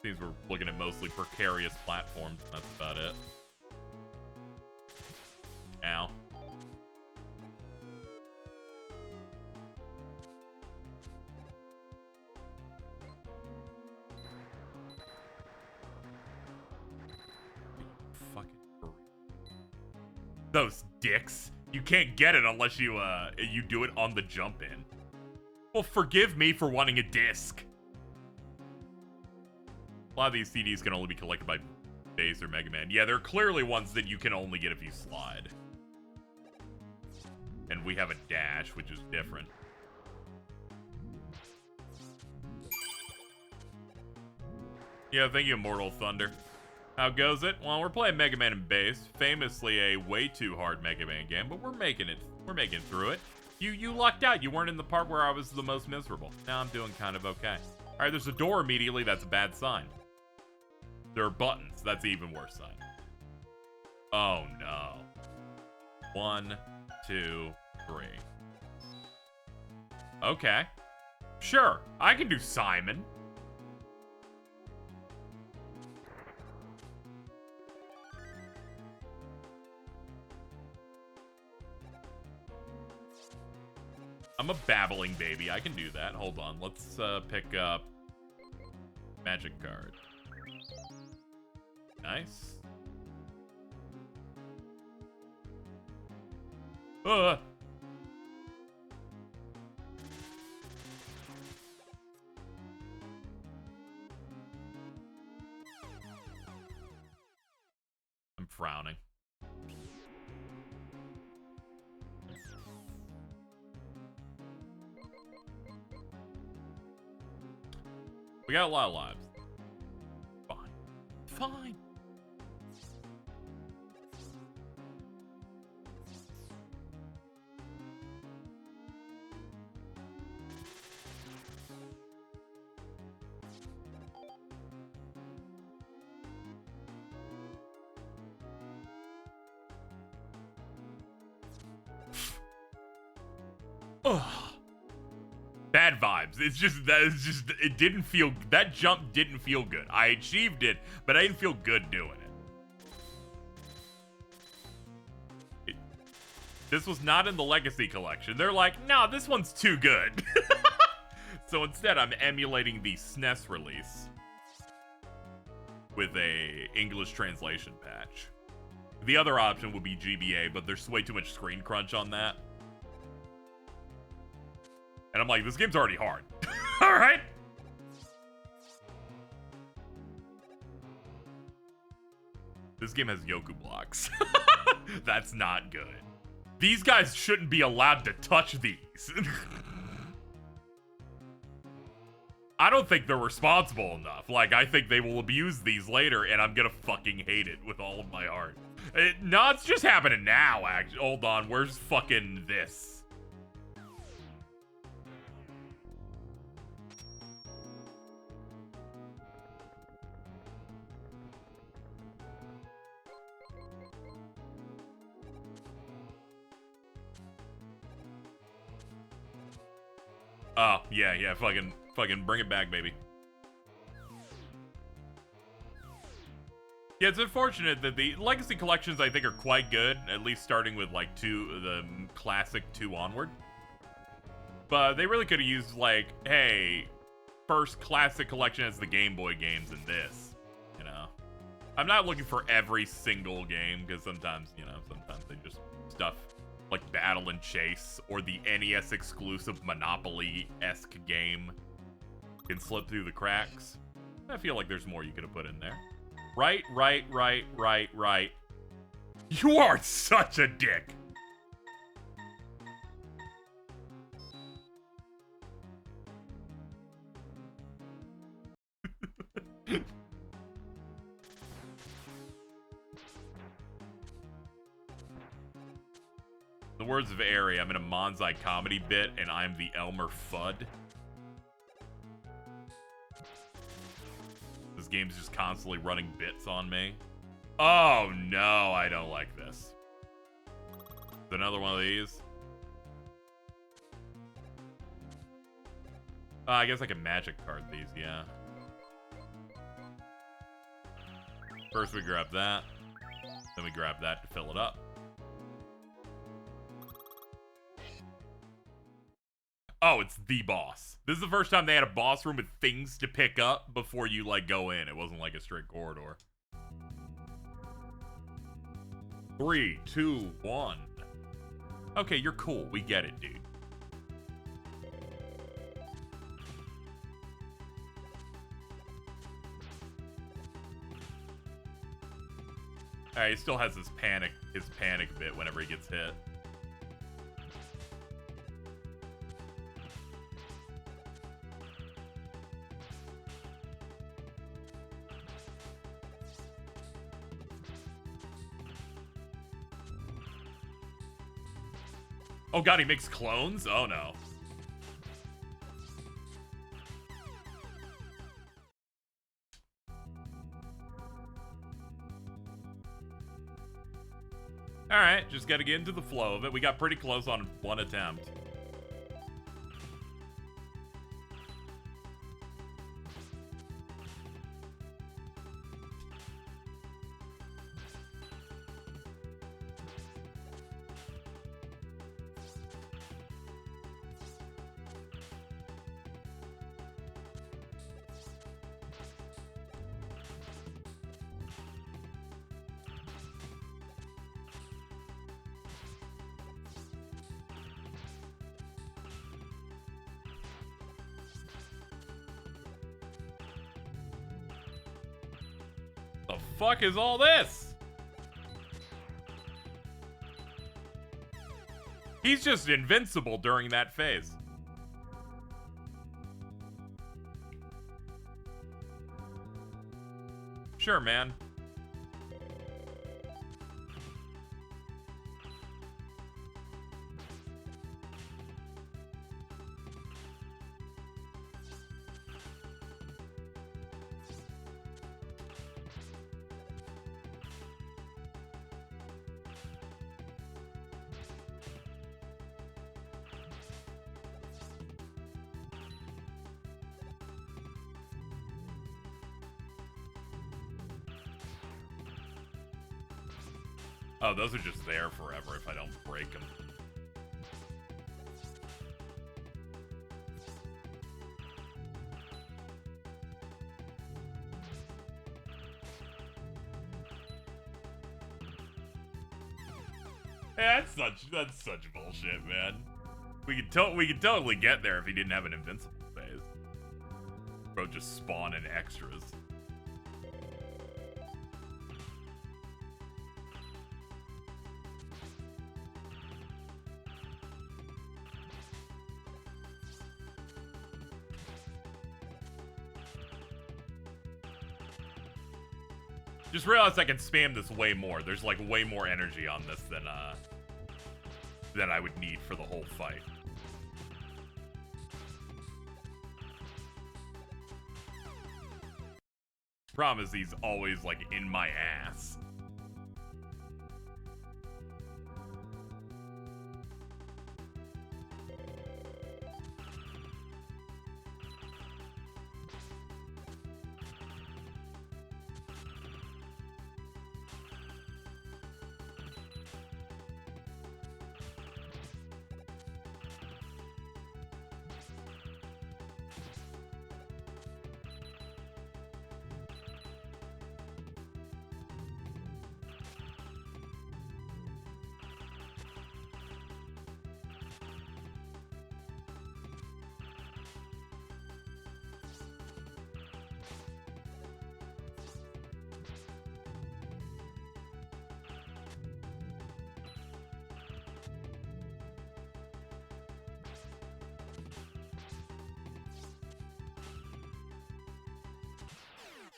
[SPEAKER 1] Seems we're looking at mostly precarious platforms. That's about it. Ow. Those dicks. You can't get it unless you do it on the jump in. Well, forgive me for wanting a disc. A lot of these CDs can only be collected by Bass or Mega Man. Yeah, they're clearly ones that you can only get if you slide. And we have a dash, which is different. Yeah, thank you, Immortal Thunder. How goes it? Well, we're playing Mega Man and Bass, famously a way too hard Mega Man game, but we're making it. We're making through it. You lucked out. You weren't in the part where I was the most miserable. Now I'm doing kind of okay. All right, there's a door immediately. That's a bad sign. There are buttons. That's an even worse sign. Oh, no. 1, 2, 3. Okay. Sure, I can do Simon. I'm a babbling baby. I can do that. Hold on. Let's pick up magic card. Nice. I'm frowning. We got a lot of lives. Fine. Fine. Ugh. Bad vibes. It didn't feel, that jump didn't feel good. I achieved it, but I didn't feel good doing it. This was not in the Legacy Collection. They're like, no, this one's too good. So instead, I'm emulating the SNES release with a English translation patch. The other option would be GBA, but there's way too much screen crunch on that. And I'm like, this game's already hard. Alright? This game has Yoku blocks. That's not good. These guys shouldn't be allowed to touch these. I don't think they're responsible enough. Like, I think they will abuse these later, and I'm gonna fucking hate it with all of my heart. No, it's just happening now, actually. Hold on, where's fucking this? Oh, yeah, fucking bring it back, baby. Yeah, it's unfortunate that the Legacy Collections, I think, are quite good, at least starting with, like, the classic 2 onward. But they really could have used, like, hey, first classic collection as the Game Boy games and this, you know? I'm not looking for every single game, because sometimes, you know, sometimes they just stuff like Battle and Chase, or the NES exclusive Monopoly-esque game can slip through the cracks. I feel like there's more you could have put in there. Right. You are such a dick. The words of Ari, I'm in a Manzai comedy bit, and I'm the Elmer Fudd. This game's just constantly running bits on me. Oh no, I don't like this. Another one of these. I guess I can magic card these, yeah. First we grab that. Then we grab that to fill it up. Oh, it's the boss. This is the first time they had a boss room with things to pick up before you, like, go in. It wasn't like a straight corridor. 3, 2, 1. Okay, you're cool. We get it, dude. Alright, he still has his panic bit whenever he gets hit. Oh god, he makes clones? Oh no. Alright, just gotta get into the flow of it. We got pretty close on one attempt. The fuck is all this? He's just invincible during that phase. Sure, man. Oh, those are just there forever if I don't break them. Yeah, that's such bullshit, man. We could totally get there if he didn't have an invincible phase. Bro, just spawn in extras. Just realized I can spam this way more. There's like way more energy on this than I would need for the whole fight. Problem is he's always like in my ass.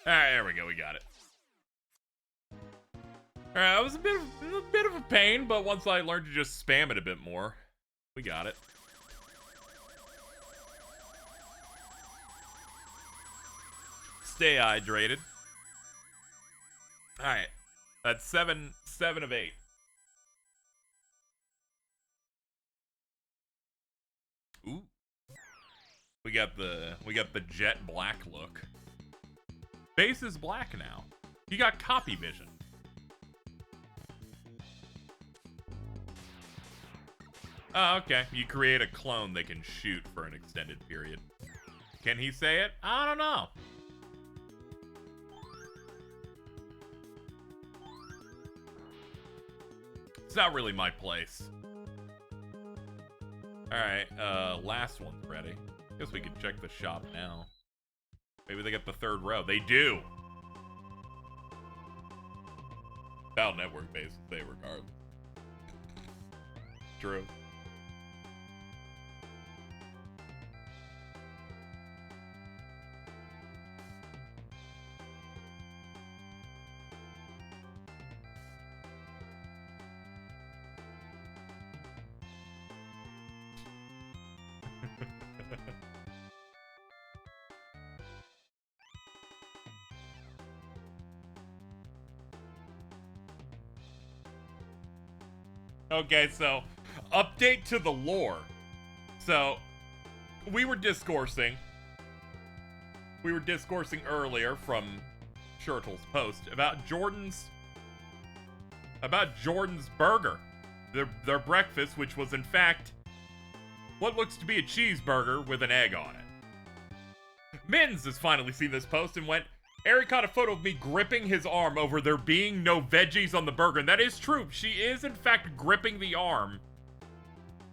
[SPEAKER 1] Alright, there we go, we got it. Alright, that was a bit of a pain, but once I learned to just spam it a bit more, we got it. Stay hydrated. Alright. That's 7 of 8. Ooh. We got the jet black look. Base is black now. You got copy vision. Oh, okay. You create a clone that can shoot for an extended period. Can he say it? I don't know. It's not really my place. Alright, last one's ready. Guess we could check the shop now. Maybe they got the third row. They do! Battle network base, they regard. True. Okay, so, update to the lore. So, we were discoursing earlier from Shirtle's post about Jordan's burger. Their breakfast, which was in fact what looks to be a cheeseburger with an egg on it. Mins has finally seen this post and went, Eric caught a photo of me gripping his arm over there being no veggies on the burger. And that is true. She is, in fact, gripping the arm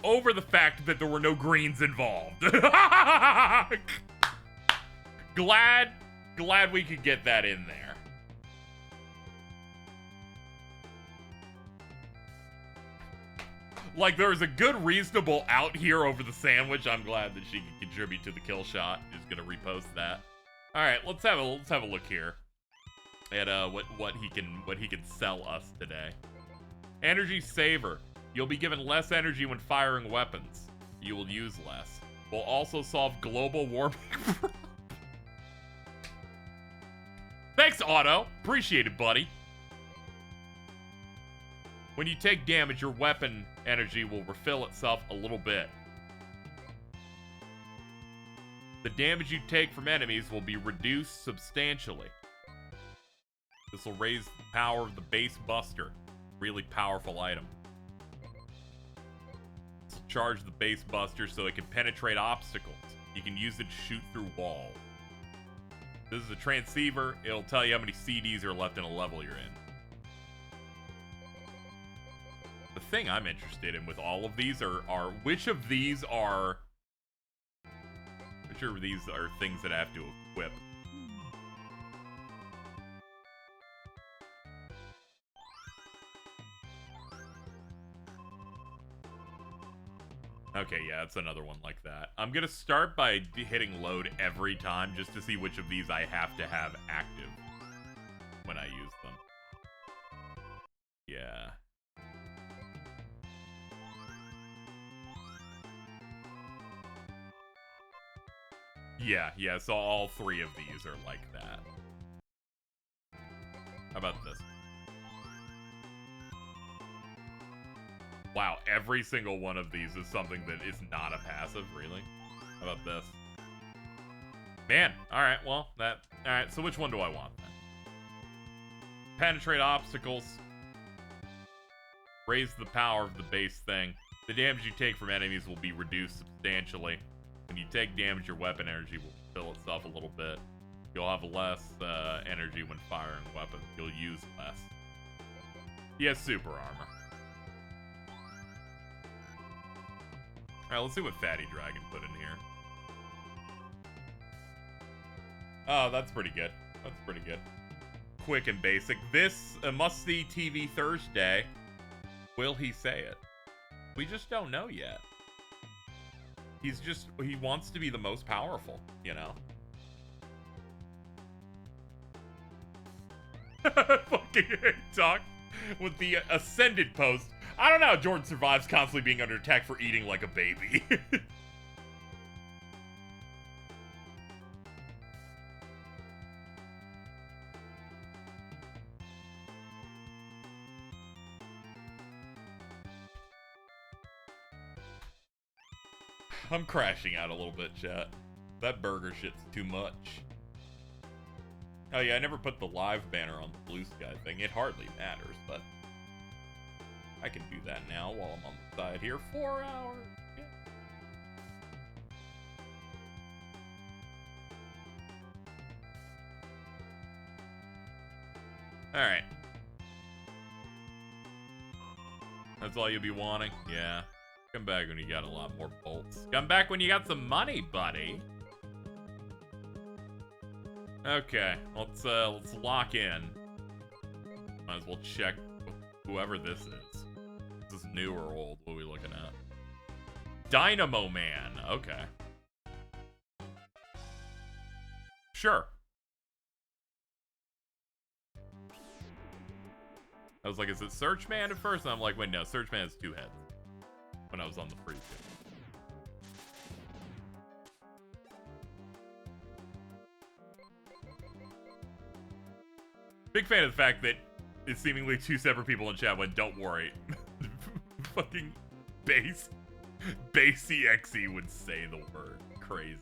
[SPEAKER 1] over the fact that there were no greens involved. Glad we could get that in there. Like, there was a good reasonable out here over the sandwich. I'm glad that she could contribute to the kill shot. Just gonna repost that. All right, let's have a look here. at what he can sell us today. Energy saver. You'll be given less energy when firing weapons. You will use less. Will also solve global warming. Thanks, Otto. Appreciate it, buddy. When you take damage, your weapon energy will refill itself a little bit. The damage you take from enemies will be reduced substantially. This will raise the power of the base buster. Really powerful item. This will charge the base buster so it can penetrate obstacles. You can use it to shoot through walls. This is a transceiver. It'll tell you how many CDs are left in a level you're in. The thing I'm interested in with all of these are which of these are things that I have to equip. Okay, yeah, it's another one like that. I'm gonna start by hitting load every time just to see which of these I have to have active when I use them. Yeah. Yeah, so all three of these are like that. How about this? Wow, every single one of these is something that is not a passive, really? How about this? Man, alright, well, alright, so which one do I want then? Penetrate obstacles. Raise the power of the base thing. The damage you take from enemies will be reduced substantially. When you take damage, your weapon energy will fill itself a little bit. You'll have less energy when firing weapons. You'll use less. He has super armor. Alright, let's see what Fatty Dragon put in here. Oh, that's pretty good. That's pretty good. Quick and basic. This, a must-see TV Thursday. Will he say it? We just don't know yet. He wants to be the most powerful, you know? Fucking talk with the ascended post. I don't know how Jordan survives constantly being under attack for eating like a baby. I'm crashing out a little bit, chat. That burger shit's too much. Oh yeah, I never put the live banner on the Blue Sky thing. It hardly matters, but I can do that now while I'm on the side here. 4 hours. Yeah. Alright. That's all you'll be wanting? Yeah. Come back when you got a lot more bolts. Come back when you got some money, buddy. Okay, let's lock in. Might as well check whoever this is. Is this new or old? What are we looking at? Dynamo Man. Okay. Sure. I was like, is it Search Man at first? And I'm like, wait, no, Search Man has 2 heads. When I was on the preview. Big fan of the fact that it's seemingly 2 separate people in chat went, don't worry. Fucking CXE would say the word. Crazy.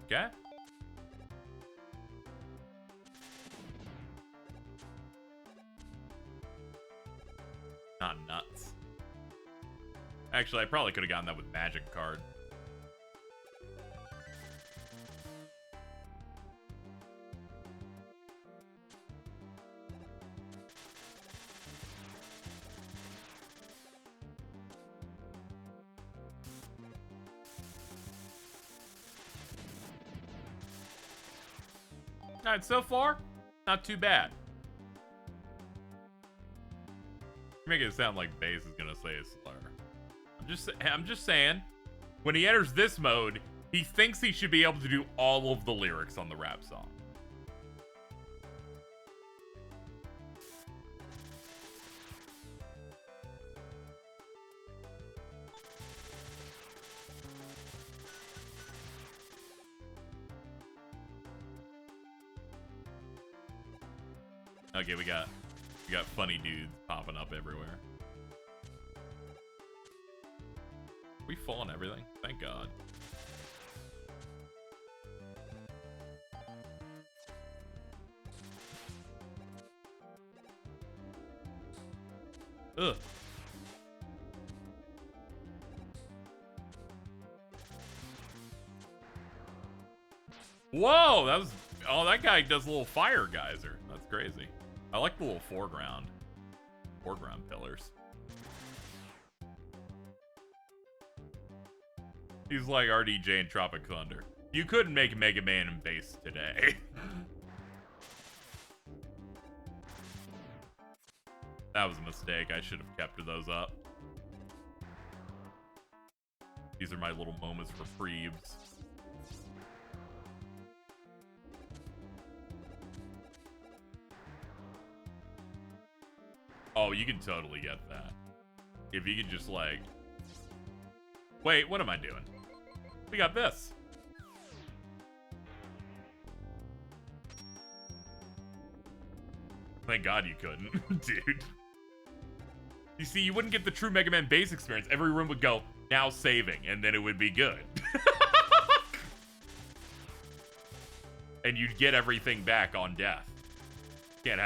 [SPEAKER 1] Okay. Not nuts. Actually, I probably could have gotten that with Magic Card. Alright, so far, not too bad. You're making it sound like Base is gonna say a slur. I'm just saying, when he enters this mode, he thinks he should be able to do all of the lyrics on the rap song. Okay, we got funny dudes popping up everywhere. We full on everything? Thank God. Ugh. Whoa, that was... Oh, that guy does a little fire geyser. That's crazy. I like the little foreground pillars. He's like RDJ in Tropic Thunder. You couldn't make Mega Man and bass today. That was a mistake. I should have kept those up. These are my little moments for Preebs. Oh, you can totally get that. If you could just like... Wait, what am I doing? We got this. Thank God you couldn't, dude. You see, you wouldn't get the true Mega Man bass experience. Every room would go, now saving, and then it would be good. And you'd get everything back on death. Can't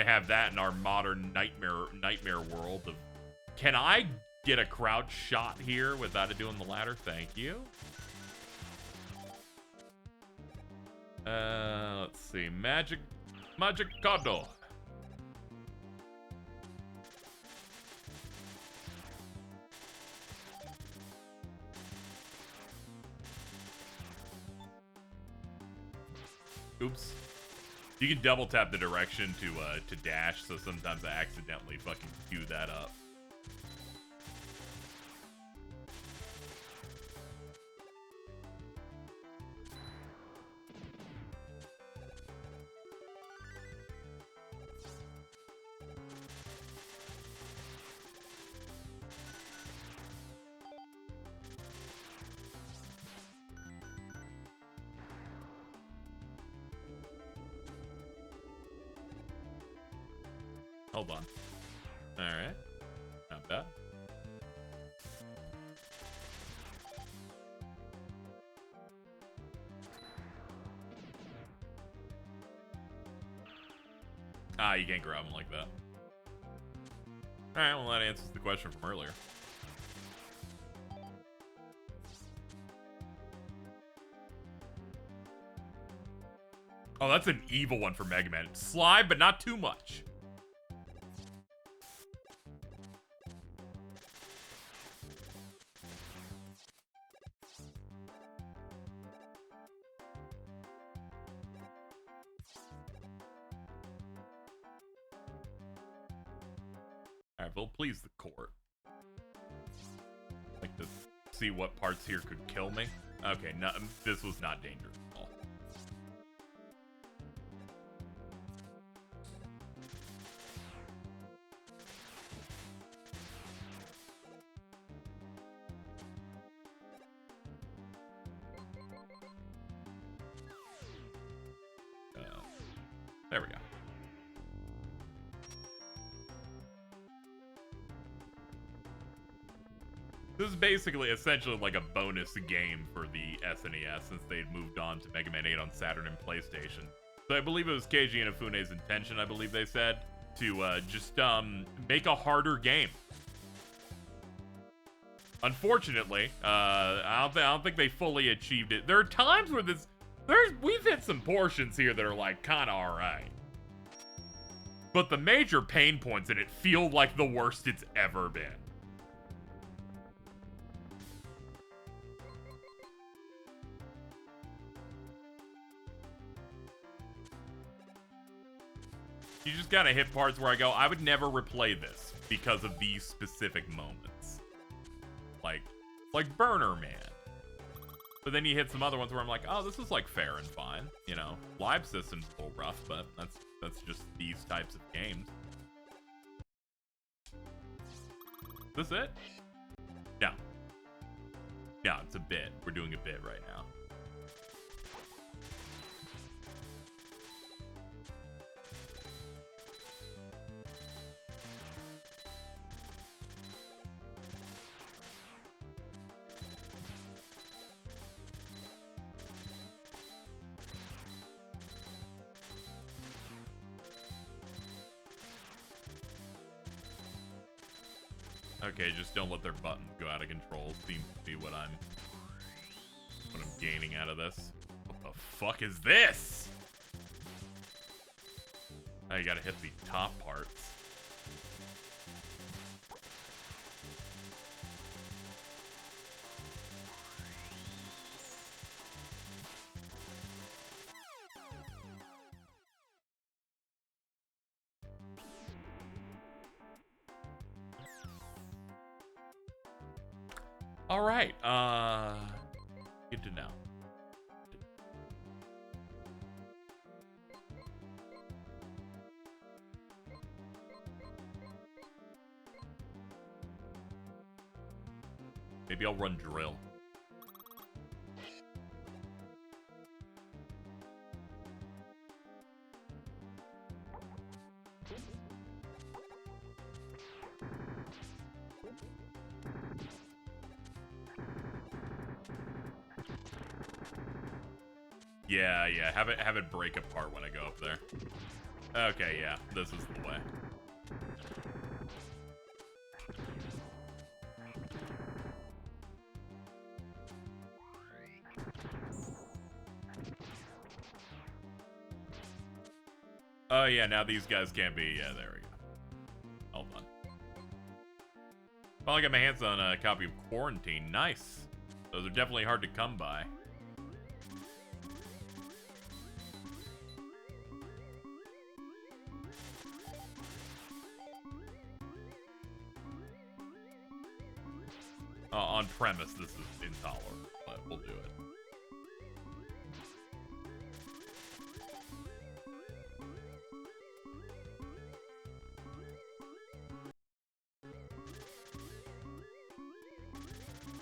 [SPEAKER 1] have that in our modern nightmare world of... Can I get a crouch shot here without it doing the ladder? Thank you. Let's see. Magic Cado. Oops. You can double tap the direction to dash, so sometimes I accidentally fucking cue that up. Hold on. Alright. Not bad. Ah, you can't grab them like that. Alright, well that answers the question from earlier. Oh, that's an evil one for Mega Man. Slide, but not too much. Alright, we'll please the court. Like to see what parts here could kill me. Okay, no, this was not dangerous at all. There we go. This is basically essentially like a bonus game for the SNES since they'd moved on to Mega Man 8 on Saturn and PlayStation. So I believe it was Keiji Inafune's intention, I believe they said, to just make a harder game. Unfortunately, I don't think they fully achieved it. There are times where we've hit some portions here that are like kind of alright. But the major pain points in it feel like the worst it's ever been. You just gotta hit parts where I go, I would never replay this because of these specific moments. Like Burner Man. But then you hit some other ones where I'm like, oh, this is like fair and fine. You know, live system's a little rough, but that's just these types of games. Is this it? No. No, it's a bit. We're doing a bit right now. Okay, just don't let their buttons go out of control. Seems to be what I'm gaining out of this. What the fuck is this? Oh, you gotta hit the top parts. All right, good to know. Maybe I'll run drill. Yeah, have it break apart when I go up there. Okay, yeah, this is the way. Oh yeah, now these guys can't be. Yeah, there we go. All done. Finally got my hands on a copy of Quarantine. Nice. Those are definitely hard to come by. On premise, this is intolerable, but we'll do it.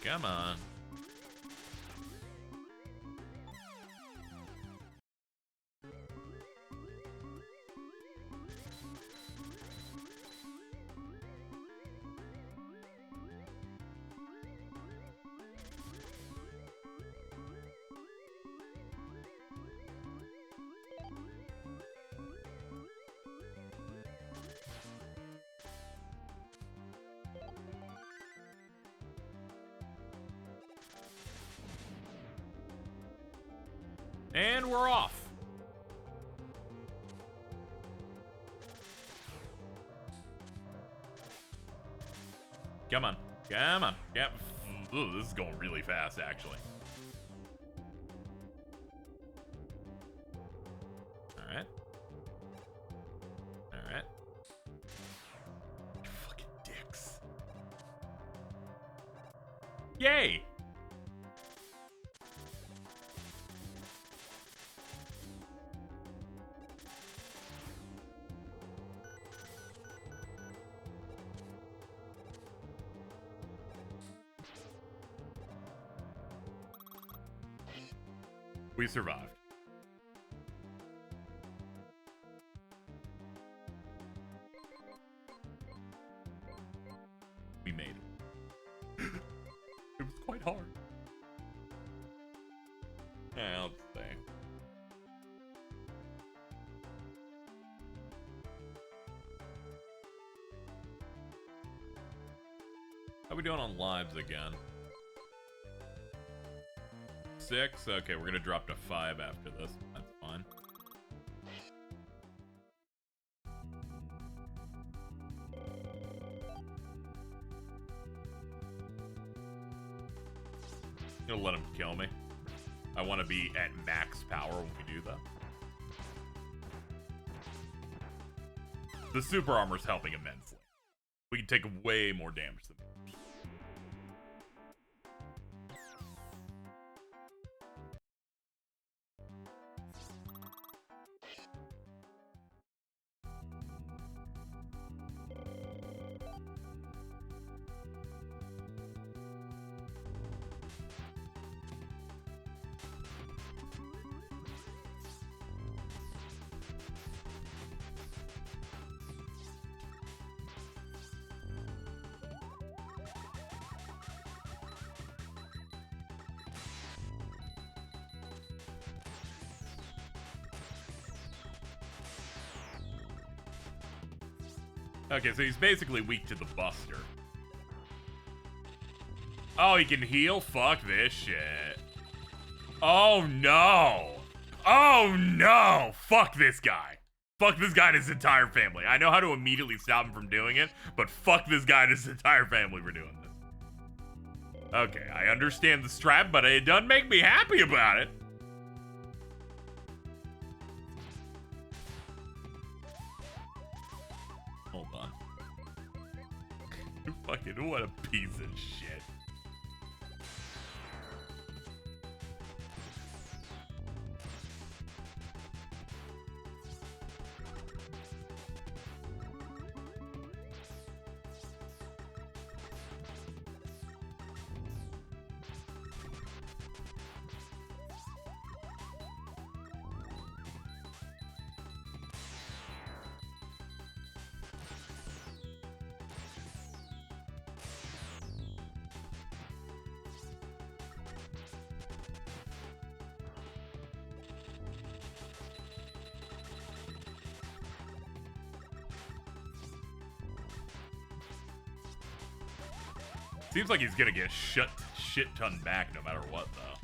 [SPEAKER 1] Come on. And we're off. Come on. Come on. Yep. Ooh, this is going really fast, actually. Alright. Alright. Fucking dicks. Yay! We survived. We made it. It was quite hard. Yeah, I'll just say. How we doing on lives again? 6? Okay, we're gonna drop to 5 after this. That's fine. Gonna let him kill me. I want to be at max power when we do that. The super armor's helping immensely. We can take way more damage than Okay, so he's basically weak to the Buster. Oh, he can heal? Fuck this shit. Oh, no. Oh, no. Fuck this guy. Fuck this guy and his entire family. I know how to immediately stop him from doing it, but fuck this guy and his entire family for doing this. Okay, I understand the strat, but it doesn't make me happy about it. Hold on. Fucking what a piece of shit. Seems like he's gonna get shit ton back no matter what, though.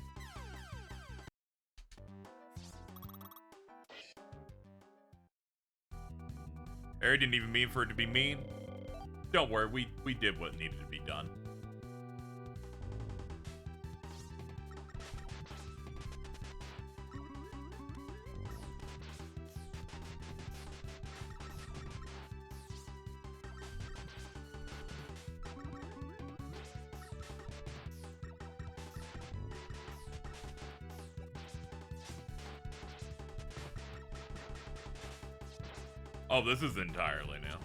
[SPEAKER 1] Harry didn't even mean for it to be mean. Don't worry, we did what needed to be done. Oh, this is entirely new.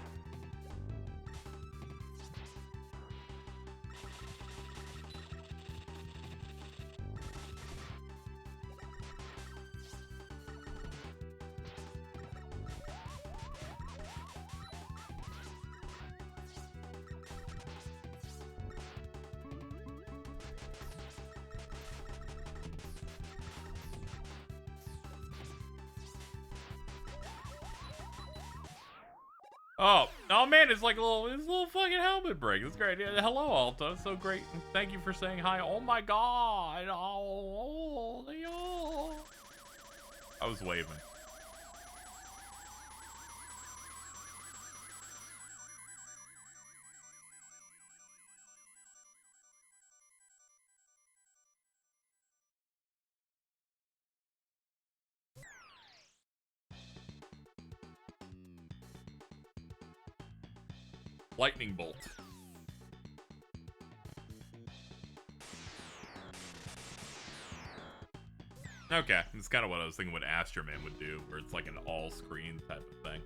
[SPEAKER 1] Oh man, it's like his little fucking helmet break. It's great. Hello, Alta. So great. Thank you for saying hi. Oh my god. Oh. I was waving. Lightning bolt. Okay, that's kind of what I was thinking what Astroman would do, where it's like an all-screen type of thing.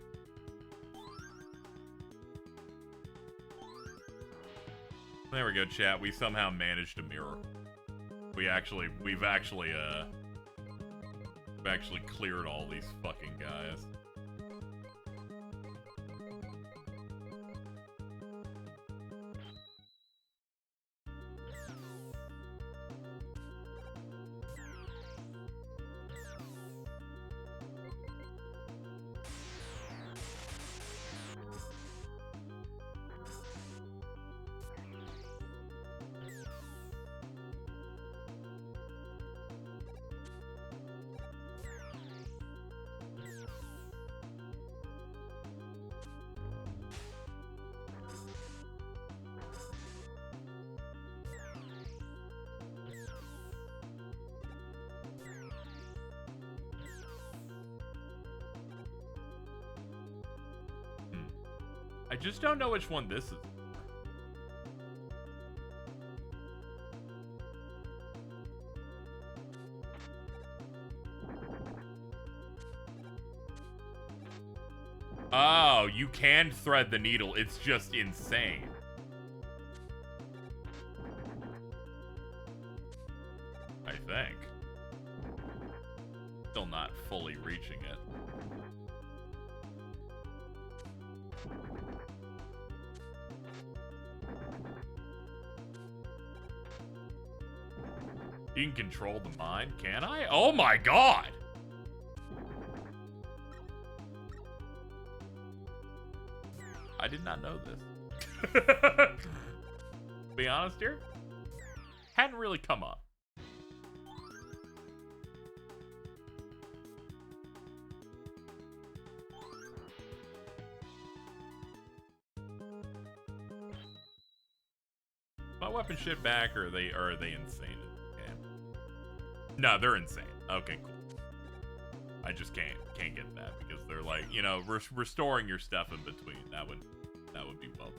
[SPEAKER 1] There we go, chat. We somehow managed to mirror. We've actually cleared all these fucking guys. I just don't know which one this is. Oh, you can thread the needle. It's just insane. I think. Still not fully reaching it. You can control the mind, can I? Oh my god! I did not know this. Be honest here, hadn't really come up. My weapon shit back, or are they insane? Okay. No, they're insane. Okay, cool. I just can't get that because they're like, you know, restoring your stuff in between. That would be well.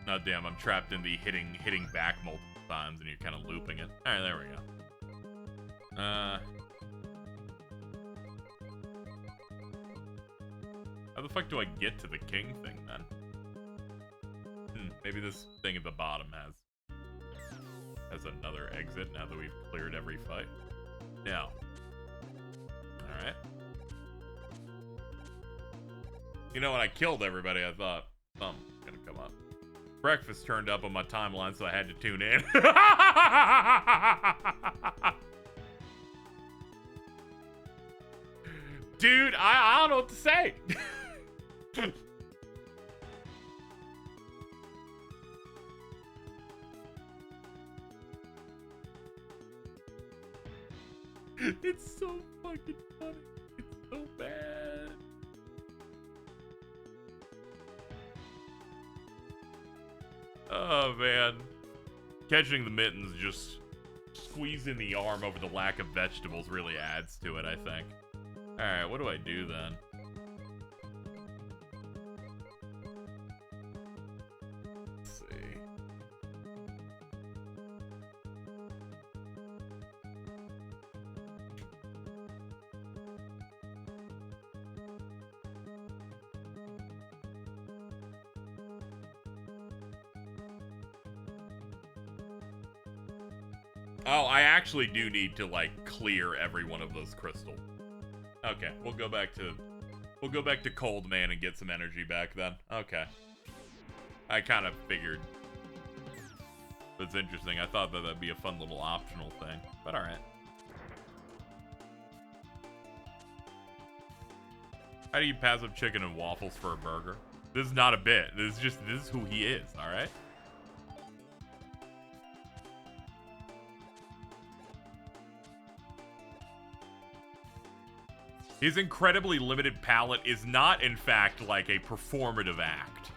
[SPEAKER 1] Oh damn, I'm trapped in the hitting back multiple times and you're kind of looping it. Alright, there we go. How the fuck do I get to the king thing then? Maybe this thing at the bottom has another exit now that we've cleared every fight. No. Alright. You know, when I killed everybody, I thought, something's gonna come up. Breakfast turned up on my timeline, so I had to tune in. Dude, I don't know what to say. It's so fucking funny. It's so bad. Oh, man. Catching the mittens, just squeezing the arm over the lack of vegetables really adds to it, I think. Alright, what do I do then? Let's see. Oh, I actually do need to, like, clear every one of those crystals. Okay, we'll go back to Cold Man and get some energy back then. Okay. I kind of figured. That's interesting. I thought that that'd be a fun little optional thing, but alright. How do you pass up chicken and waffles for a burger? This is not a bit. This is who he is, alright? His incredibly limited palette is not, in fact, like a performative act.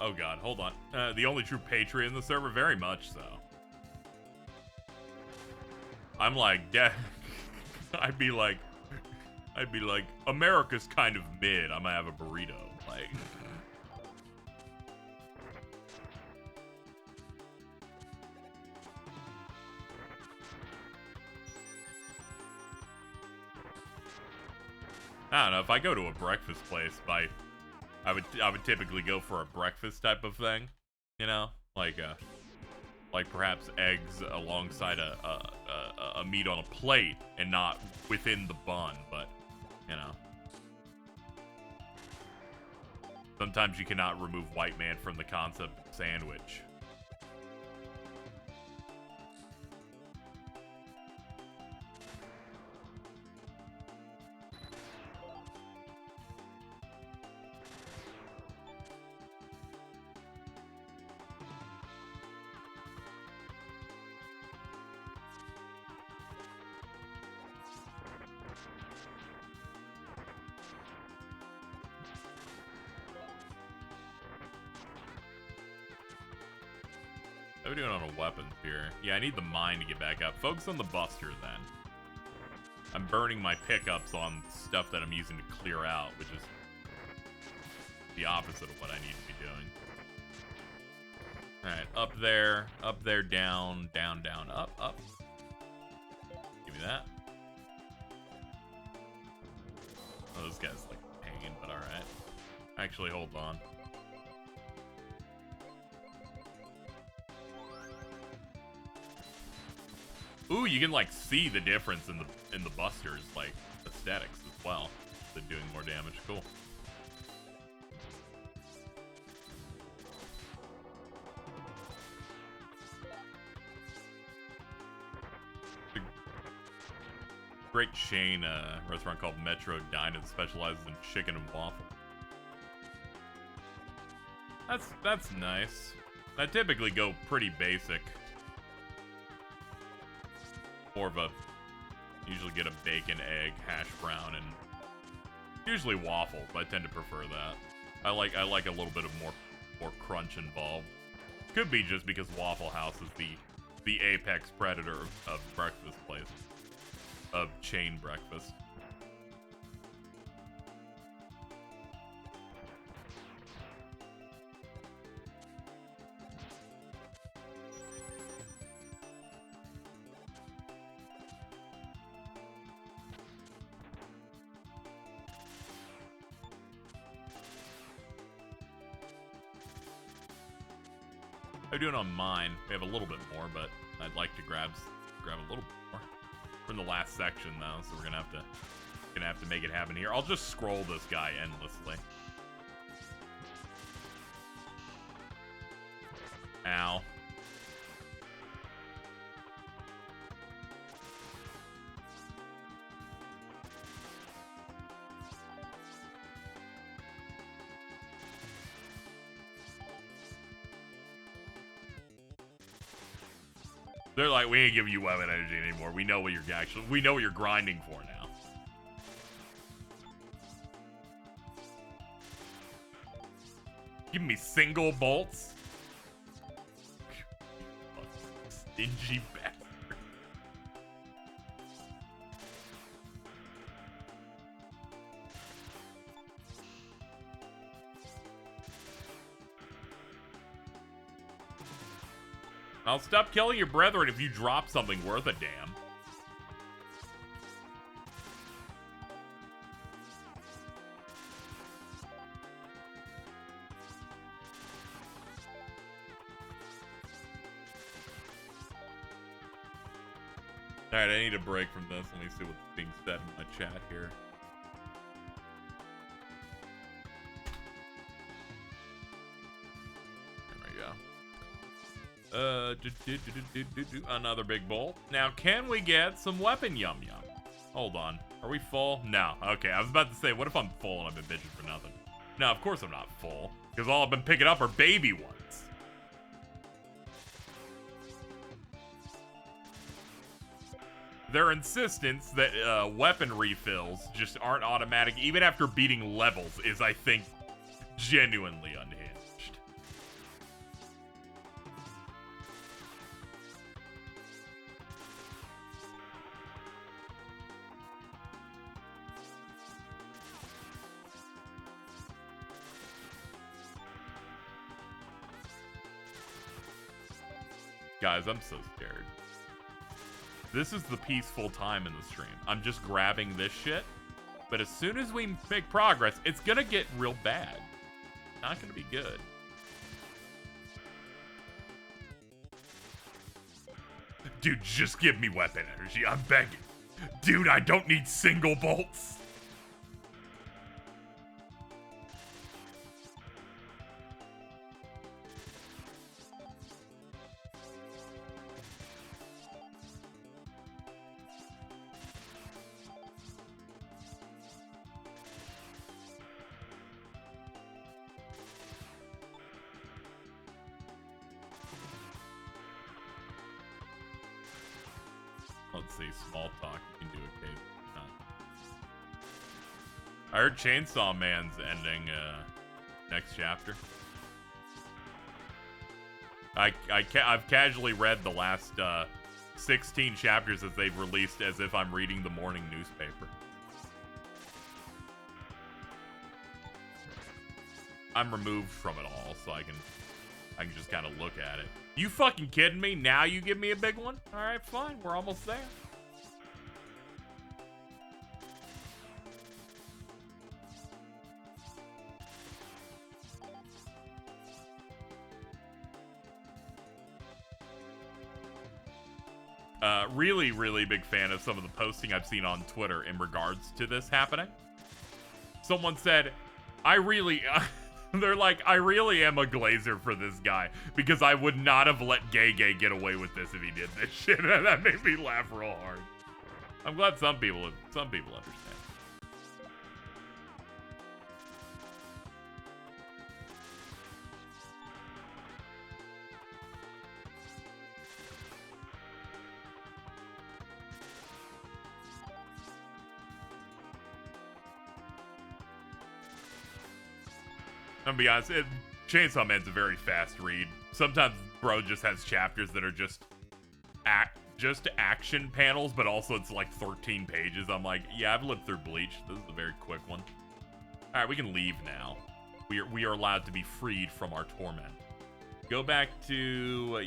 [SPEAKER 1] Oh god, hold on. The only true patriot in the server? Very much so. I'm like, I'd be like, America's kind of mid. I'm gonna have a burrito. Like. I don't know, if I go to a breakfast place, I would typically go for a breakfast type of thing, you know, like perhaps eggs alongside a meat on a plate and not within the bun, but you know, sometimes you cannot remove white man from the concept of sandwich. What are we doing on a weapons here? Yeah, I need the mine to get back up. Focus on the buster, then. I'm burning my pickups on stuff that I'm using to clear out, which is the opposite of what I need to be doing. Alright, up there, down, down, down, up, up. Give me that. Oh, this guy's like a pain, but alright. Actually, hold on. Ooh, you can like see the difference in the busters, like aesthetics as well. They're doing more damage. Cool. Great chain restaurant called Metro Dine that specializes in chicken and waffle. That's nice. I typically go pretty basic. More of a usually get a bacon, egg, hash brown, and usually waffle. But I tend to prefer that. I like a little bit of more crunch involved. Could be just because Waffle House is the apex predator of breakfast places. Of chain breakfast. I'm doing on mine. We have a little bit more, but I'd like to grab a little bit more. From the last section though, so we're gonna have to make it happen here. I'll just scroll this guy endlessly. Ow. They're like, we ain't giving you weapon energy anymore. We know what you're grinding for now. Give me single bolts. Stingy bastard. I'll stop killing your brethren if you drop something worth a damn. Alright, I need a break from this. Let me see what's being said in my chat here. Another big bowl. Now, can we get some weapon yum yum? Hold on. Are we full? No. Okay, I was about to say, what if I'm full and I've been bitching for nothing? No, of course I'm not full. Because all I've been picking up are baby ones. Their insistence that weapon refills just aren't automatic, even after beating levels, is, I think, genuinely unhinged. Guys, I'm so scared. This is the peaceful time in the stream. I'm just grabbing this shit. But as soon as we make progress, it's gonna get real bad. Not gonna be good. Dude, just give me weapon energy. I'm begging. Dude, I don't need single bolts. Let's see, small talk, you can do a case. I heard Chainsaw Man's ending, next chapter. I've casually read the last 16 chapters as they've released as if I'm reading the morning newspaper. I'm removed from it all, so I can just kind of look at it. You fucking kidding me? Now you give me a big one? All right, fine. We're almost there. Really, really big fan of some of the posting I've seen on Twitter in regards to this happening. Someone said, they're like, I really am a glazer for this guy because I would not have let Gay get away with this if he did this shit. And that made me laugh real hard. I'm glad some people understand. I'm gonna be honest, Chainsaw Man's a very fast read. Sometimes bro just has chapters that are just action panels, but also it's like 13 pages. I'm like, yeah, I've lived through Bleach. This is a very quick one. All right, we can leave now. We are allowed to be freed from our torment. Go back to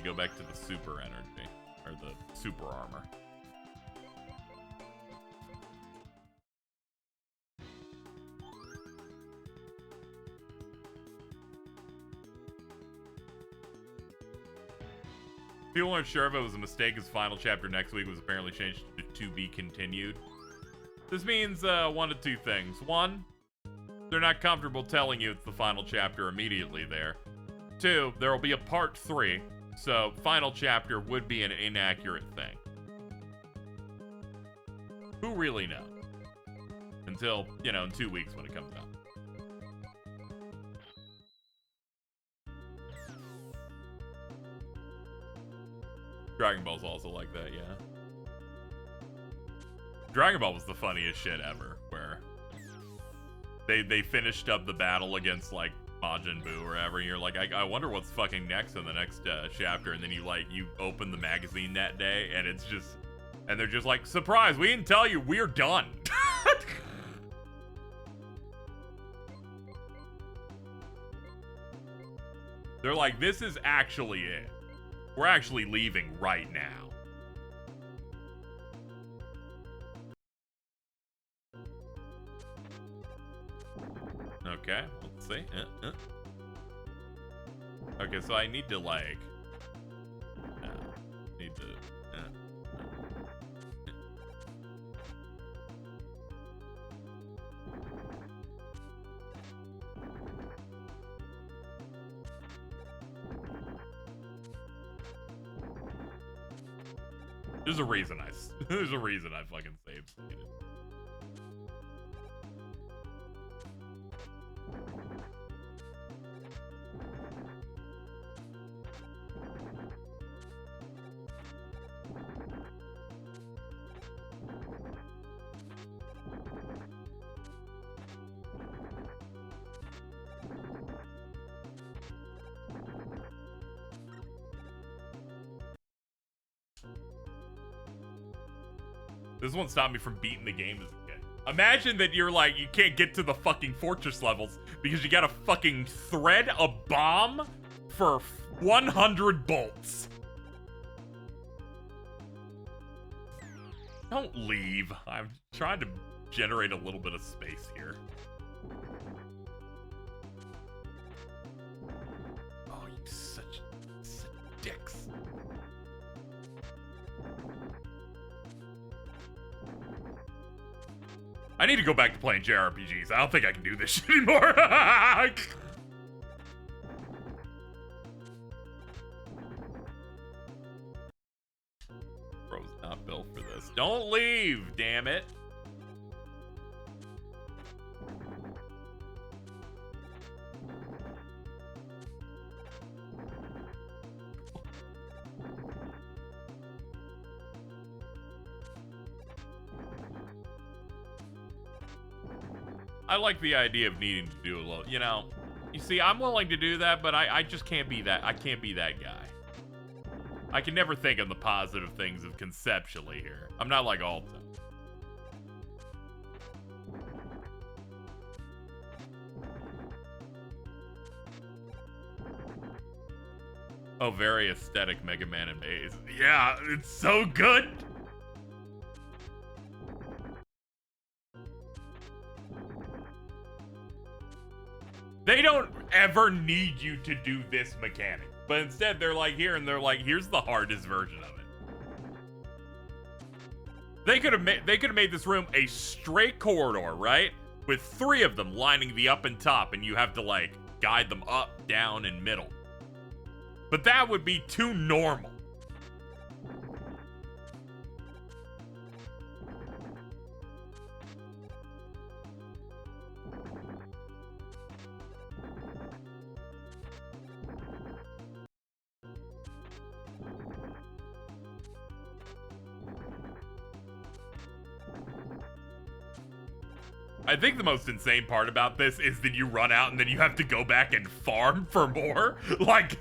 [SPEAKER 1] go back to the super energy or the super armor. People aren't sure if it was a mistake. His final chapter next week was apparently changed to be continued. This means one of two things. One, they're not comfortable telling you it's the final chapter immediately there. Two, there will be a part 3, so final chapter would be an inaccurate thing. Who really knows? Until, in 2 weeks when it comes out. Dragon Ball's also like that, yeah. Dragon Ball was the funniest shit ever, where they finished up the battle against, like, Majin Buu or whatever, and you're like, I wonder what's fucking next in the next chapter, and then you open the magazine that day, and it's just, and they're just like, surprise, we didn't tell you, we're done. They're like, this is actually it. We're actually leaving right now. Okay, let's see. Okay, so I need to There's a reason I fucking saved. This one stopped me from beating the game as a kid. Imagine that you're like, you can't get to the fucking fortress levels because you gotta fucking thread a bomb for 100 bolts. Don't leave. I'm trying to generate a little bit of space here. Oh, you such dicks. I need to go back to playing JRPGs. I don't think I can do this shit anymore. Bro's not built for this. Don't leave, damn it. I like the idea of needing to do a little, You see, I'm willing to do that, but I just can't be that. I can't be that guy. I can never think of the positive things of conceptually here. I'm not like Alta. Oh, very aesthetic Mega Man and Maze. Yeah, it's so good. They don't ever need you to do this mechanic. But instead, they're like here, and they're like, here's the hardest version of it. They could have made this room a straight corridor, right? With 3 of them lining the up and top, and you have to like guide them up, down, and middle. But that would be too normal. I think the most insane part about this is that you run out and then you have to go back and farm for more. Like...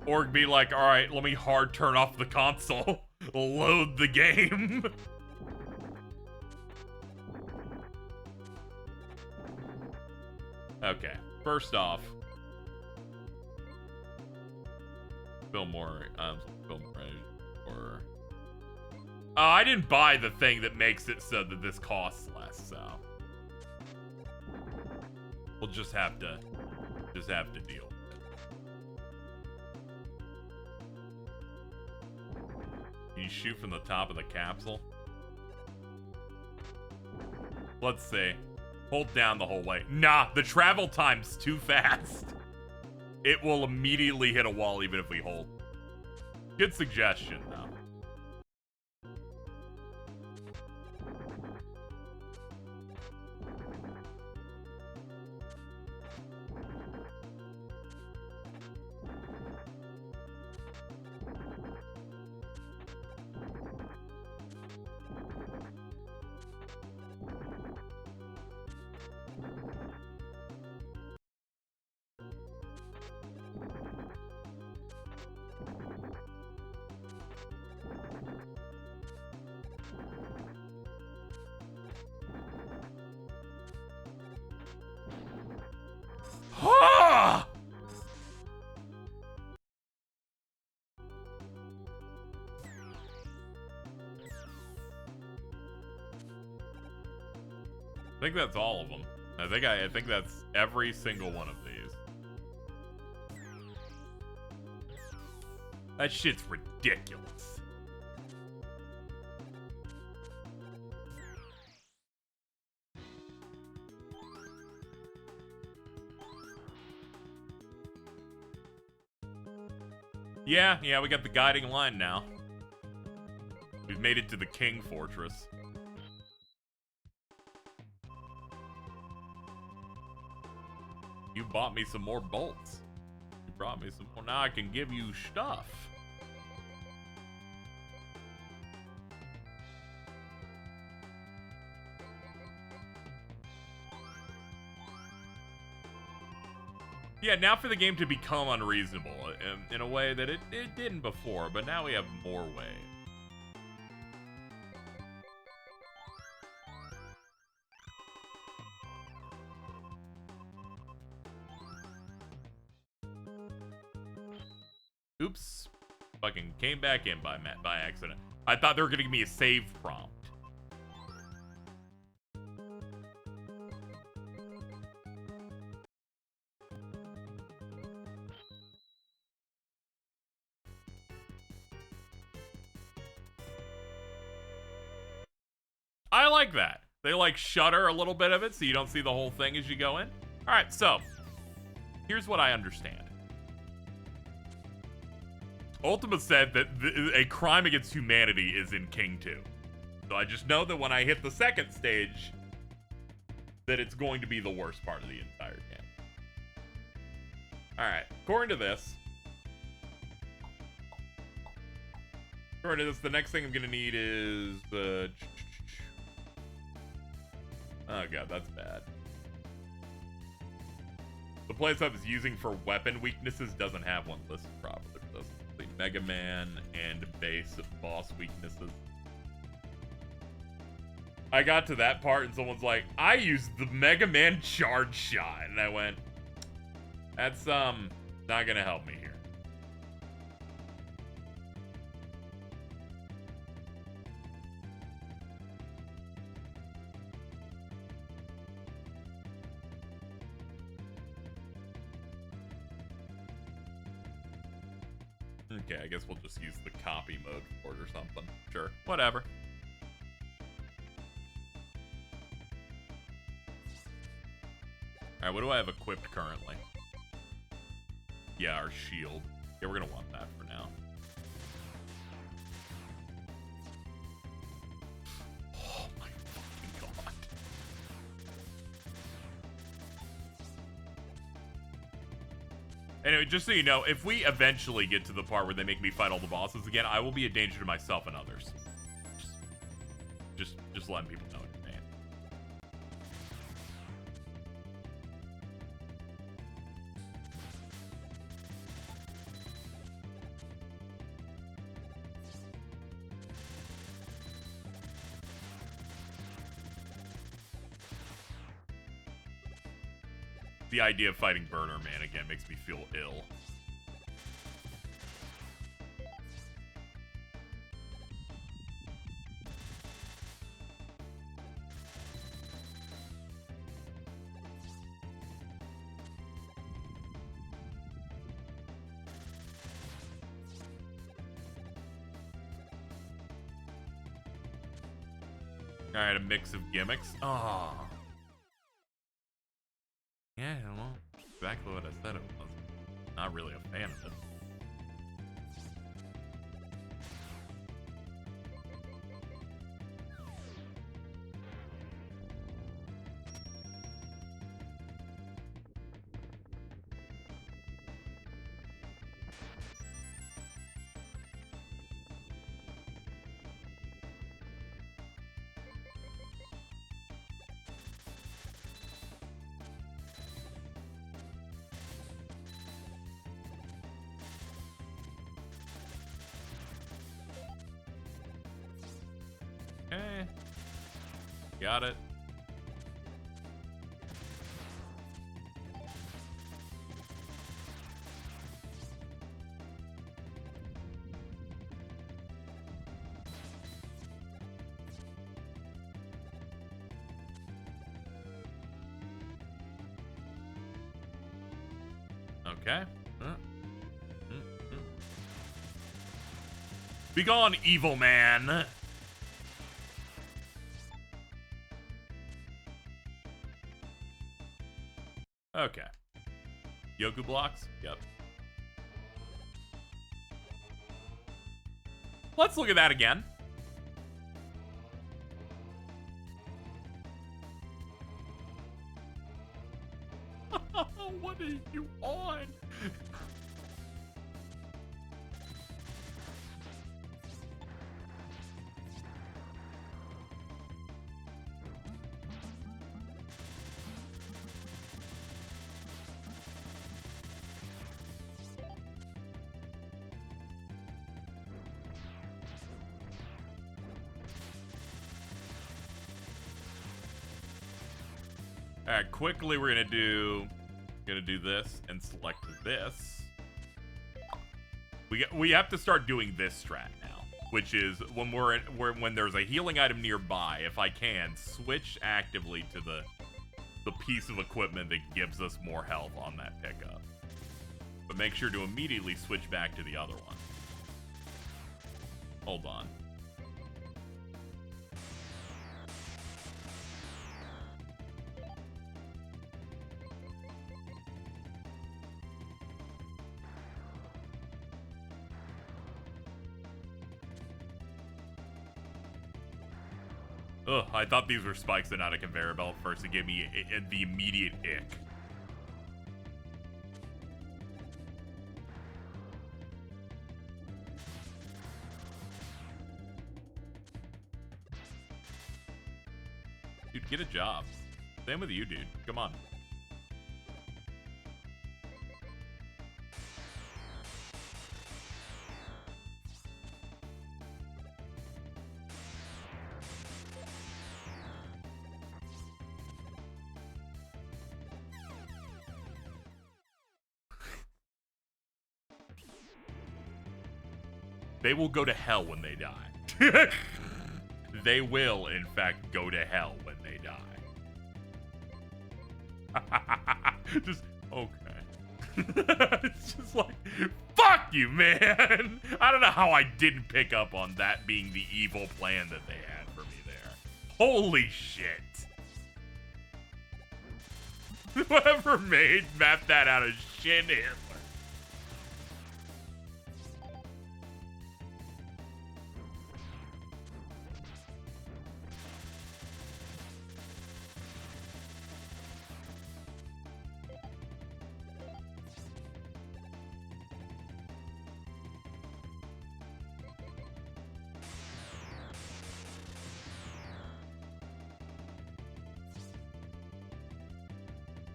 [SPEAKER 1] Or be like, alright, let me hard turn off the console. Load the game. Okay, first off. Fillmore, or... I didn't buy the thing that makes it so that this costs less, so... We'll just have to deal. Can you shoot from the top of the capsule? Let's see. Hold down the whole way. Nah, the travel time's too fast. It will immediately hit a wall even if we hold. Good suggestion, though. I think that's all of them. I think that's every single one of these. That shit's ridiculous. Yeah, we got the guiding line now. We've made it to the King Fortress. You bought me some more bolts. You brought me some more. Now I can give you stuff. Yeah, now for the game to become unreasonable in a way that it didn't before, but now we have more ways. Oops. Fucking came back in by accident. I thought they were gonna give me a save prompt. I like that. They like shutter a little bit of it so you don't see the whole thing as you go in. All right, so here's what I understand. Ultima said that a crime against humanity is in King 2. So I just know that when I hit the second stage, that it's going to be the worst part of the entire game. Alright, according to this, the next thing I'm going to need is the... Oh god, that's bad. The playstyle is using for weapon weaknesses doesn't have one listed properly. The Mega Man and base boss weaknesses. I got to that part and someone's like, I used the Mega Man charge shot. And I went, that's, not gonna help me here. Okay, I guess we'll just use the copy mode for it or something. Sure, whatever. Alright, what do I have equipped currently? Yeah, our shield. Yeah, we're gonna want that for now. Oh my fucking god. Anyway, just so you know, if we eventually get to the part where they make me fight all the bosses again, I will be a danger to myself and others. Just letting people know it, man. The idea of fighting Burner Man again makes me feel ill. Alright, a mix of gimmicks. Oh. Yeah, well, exactly what I said it was. Not really a fan of it. Okay. Got it. Okay. Be gone, evil man. Okay. Yoku blocks? Yep. Let's look at that again. What are you on? Alright, quickly we're gonna do this and select this. We have to start doing this strat now, which is when when there's a healing item nearby, if I can, switch actively to the piece of equipment that gives us more health on that pickup. But make sure to immediately switch back to the other one. Hold on. Ugh, I thought these were spikes and not a conveyor belt first. It gave me the immediate ick. Dude, get a job. Same with you, dude. Come on. They will go to hell when they die. They will, in fact, go to hell when they die. Just, okay. It's just like, fuck you, man. I don't know how I didn't pick up on that being the evil plan that they had for me there. Holy shit. Whoever mapped that out of shit Hitler.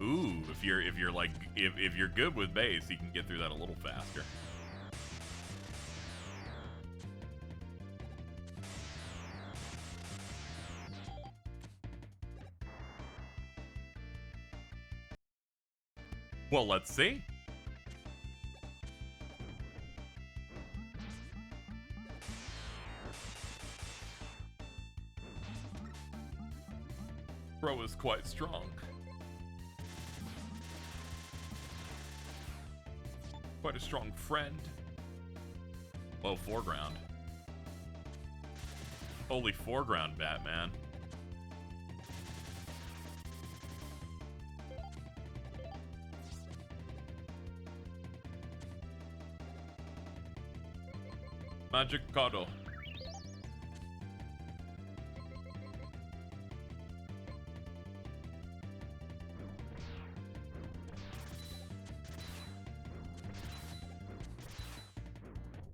[SPEAKER 1] Ooh, if you're good with base, you can get through that a little faster. Well, let's see. Bro is quite strong. Quite a strong friend. Whoa, foreground. Holy foreground, Batman. Magic Cado.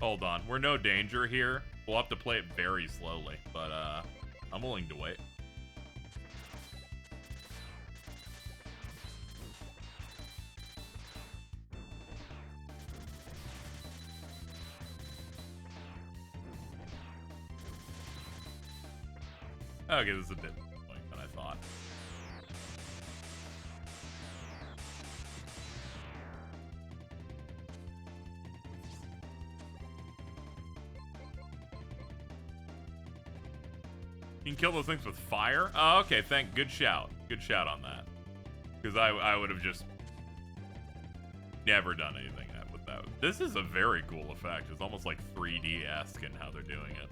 [SPEAKER 1] Hold on, we're no danger here. We'll have to play it very slowly, but I'm willing to wait. Okay, this is a bit more than I thought. You can kill those things with fire? Oh, okay, good shout. Good shout on that. Because I would have just never done anything with that. This is a very cool effect. It's almost like 3D-esque in how they're doing it.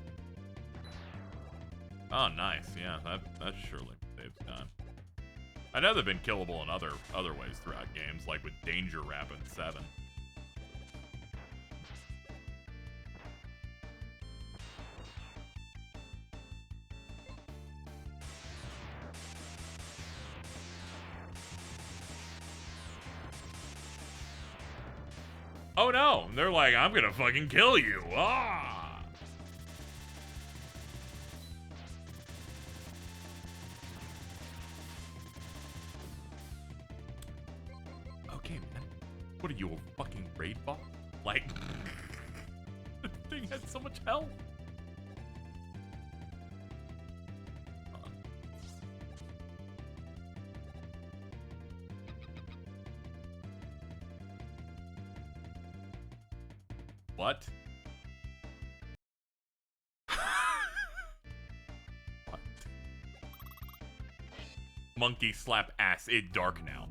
[SPEAKER 1] Oh, nice. Yeah, that surely saves time. I know they've been killable in other ways throughout games, like with Danger Wrap in 7. Oh no! They're like, I'm gonna fucking kill you! Ah! Okay, man. What are you, a fucking raid bot? Like, the thing has so much health. What? What? Monkey slap ass it dark now.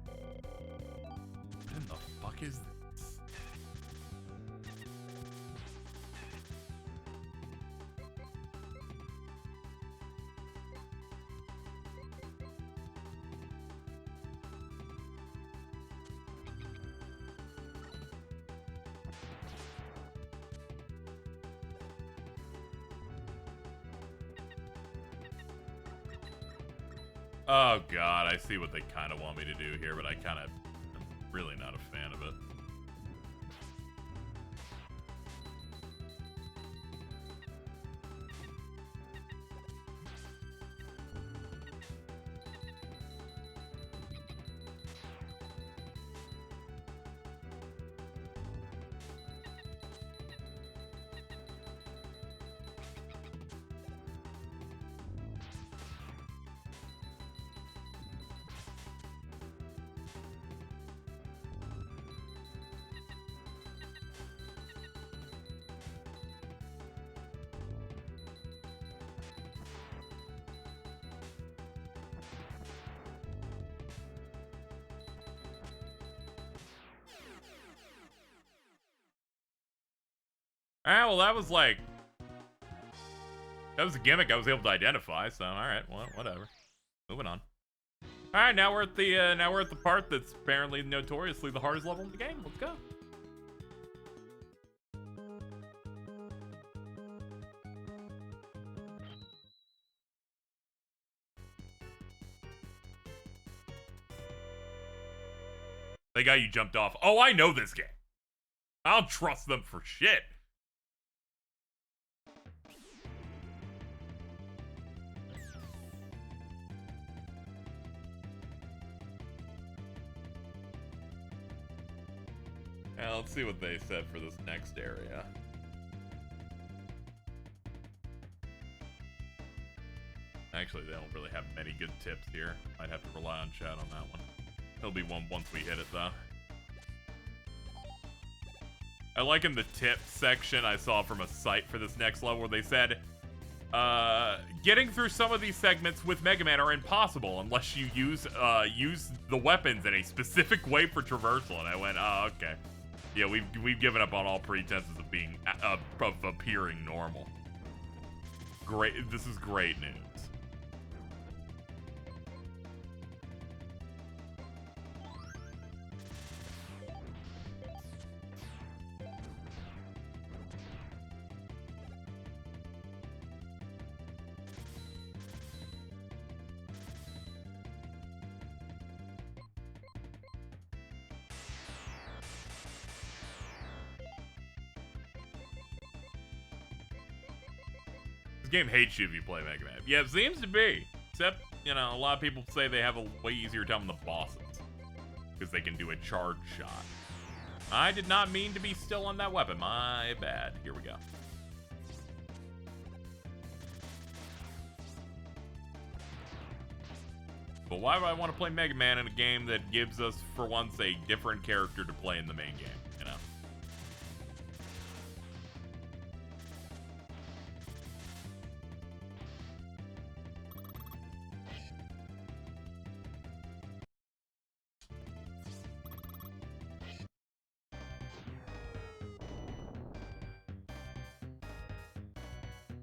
[SPEAKER 1] What in the fuck is this? Oh god, I see what they kind of want me to do here, but I'm really not a fan of it. Alright, well that was like... That was a gimmick I was able to identify, so alright, well, whatever. Moving on. Alright, now we're at the part that's apparently notoriously the hardest level in the game. Let's go. They got you jumped off. Oh, I know this game. I don't trust them for shit. Yeah, let's see what they said for this next area. Actually, they don't really have many good tips here. Might have to rely on chat on that one. There'll be one once we hit it, though. I like in the tip section I saw from a site for this next level where they said, getting through some of these segments with Mega Man are impossible unless you use the weapons in a specific way for traversal. And I went, oh, okay. Yeah, we've given up on all pretenses of being of appearing normal. Great, this is great news. Game hates you if you play Mega Man. Yeah, it seems to be. Except, you know, a lot of people say they have a way easier time with the bosses. Because they can do a charge shot. I did not mean to be still on that weapon. My bad. Here we go. But why would I want to play Mega Man in a game that gives us, for once, a different character to play in the main game, you know?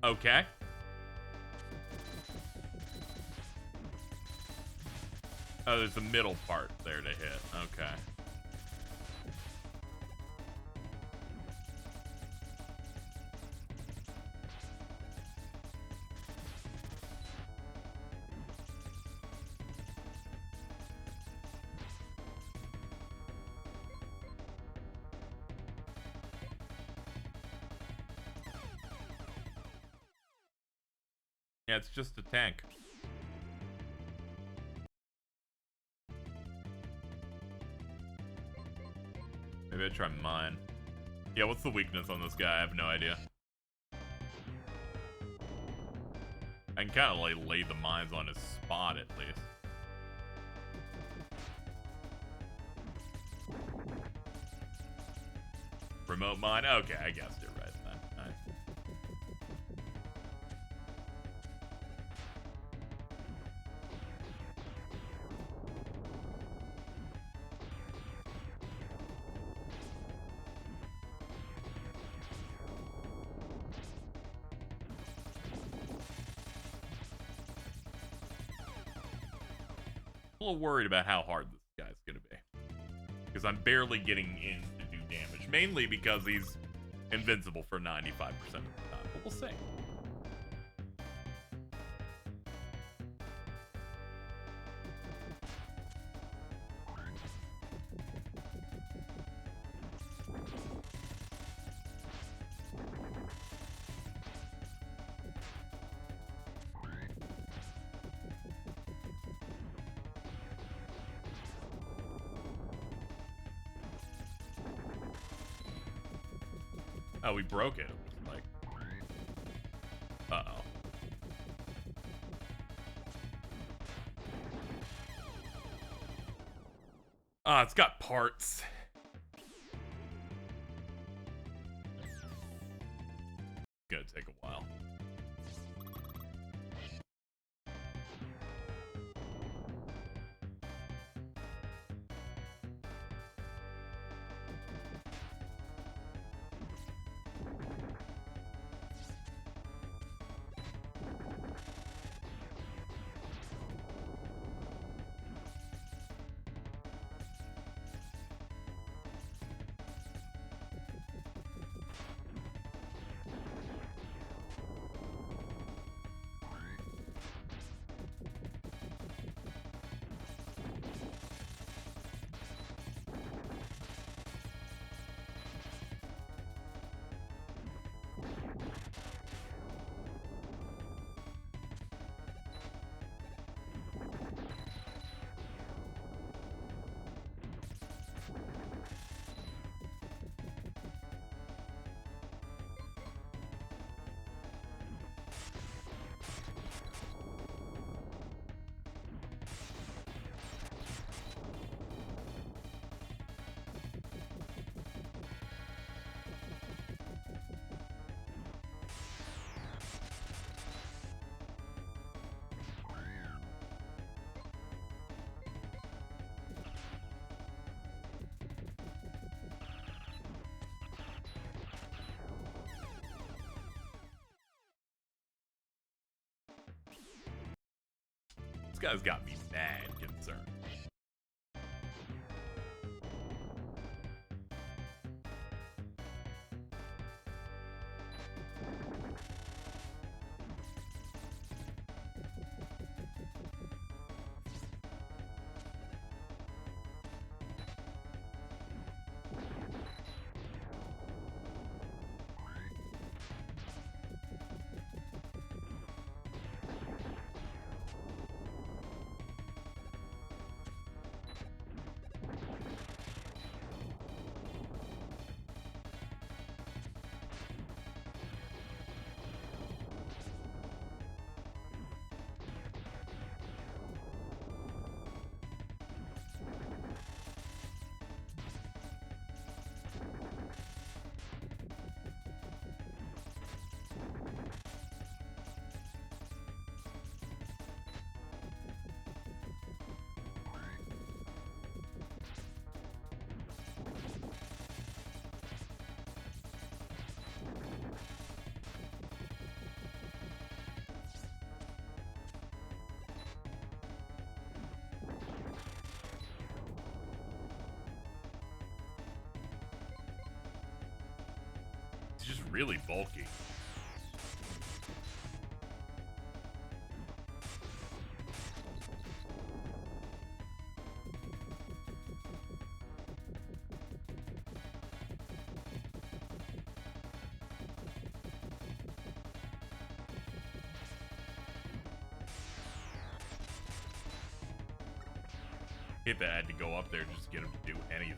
[SPEAKER 1] Okay. Oh, there's a middle part there to hit. Okay. Yeah, it's just a tank. Maybe I try mine. Yeah, what's the weakness on this guy? I have no idea. I can kind of like lay the mines on his spot at least. Remote mine? Okay, I guessed it right then. Nice. A little worried about how hard this guy's gonna be. Because I'm barely getting in to do damage. Mainly because he's invincible for 95% of the time. But we'll see. Oh, we broke it. Like, uh-oh. Ah, it's got parts. Gonna take a while. This guy's got me mad concerned. Just really bulky. If I had to go up there just to get him to do anything.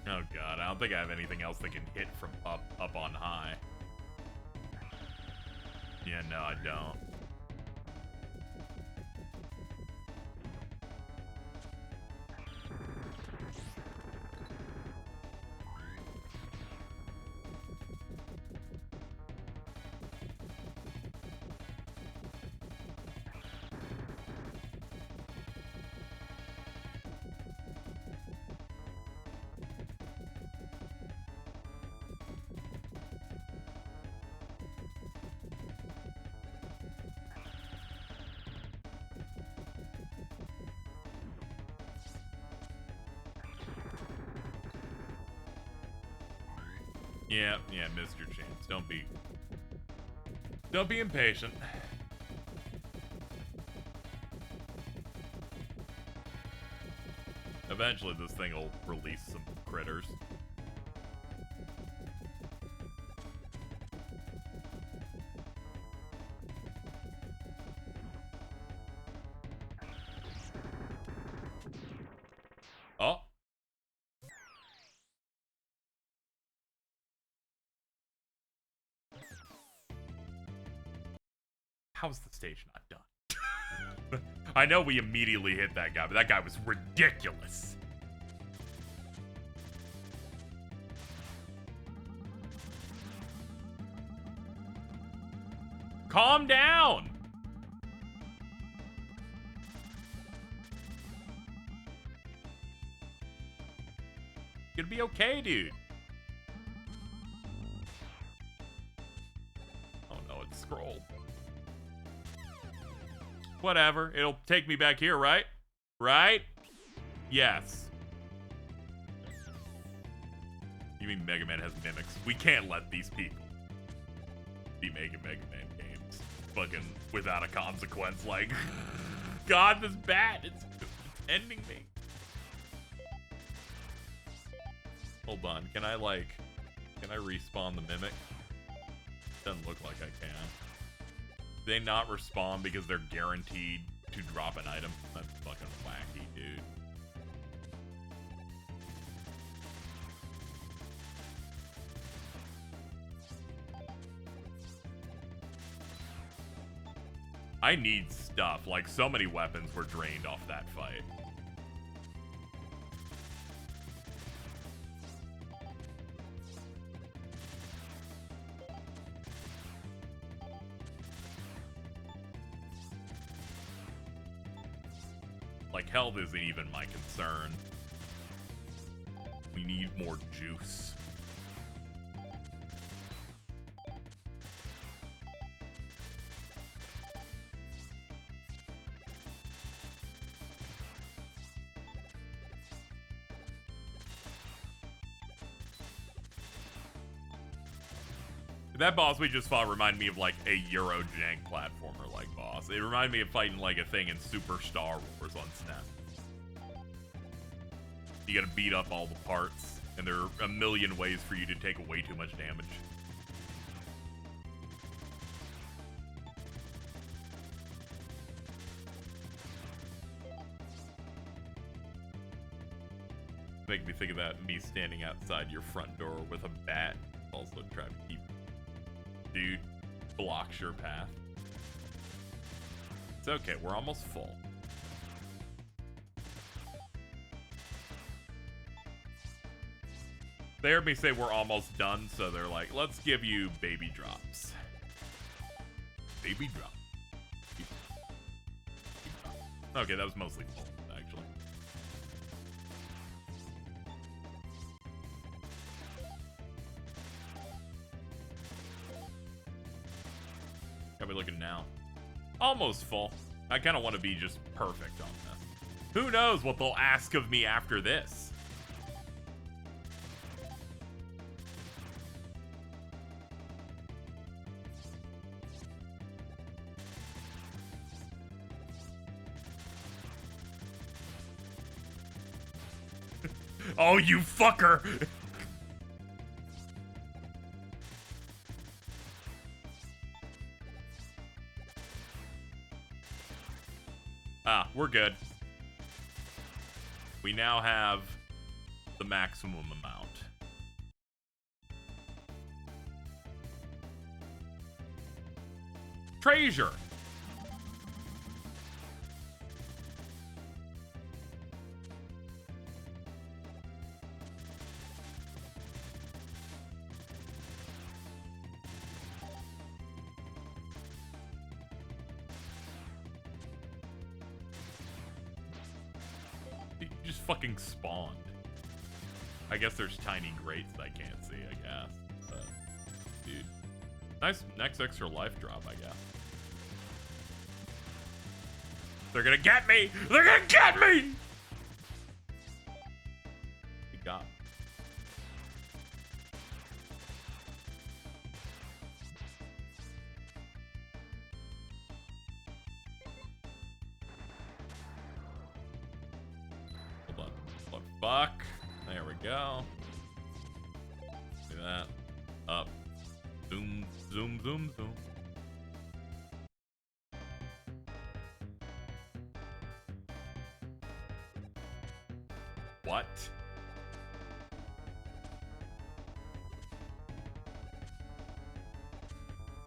[SPEAKER 1] Oh god, I don't think I have anything else that can hit from up on high. Yeah, no, I don't. Yeah, missed your chance. Don't be impatient. Eventually this thing will release some critters. Oh. How's the stage not done? I know we immediately hit that guy, but that guy was ridiculous. Calm down. You're gonna be okay, dude. Oh no, it's scroll. Whatever. It'll take me back here, right? Right? Yes. You mean Mega Man has mimics? We can't let these people be making Mega Man games. Fucking without a consequence. Like, God, this bat, it's ending me. Hold on. Can I respawn the mimic? Doesn't look like I can. They not respawn because they're guaranteed to drop an item. That's fucking wacky, dude. I need stuff. Like, so many weapons were drained off that fight. Like, health isn't even my concern. We need more juice. That boss we just fought reminded me of like a Euro jank platformer like boss. It reminded me of fighting like a thing in Super Star Wars on SNES. You gotta beat up all the parts, and there are a million ways for you to take way too much damage. Make me think of that, me standing outside your front door with a bat, also trying to keep... Dude, blocks your path. It's okay, we're almost full. They heard me say we're almost done, so they're like, let's give you baby drops. Baby drop. Okay, that was mostly full, actually. How are we looking now? Almost full. I kind of want to be just perfect on this. Who knows what they'll ask of me after this? Oh, you fucker! Ah, we're good. We now have the maximum amount. Treasure! Fucking spawned. I guess there's tiny grates that I can't see, I guess. But, dude. Nice next extra life drop, I guess. They're gonna get me! They're gonna get me! Good God. Fuck. There we go. Do that. Up. Zoom, zoom, zoom, zoom. What?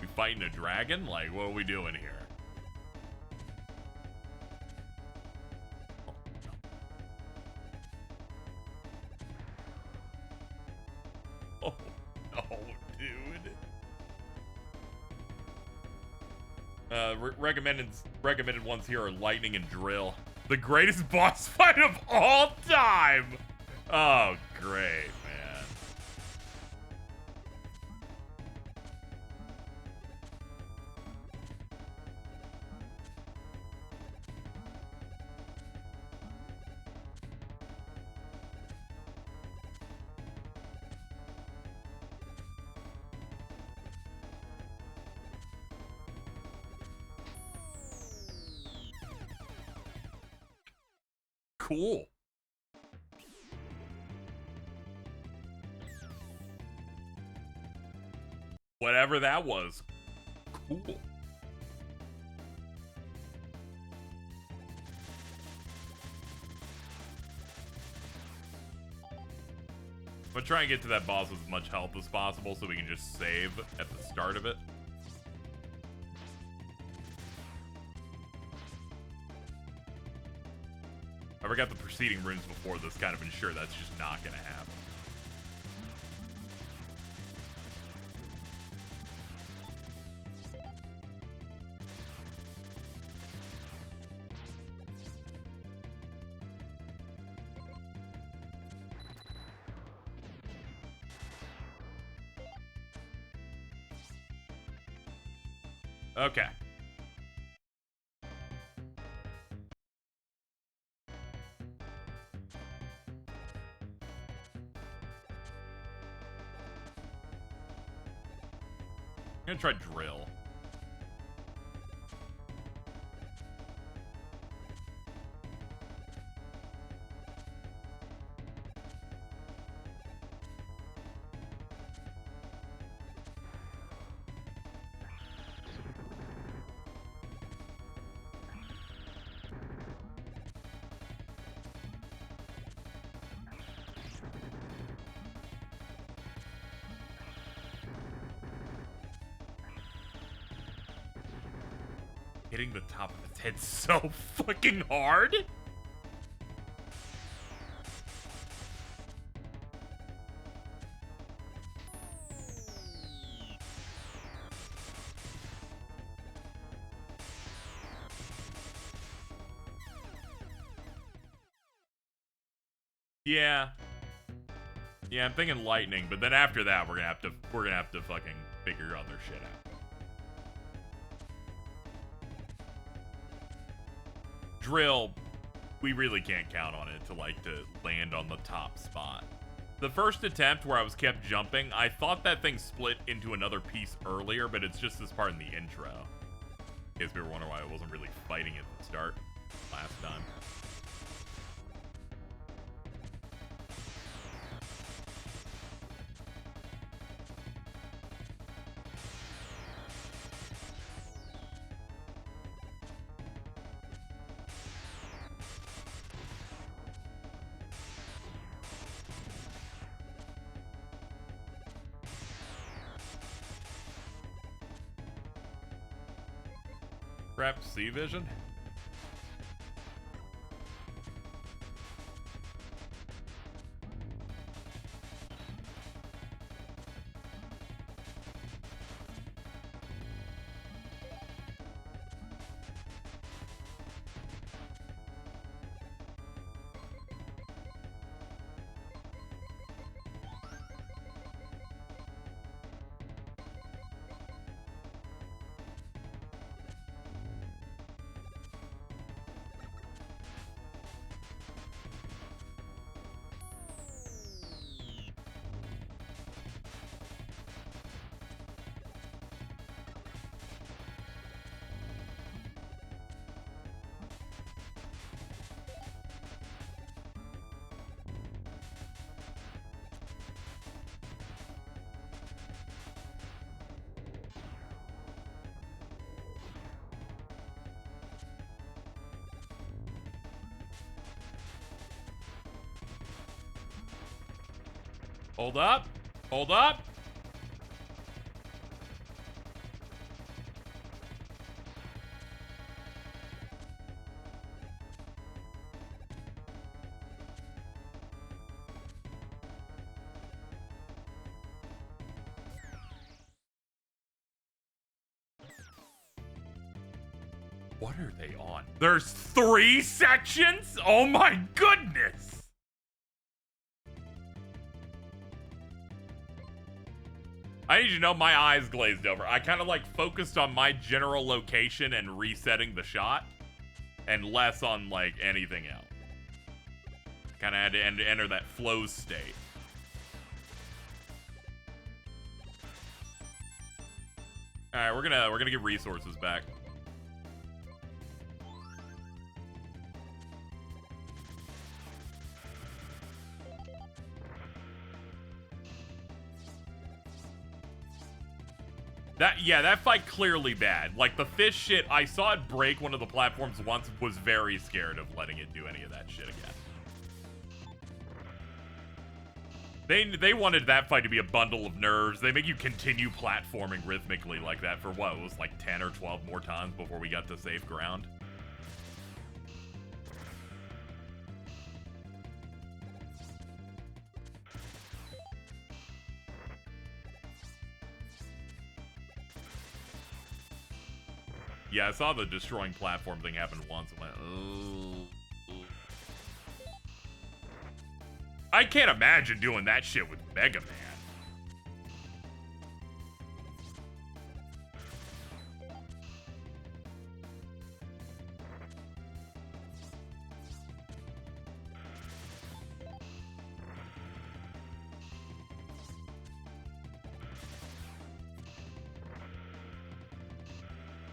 [SPEAKER 1] We fighting a dragon? Like, what are we doing here? Recommended ones here are Lightning and Drill. The greatest boss fight of all time! Oh, great, man. Cool. Whatever that was. Cool. I'm gonna try and get to that boss with as much health as possible so we can just save at the start of it. I forgot the preceding runes before this kind of ensure that's just not gonna happen. Okay. I'm gonna try drill. Hitting the top of its head so fucking hard. Yeah. Yeah, I'm thinking lightning, but then after that we're gonna have to fucking figure other shit out. Drill, we really can't count on it to land on the top spot. The first attempt where I was kept jumping, I thought that thing split into another piece earlier, but it's just this part in the intro. In case we were wondering why I wasn't really fighting at the start last time. Perhaps C-Vision? Hold up. Hold up. What are they on? There's 3 sections? Oh my goodness! I need you to know my eyes glazed over. I kind of focused on my general location and resetting the shot, and less on anything else. Kind of had to enter that flow state. All right, we're gonna get resources back. That fight clearly bad. The fish shit, I saw it break one of the platforms once, was very scared of letting it do any of that shit again. They wanted that fight to be a bundle of nerves. They make you continue platforming rhythmically like that for what? It was 10 or 12 more times before we got to safe ground. Yeah, I saw the destroying platform thing happen once and went, oh. I can't imagine doing that shit with Mega Man.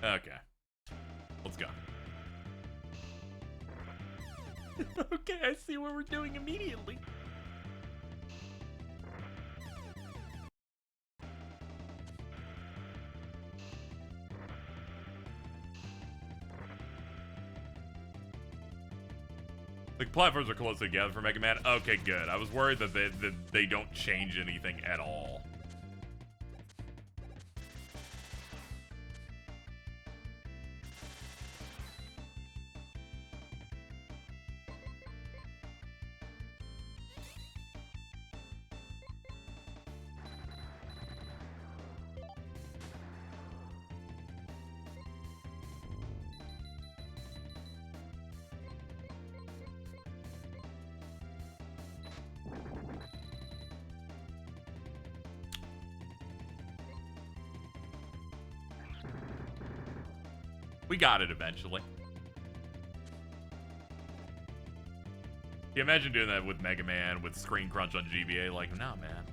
[SPEAKER 1] Okay. Let's go. Okay, I see what we're doing immediately. The platforms are close together for Mega Man. Okay, good. I was worried that they don't change anything at all. We got it eventually. You imagine doing that with Mega Man, with Screen Crunch on GBA? Like, nah, man.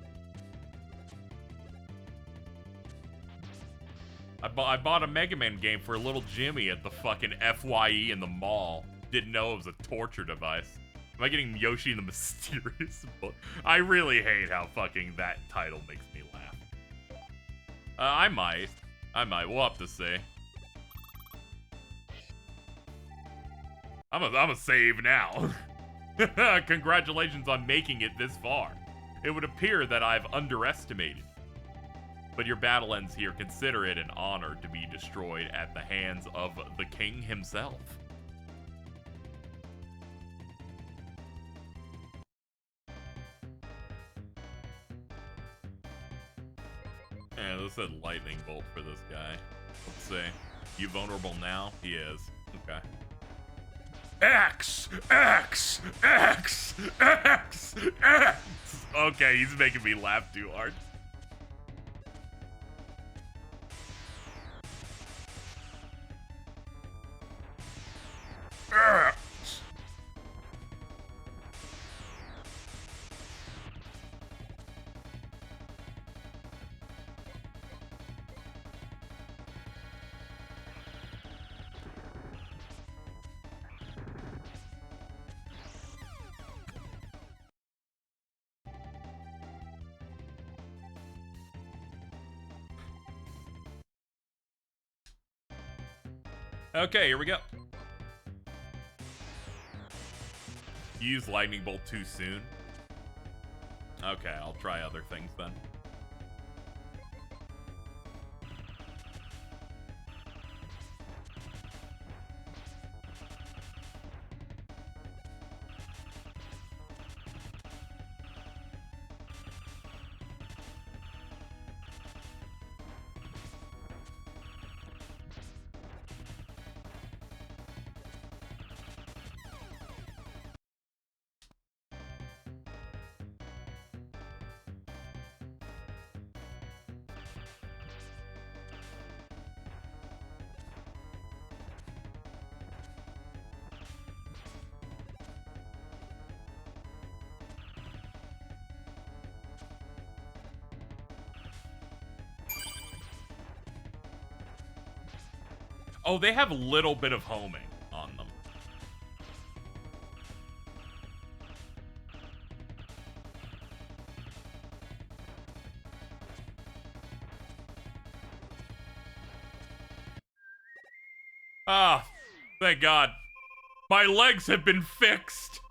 [SPEAKER 1] I bought a Mega Man game for little Jimmy at the fucking FYE in the mall. Didn't know it was a torture device. Am I getting Yoshi in the Mysterious Book? I really hate how fucking that title makes me laugh. I might. We'll have to see. I'm a save now. Congratulations on making it this far. It would appear that I've underestimated. But your battle ends here. Consider it an honor to be destroyed at the hands of the king himself. Yeah, this said lightning bolt for this guy. Let's see. You vulnerable now? He is. Okay. X! X! X! X! X! Okay, he's making me laugh too hard. X! Okay, here we go. You used Lightning Bolt too soon? Okay, I'll try other things then. Oh, they have a little bit of homing on them. Ah, thank God. My legs have been fixed.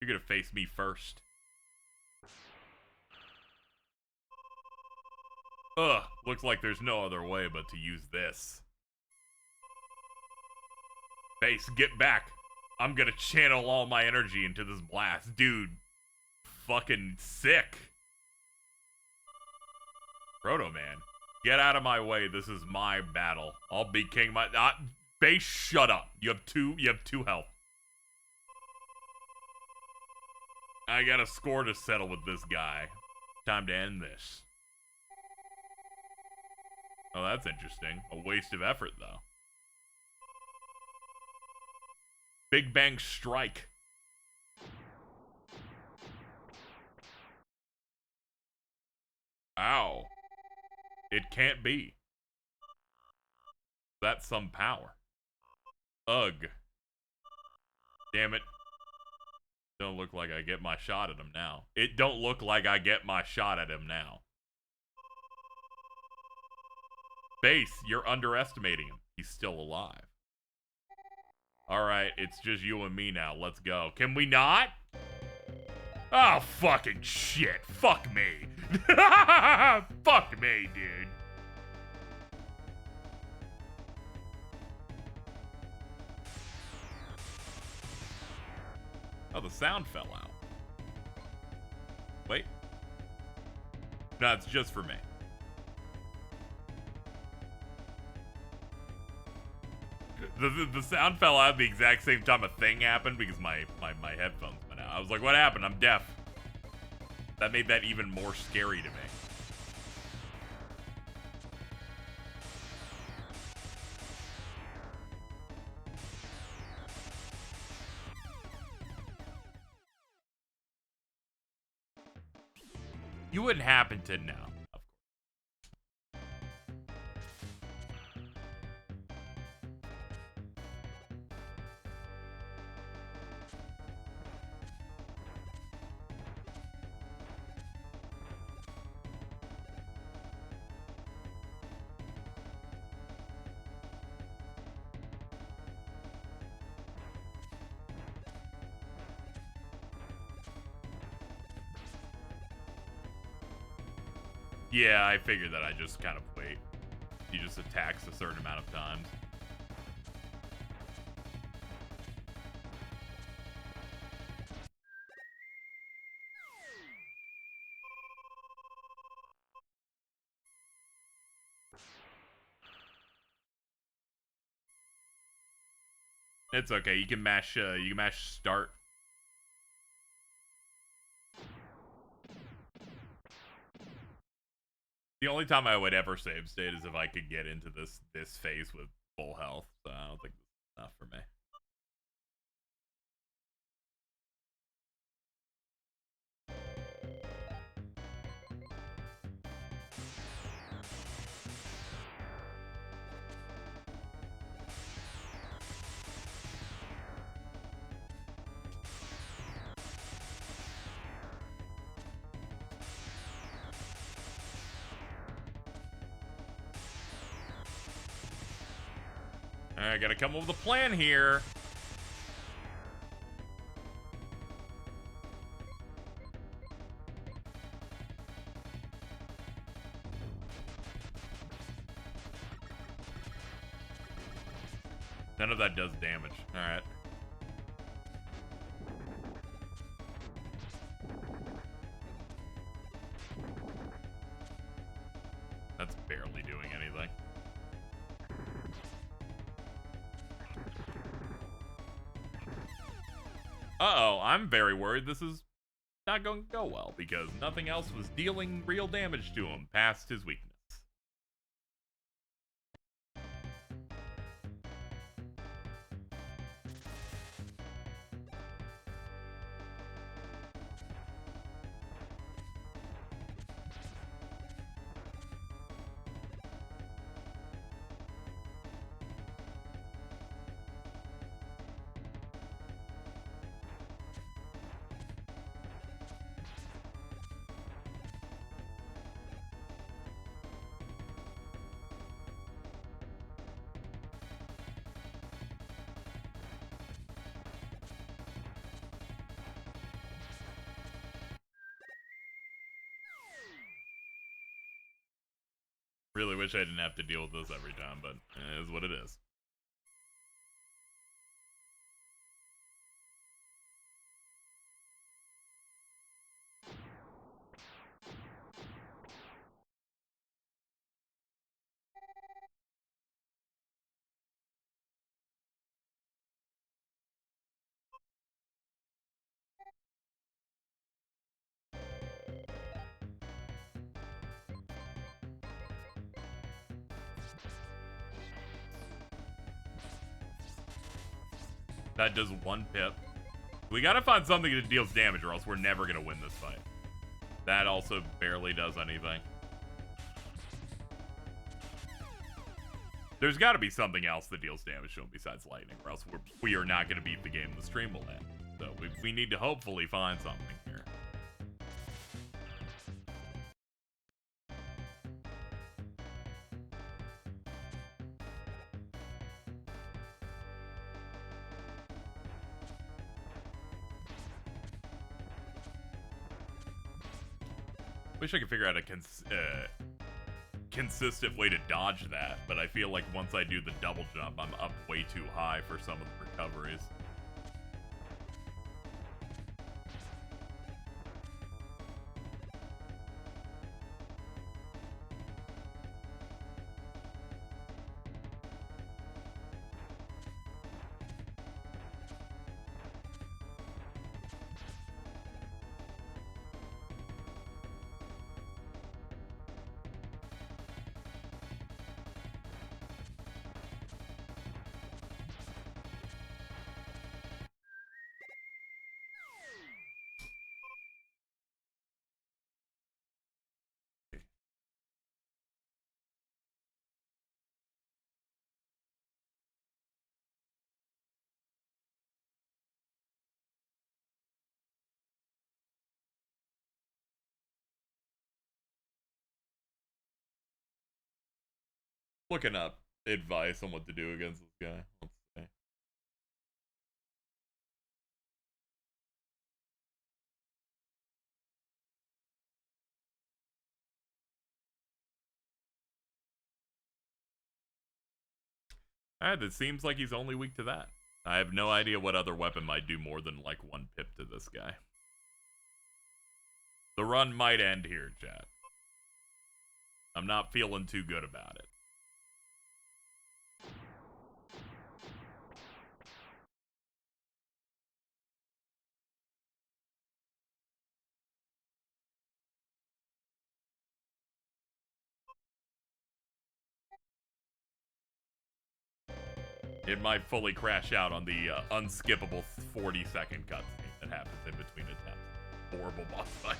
[SPEAKER 1] You're gonna face me first. Ugh, looks like there's no other way but to use this. Face, get back. I'm gonna channel all my energy into this blast. Dude, fucking sick. Proto Man, get out of my way. This is my battle. I'll be king. Base, shut up. You have two health. I got a score to settle with this guy. Time to end this. Oh, that's interesting. A waste of effort, though. Big Bang Strike. Ow. It can't be. That's some power. Ugh. Damn it. Don't look like I get my shot at him now. It don't look like I get my shot at him now. Base, you're underestimating him. He's still alive. Alright, it's just you and me now. Let's go. Can we not? Oh, fucking shit. Fuck me. Fuck me, dude. Oh, the sound fell out. Wait. No, it's just for me. The sound fell out at the exact same time a thing happened because my headphones went out. I was like, what happened? I'm deaf. That made that even more scary to me. You wouldn't happen to know. Yeah, I figured that I just kind of wait. He just attacks a certain amount of times. It's okay. You can mash start. The only time I would ever save state is if I could get into this phase with full health. So I don't think this is enough for me. I gotta come up with a plan here. None of that does damage. Alright. That's barely doing anything. Uh-oh, I'm very worried this is not going to go well, because nothing else was dealing real damage to him past his weakness. Really wish I didn't have to deal with this every time, but it is what it is. That does 1 pip. We gotta find something that deals damage or else we're never gonna win this fight. That also barely does anything. There's got to be something else that deals damage to him besides lightning, or else we are not going to beat the game the stream will end. So we need to hopefully find something here. Wish I could figure out a consistent way to dodge that, but I feel like once I do the double jump, I'm up way too high for some of the recoveries. Looking up advice on what to do against this guy. Let's see. Alright, it seems like he's only weak to that. I have no idea what other weapon might do more than like one pip to this guy. The run might end here, chat. I'm not feeling too good about it. It might fully crash out on the unskippable 40-second cutscene that happens in between attempts. Horrible boss fight.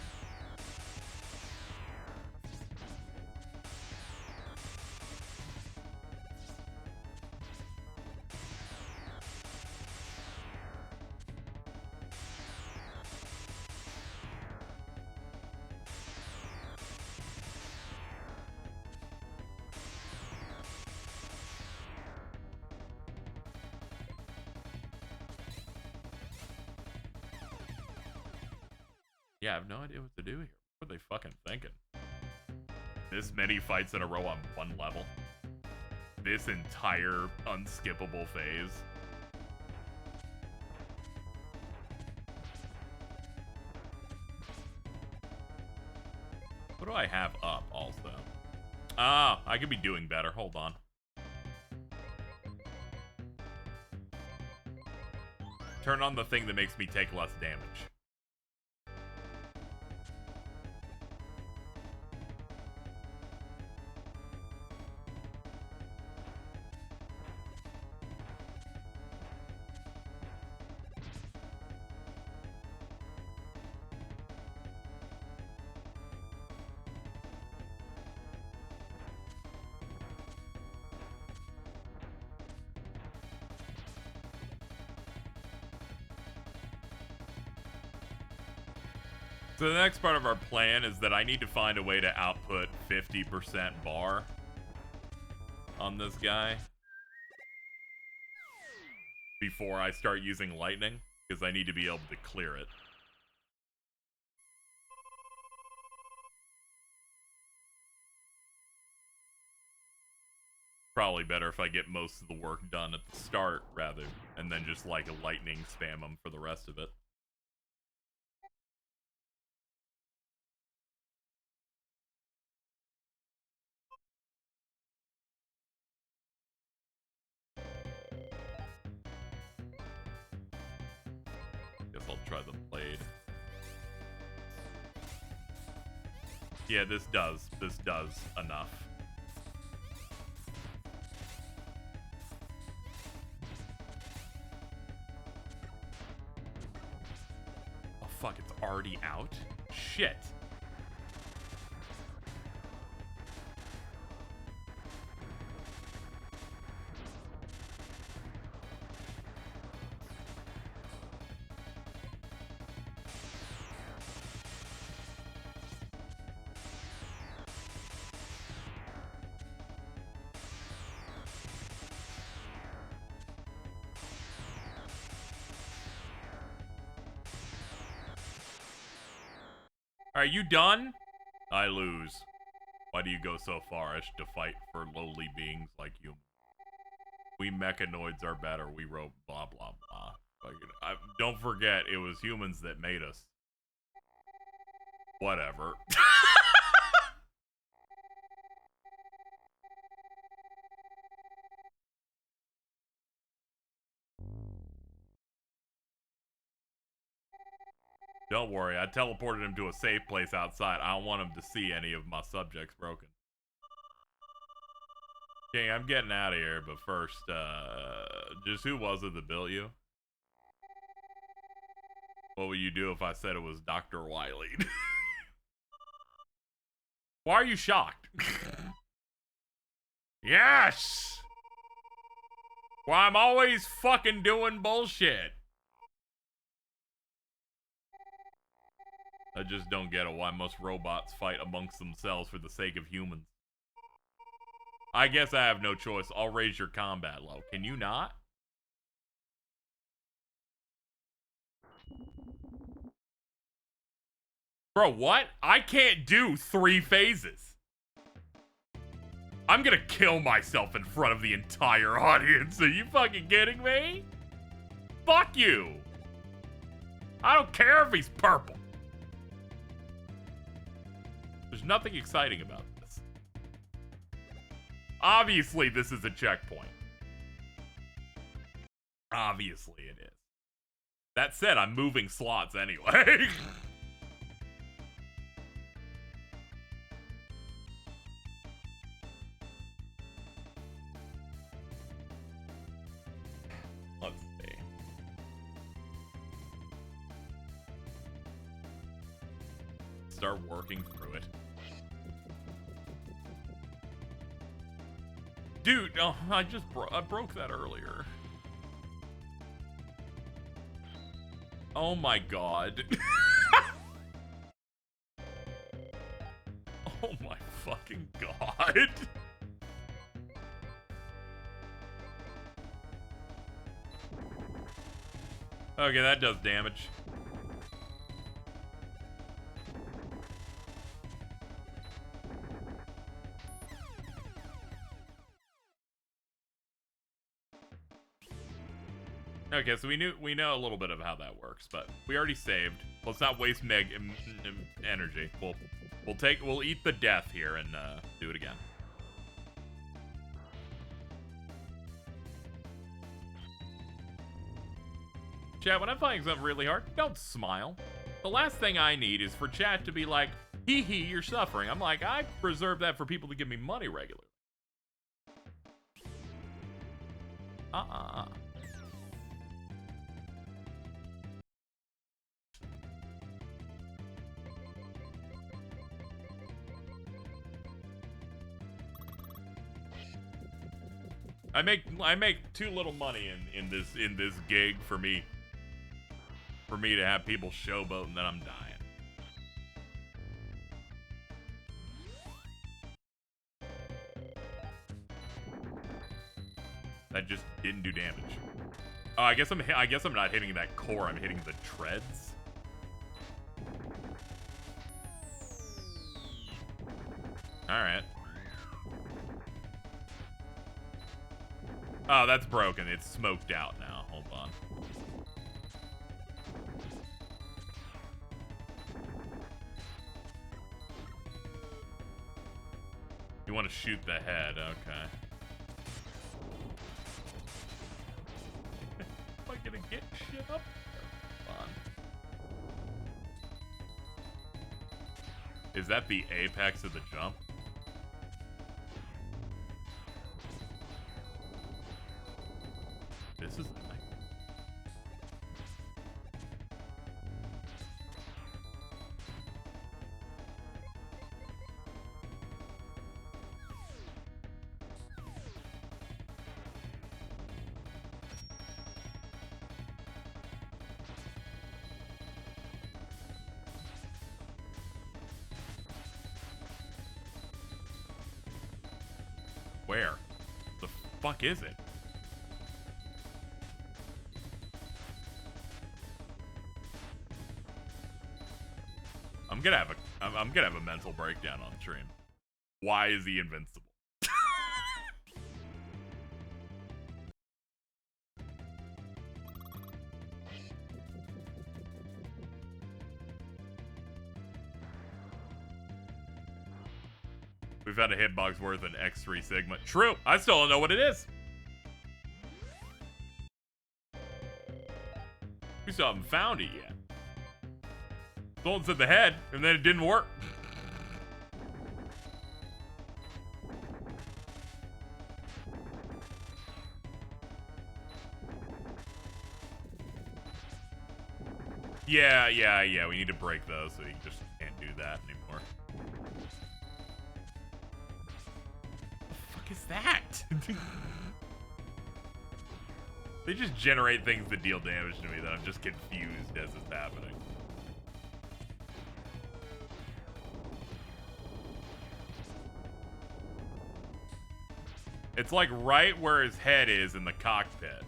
[SPEAKER 1] Yeah, I have no idea what to do here. What are they fucking thinking? This many fights in a row on one level? This entire unskippable phase? What do I have up also? Ah, I could be doing better. Hold on. Turn on the thing that makes me take less damage. So the next part of our plan is that I need to find a way to output 50% bar on this guy before I start using lightning, because I need to be able to clear it. Probably better if I get most of the work done at the start rather, and then just like a lightning spam them for the rest of it. I'll try the blade. Yeah, this does enough. Oh fuck, it's already out? Shit. Are you done? I lose. Why do you go so far as to fight for lowly beings like you? We mechanoids are better. We wrote blah, blah, blah. Don't forget, it was humans that made us. Whatever. Don't worry, I teleported him to a safe place outside. I don't want him to see any of my subjects broken. Okay, I'm getting out of here, but first, just who was it that built you? What would you do if I said it was Dr. Wiley? Why are you shocked? Yes! Well, I'm always fucking doing bullshit. I just don't get it. Why must robots fight amongst themselves for the sake of humans? I guess I have no choice. I'll raise your combat low. Can you not? Bro, what? I can't do 3 phases. I'm gonna kill myself in front of the entire audience. Are you fucking kidding me? Fuck you. I don't care if he's purple. There's nothing exciting about this. Obviously, this is a checkpoint. Obviously, it is. That said, I'm moving slots anyway. Let's see. Start working through it. Dude, oh, I broke that earlier. Oh my god. Oh my fucking god. Okay, that does damage. Okay, so we know a little bit of how that works, but we already saved. Let's not waste energy. We'll eat the death here and do it again. Chat, when I'm playing something really hard, don't smile. The last thing I need is for chat to be like, hee hee, you're suffering. I'm like, I reserve that for people to give me money regularly. I make too little money in this gig for me to have people showboat and then I'm dying. That just didn't do damage. Oh, I guess I'm not hitting that core. I'm hitting the treads. All right. Oh, that's broken. It's smoked out now. Hold on. You want to shoot the head, okay. Am I gonna get shit up? Fun. Is that the apex of the jump? This is nice. Where? The fuck is it? I'm gonna have a mental breakdown on stream. Why is he invincible? We found a hitbox worth an X3 Sigma. True. I still don't know what it is. We still haven't found it yet. Someone said the head, and then it didn't work. Yeah. We need to break those, so you just can't do that anymore. What the fuck is that? They just generate things that deal damage to me that I'm just confused as it's happening. It's like right where his head is in the cockpit.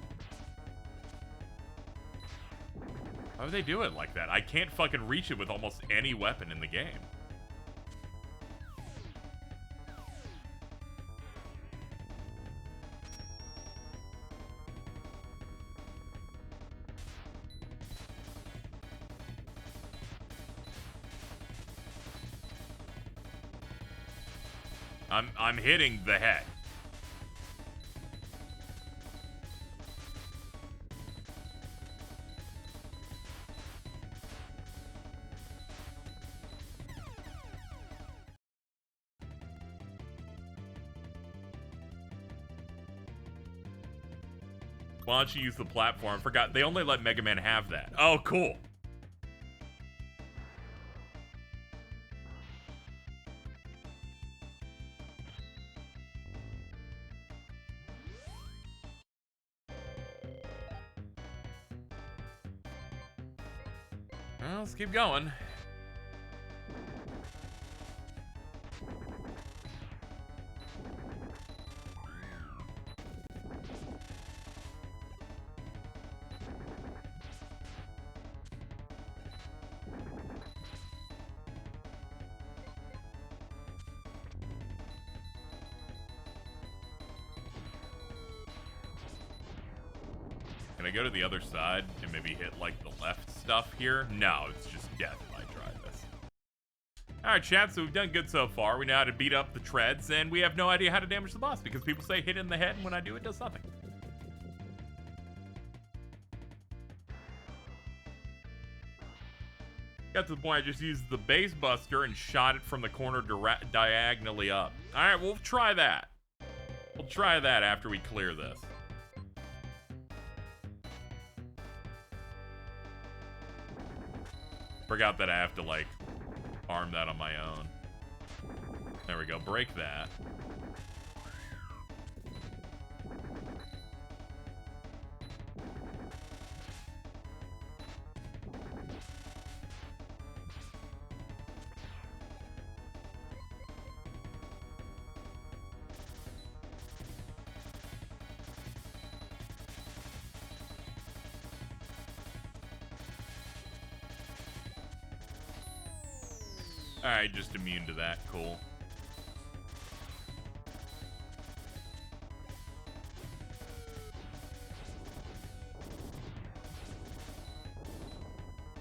[SPEAKER 1] Why would they do it like that? I can't fucking reach it with almost any weapon in the game. I'm hitting the head. Why don't you use the platform? Forgot they only let Mega Man have that. Oh, cool. Well, let's keep going. Can I go to the other side and maybe hit, like, the left stuff here? No, it's just death if I try this. Alright, chat, so we've done good so far. We know how to beat up the treads, and we have no idea how to damage the boss, because people say hit in the head, and when I do, it does nothing. Got to the point I just used the base buster and shot it from the corner diagonally up. Alright, we'll try that. We'll try that after we clear this. Forgot that I have to, like, arm that on my own. There we go. Break that. Alright, just immune to that. Cool.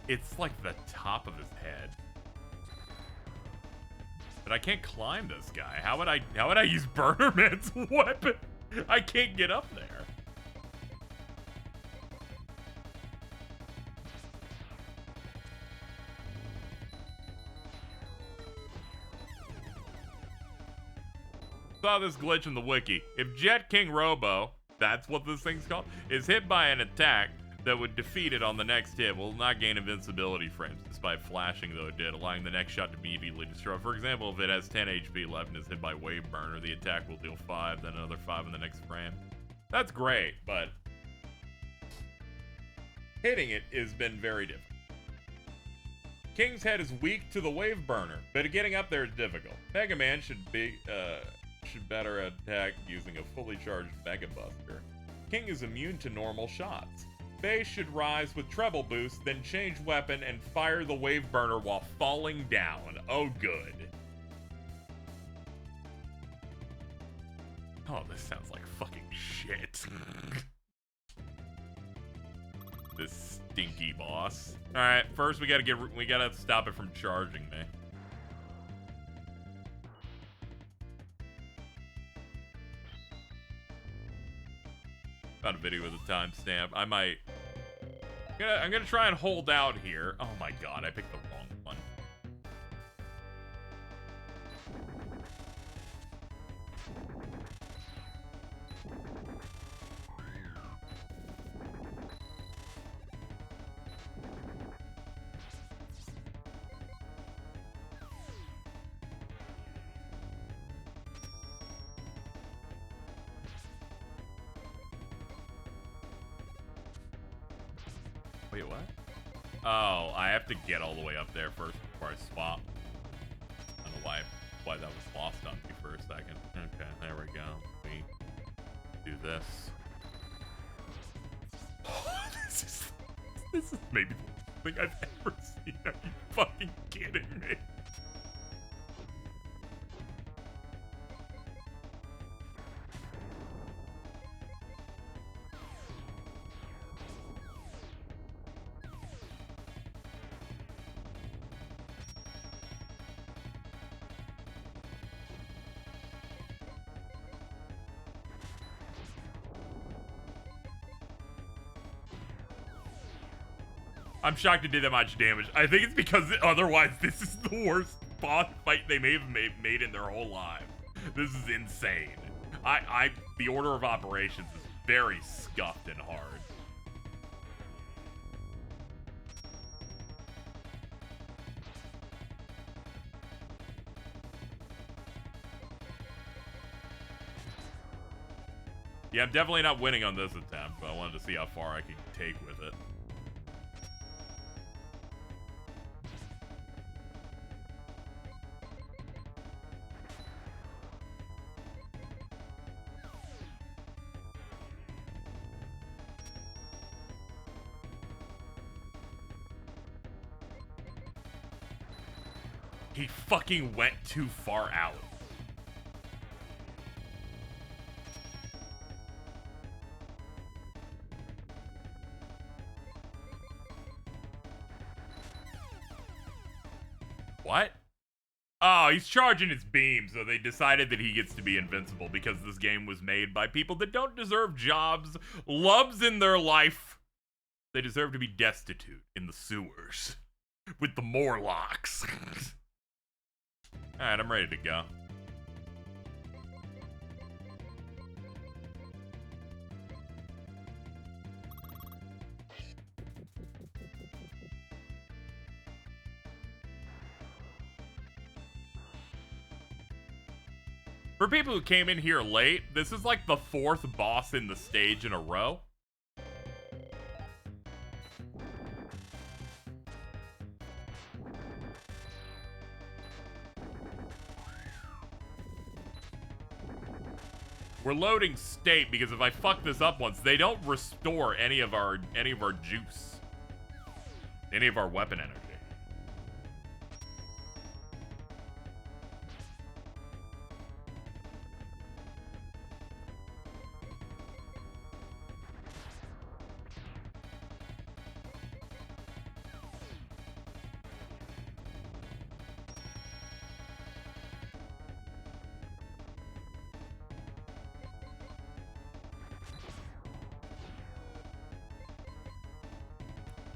[SPEAKER 1] It's like the top of his head. But I can't climb this guy. How would I use Burner Man's weapon? I can't get up there. Saw this glitch in the wiki. If Jet King Robo, that's what this thing's called, is hit by an attack that would defeat it on the next hit, will not gain invincibility frames, despite flashing though it did, allowing the next shot to be immediately destroyed. For example, if it has 10 HP left and is hit by Wave Burner, the attack will deal 5, then another 5 in the next frame. That's great, but hitting it has been very difficult. King's head is weak to the Wave Burner, but getting up there is difficult. Mega Man should better attack using a fully charged Mega Buster. King is immune to normal shots. Bass should rise with treble boost, then change weapon and fire the wave burner while falling down. Oh, good. Oh, this sounds like fucking shit. This stinky boss. All right, first we gotta stop it from charging me. Found a video with a timestamp. I'm gonna try and hold out here. Oh my god, I picked the wrong one. Wait, what? Oh, I have to get all the way up there first before I swap. I don't know why that was lost on me for a second. Okay, there we go. We do this. This is maybe the worst thing I've ever seen. Are you fucking kidding me? I'm shocked it did that much damage. I think it's because otherwise this is the worst boss fight they may have made in their whole lives. This is insane. The order of operations is very scuffed and hard. Yeah, I'm definitely not winning on this attempt, but I wanted to see how far I can take with it. He fucking went too far out. What? Oh, he's charging his beam, so they decided that he gets to be invincible because this game was made by people that don't deserve jobs, loves in their life. They deserve to be destitute in the sewers with the Morlocks. Alright, I'm ready to go. For people who came in here late, this is like the 4th boss in the stage in a row. We're loading state because if I fuck this up once, they don't restore any of our juice. Any of our weapon energy.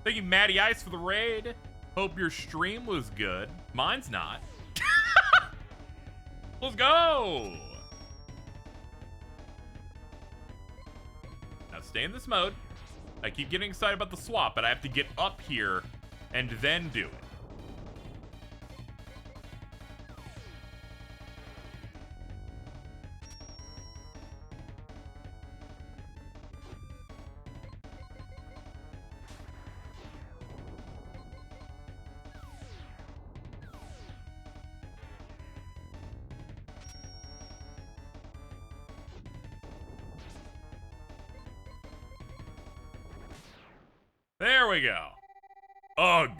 [SPEAKER 1] Thank you, Matty Ice, for the raid. Hope your stream was good. Mine's not. Let's go! Now stay in this mode. I keep getting excited about the swap, but I have to get up here and then do it. There we go. Ugh.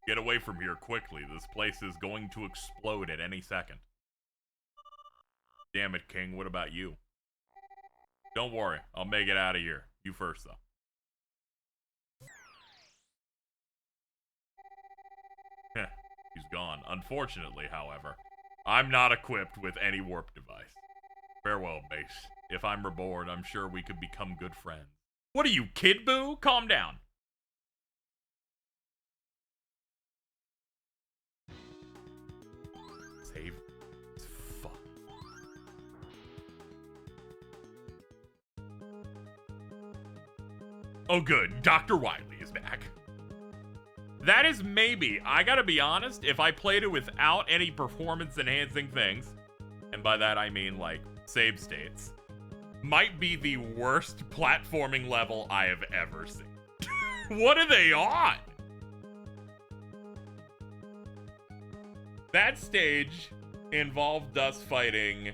[SPEAKER 1] Get away from here quickly. This place is going to explode at any second. Damn it, King. What about you? Don't worry. I'll make it out of here. You first, though. Heh. He's gone. Unfortunately, however, I'm not equipped with any warp device. Farewell, base. If I'm reborn, I'm sure we could become good friends. What are you, Kid Boo? Calm down. Save. Fuck. Oh, good. Dr. Wily is back. That is maybe, I gotta be honest, if I played it without any performance-enhancing things, and by that I mean, like, save states, might be the worst platforming level I have ever seen. What are they on? That stage involved us fighting...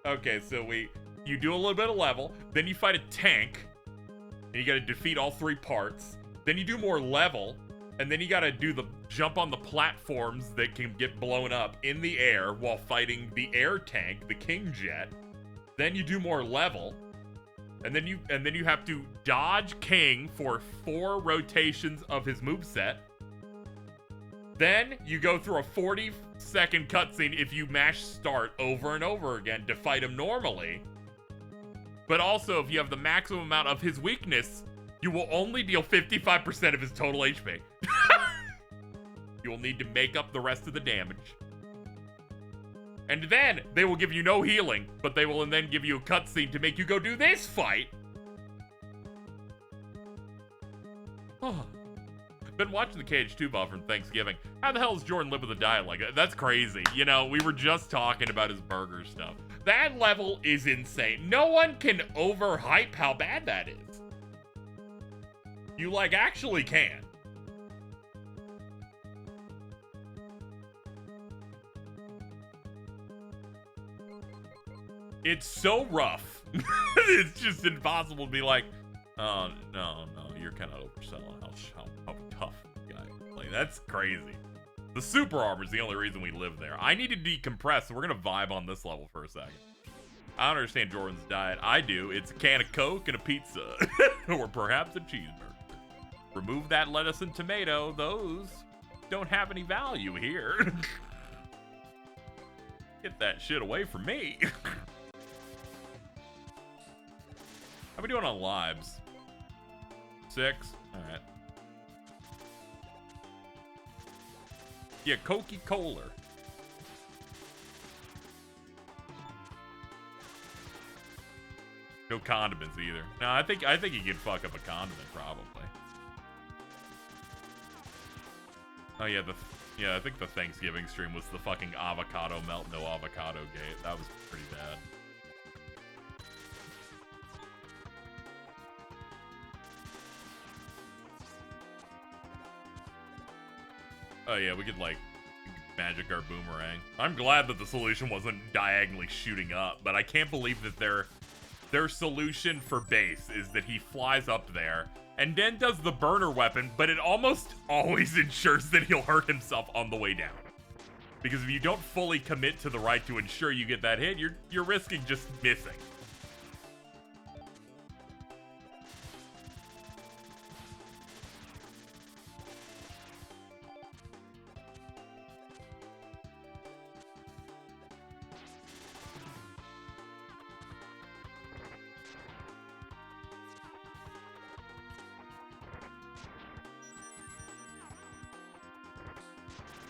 [SPEAKER 1] Okay, so you do a little bit of level, then you fight a tank, and you gotta defeat all 3 parts. Then you do more level, and then you gotta do the jump on the platforms that can get blown up in the air while fighting the air tank, the King Jet. Then you do more level, and then you have to dodge King for 4 rotations of his moveset. Then you go through a 40-second cutscene if you mash start over and over again to fight him normally. But also, if you have the maximum amount of his weakness, you will only deal 55% of his total HP. You will need to make up the rest of the damage. And then, they will give you no healing, but they will then give you a cutscene to make you go do this fight. Oh. Been watching the KH2 ball from Thanksgiving. How the hell does Jordan live with a diet like that? That's crazy. You know, we were just talking about his burger stuff. That level is insane. No one can overhype how bad that is. You, like, actually can. It's so rough. It's just impossible to be like, oh, no, you're kind of overselling how tough the guy is. Like, that's crazy. The super armor is the only reason we live there. I need to decompress, so we're going to vibe on this level for a second. I don't understand Jordan's diet. I do. It's a can of Coke and a pizza. Or perhaps a cheeseburger. Remove that lettuce and tomato. Those don't have any value here. Get that shit away from me. How we doing on lives? 6? Alright. Yeah, Coca-Cola. No condiments either. No, I think you can fuck up a condiment probably. Oh yeah, I think the Thanksgiving stream was the fucking avocado melt, no avocado gate. That was pretty bad. Oh yeah, we could like magic our boomerang. I'm glad that the solution wasn't diagonally shooting up, but I can't believe that their solution for base is that he flies up there and then does the burner weapon, but it almost always ensures that he'll hurt himself on the way down. Because if you don't fully commit to the right to ensure you get that hit, you're risking just missing.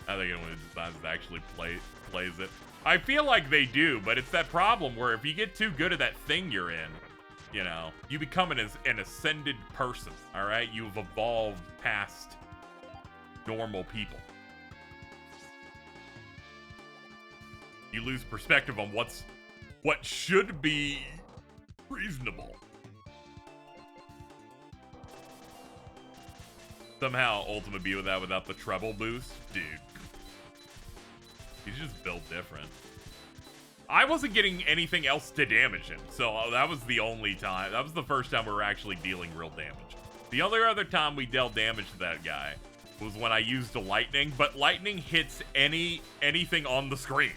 [SPEAKER 1] I think anyone who decides to actually plays it. I feel like they do, but it's that problem where if you get too good at that thing you're in, you know, you become an ascended person, all right? You've evolved past normal people. You lose perspective on what should be reasonable. Somehow Ultimate be with that without the treble boost, dude. He's just built different. I wasn't getting anything else to damage him, so that was the only time. That was the first time we were actually dealing real damage. The only other time we dealt damage to that guy was when I used lightning, but lightning hits anything on the screen.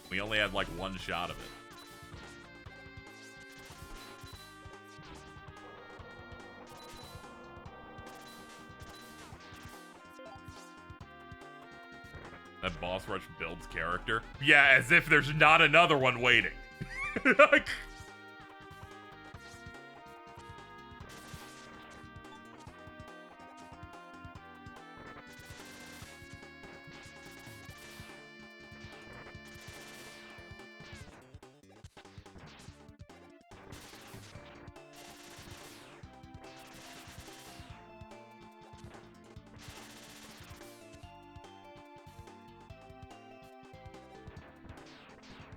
[SPEAKER 1] We only had like one shot of it. like That boss rush builds character. Yeah, as if there's not another one waiting. Like,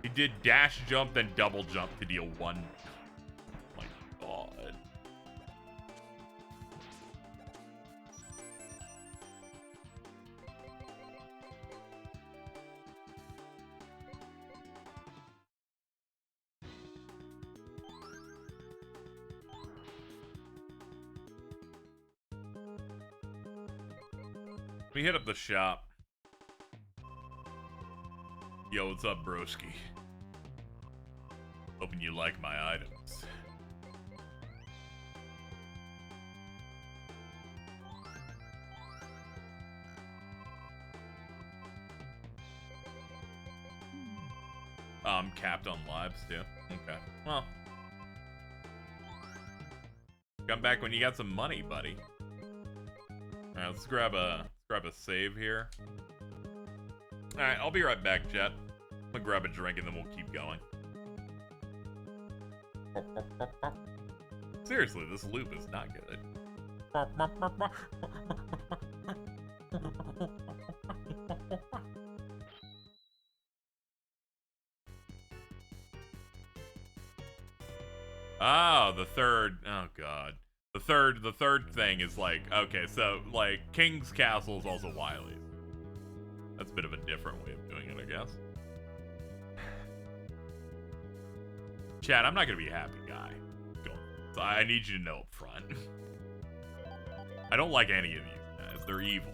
[SPEAKER 1] he did dash jump, then double jump to deal one. Oh my god. We hit up the shop. Yo, what's up, broski? Hoping you like my items. I'm capped on lives too. Okay, well, come back when you got some money, buddy. All right, let's grab a save here. All right, I'll be right back, chat. I'm gonna grab a drink and then we'll keep going. Seriously, this loop is not good. Oh, the third. Oh god. The third thing is like, okay, so like King's Castle is also Wily's. That's a bit of a different way of doing it, I guess. Chad, I'm not gonna be a happy guy. So I need you to know up front. I don't like any of these guys. They're evil.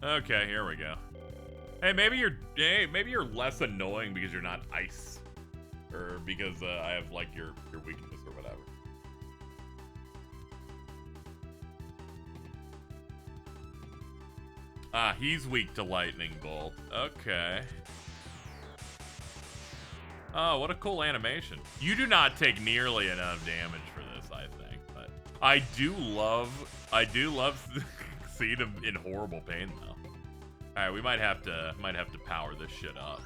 [SPEAKER 1] Okay, here we go. Hey, maybe you're less annoying because you're not ice, or because I have like your weakness or whatever. Ah, he's weak to lightning bolt. Okay. Oh, what a cool animation. You do not take nearly enough damage for this, I think, but I do love seeing him in horrible pain though. All right, we might have to power this shit up.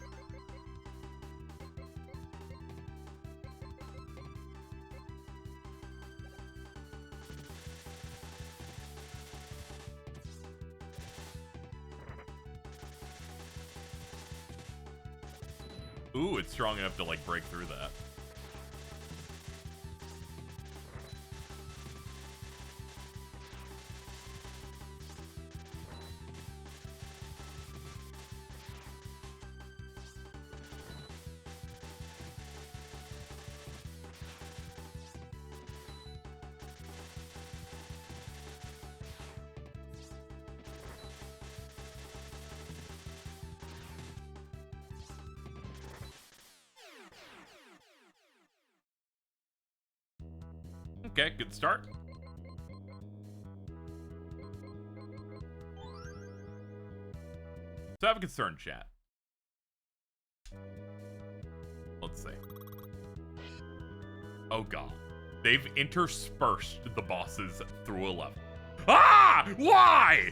[SPEAKER 1] Ooh, it's strong enough to like break through that. Okay, good start. So I have a concern, chat. Let's see. Oh god. They've interspersed the bosses through a level. Ah! Why?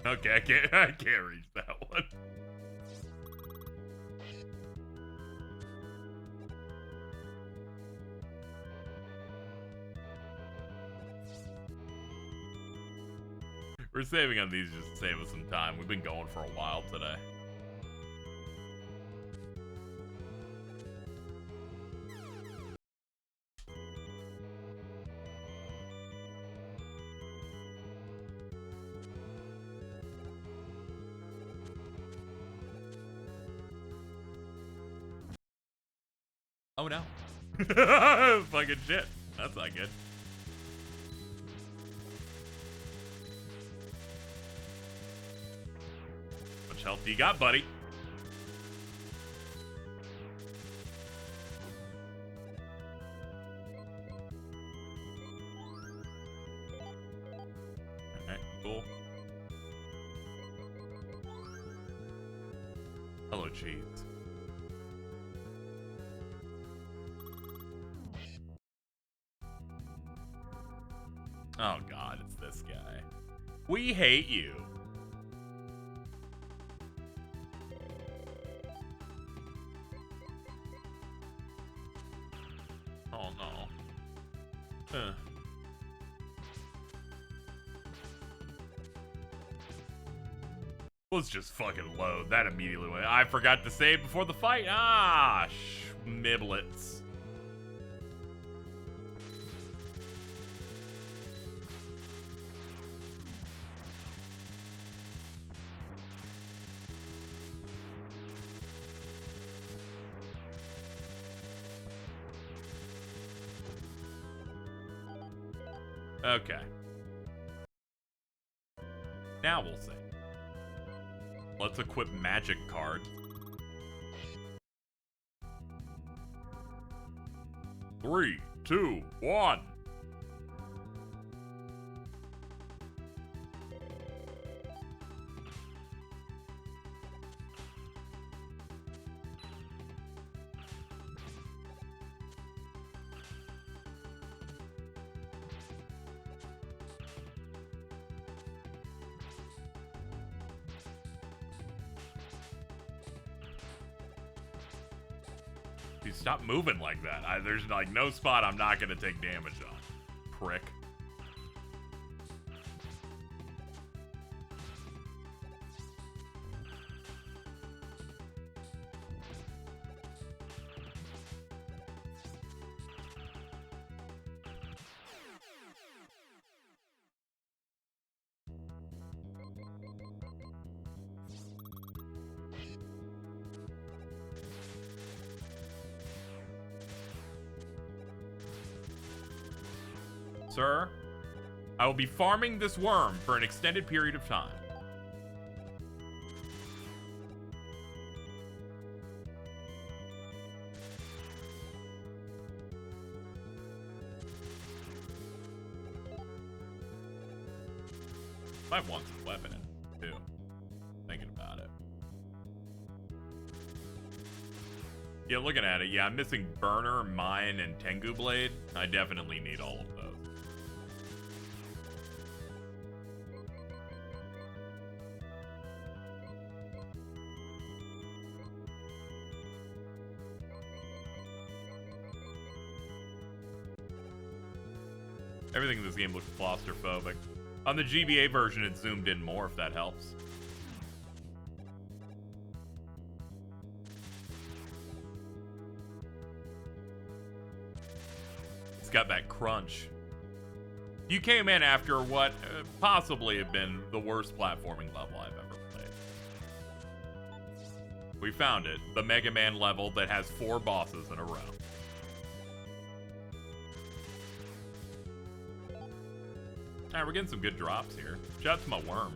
[SPEAKER 1] Okay, I can't reach that one. We're saving on these just to save us some time. We've been going for a while today. Oh no. Fucking shit. That's not good. Much health do you got, buddy? Alright, cool. Hello, cheese. Oh god, it's this guy. We hate you. Oh no. Huh. Let's just fucking load. That immediately went. I forgot to save before the fight. Ah, schmiblets. Okay. Now we'll save. Let's equip magic card. 3, 2, 1. Dude, stop moving like that. There's like no spot I'm not gonna take damage on. Prick. Sir, I will be farming this worm for an extended period of time. Might want some weapon in it, too. Thinking about it. Yeah, looking at it, yeah, I'm missing Burner, Mine, and Tengu Blade. I definitely need all of those. Everything in this game looks claustrophobic. On the GBA version, it zoomed in more, if that helps. It's got that crunch. You came in after what possibly have been the worst platforming level I've ever played. We found it. The Mega Man level that has 4 bosses in a row. Alright, we're getting some good drops here. Shout out to my worm.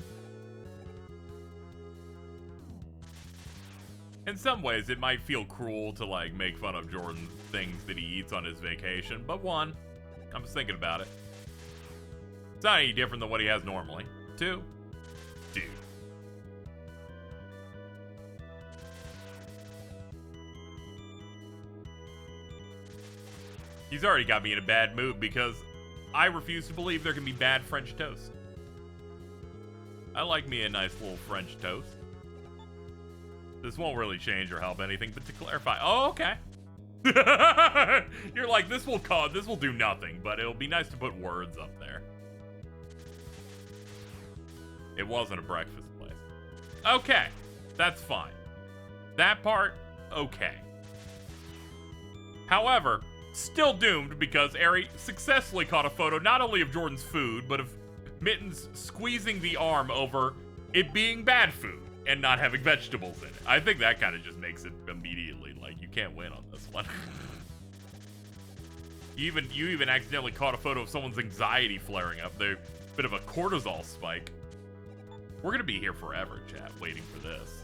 [SPEAKER 1] In some ways, it might feel cruel to, like, make fun of Jordan's things that he eats on his vacation, but 1, I'm just thinking about it. It's not any different than what he has normally. 2, dude. He's already got me in a bad mood because I refuse to believe there can be bad French toast. I like me a nice little French toast. This won't really change or help anything, but to clarify. Oh, okay. You're like, this will do nothing, but it'll be nice to put words up there. It wasn't a breakfast place. Okay, that's fine. That part, okay. However, still doomed because Ari successfully caught a photo not only of Jordan's food, but of Mittens squeezing the arm over it being bad food and not having vegetables in it. I think that kind of just makes it immediately like you can't win on this one. You even accidentally caught a photo of someone's anxiety flaring up. They're a bit of a cortisol spike. We're gonna be here forever, chat, waiting for this.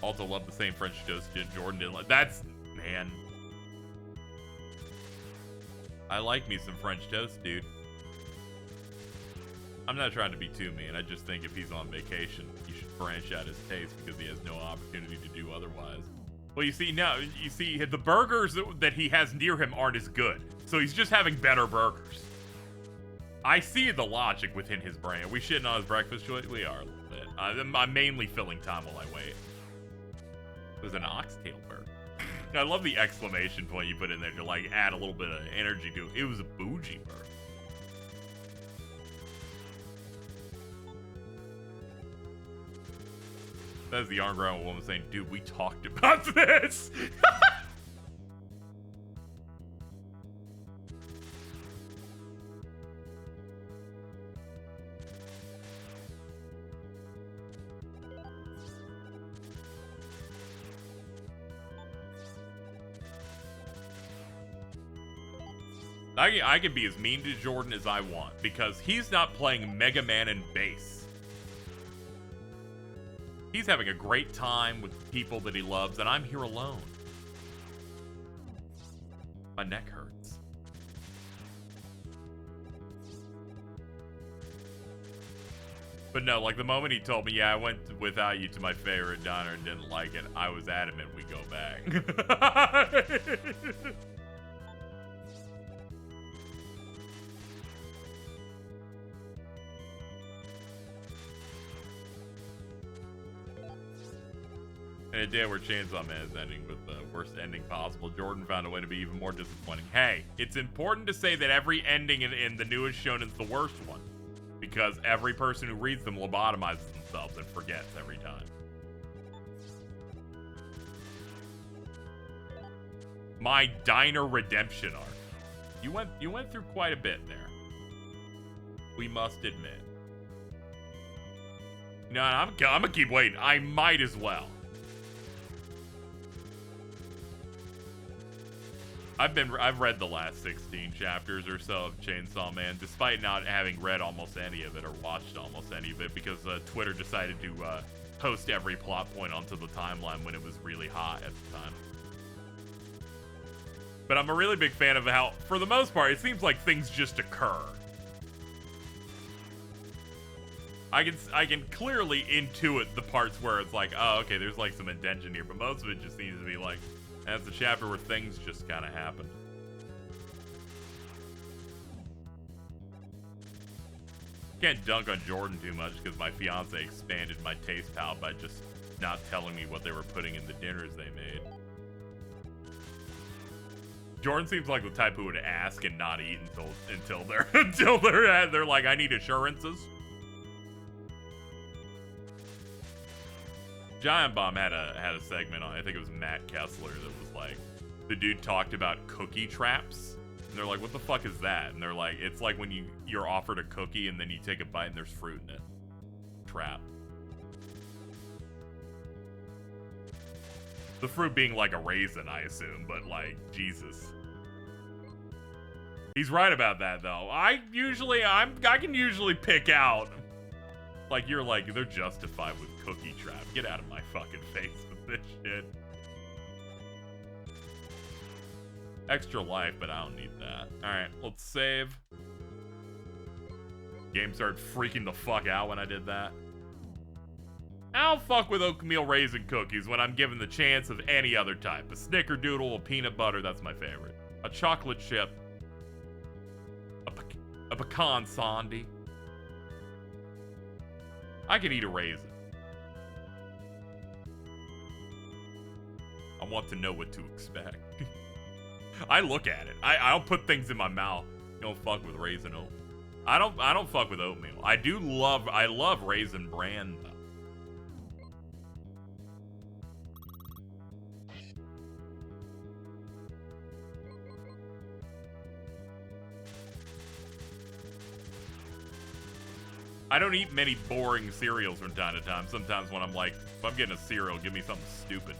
[SPEAKER 1] Also love the same French toast Jordan didn't like. That's, man. I like me some French toast, dude. I'm not trying to be too mean. I just think if he's on vacation, he should branch out his taste because he has no opportunity to do otherwise. Well, you see, the burgers that he has near him aren't as good. So he's just having better burgers. I see the logic within his brain. Are we shitting on his breakfast choice? We are a little bit. I'm mainly filling time while I wait. It was an oxtail burger. I love the exclamation point you put in there to, like, add a little bit of energy to it. It was a bougie burger. That's the on-ground woman saying, dude, we talked about this. I can be as mean to Jordan as I want because he's not playing Mega Man and bass. He's having a great time with the people that he loves, and I'm here alone. My neck hurts. But no, like the moment he told me, yeah, I went without you to my favorite diner and didn't like it, I was adamant we go back. In a day where Chainsaw Man is ending with the worst ending possible, Jordan found a way to be even more disappointing. Hey, it's important to say that every ending in the newest shonen is the worst one. Because every person who reads them lobotomizes themselves and forgets every time. My diner redemption arc. You went through quite a bit there. We must admit. No, I'm gonna keep waiting. I might as well. I've read the last 16 chapters or so of Chainsaw Man, despite not having read almost any of it or watched almost any of it, because Twitter decided to post every plot point onto the timeline when it was really hot at the time. But I'm a really big fan of how, for the most part, it seems like things just occur. I can clearly intuit the parts where it's like, oh, okay, there's like some intention here, but most of it just seems to be like, that's a chapter where things just kind of happen. Can't dunk on Jordan too much because my fiance expanded my taste palette by just not telling me what they were putting in the dinners they made. Jordan seems like the type who would ask and not eat until they're like, I need assurances. Giant Bomb had a segment on, I think it was Matt Kessler, that was like, the dude talked about cookie traps, and they're like, what the fuck is that? And they're like, it's like when you're offered a cookie and then you take a bite and there's fruit in it. Trap. The fruit being like a raisin, I assume, but like, Jesus. He's right about that though. I can usually pick out, like, you're like, they're justified with cookie trap. Get out of my fucking face with this shit. Extra life, but I don't need that. Alright, let's save. Game started freaking the fuck out when I did that. I don't fuck with oatmeal raisin cookies when I'm given the chance of any other type. A snickerdoodle, a peanut butter, that's my favorite. A chocolate chip. A pecan sandy. I can eat a raisin. I want to know what to expect. I look at it. I don't put things in my mouth. You don't fuck with raisin oatmeal. I don't fuck with oatmeal. I love Raisin Bran though. I don't eat many boring cereals from time to time. Sometimes when I'm like, if I'm getting a cereal, give me something stupid.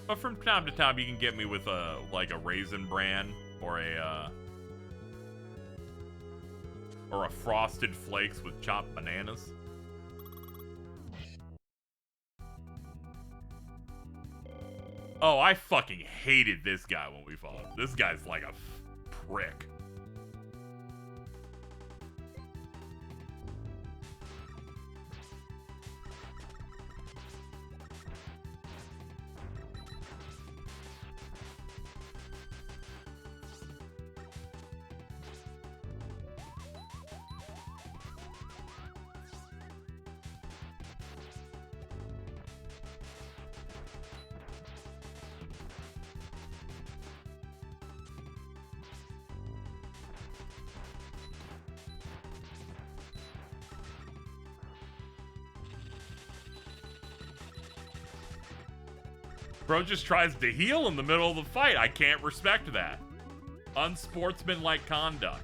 [SPEAKER 1] But from time to time, you can get me with a Raisin Bran or a Frosted Flakes with chopped bananas. Oh, I fucking hated this guy when we fought. This guy's like a prick. Bro just tries to heal in the middle of the fight. I can't respect that. Unsportsmanlike conduct.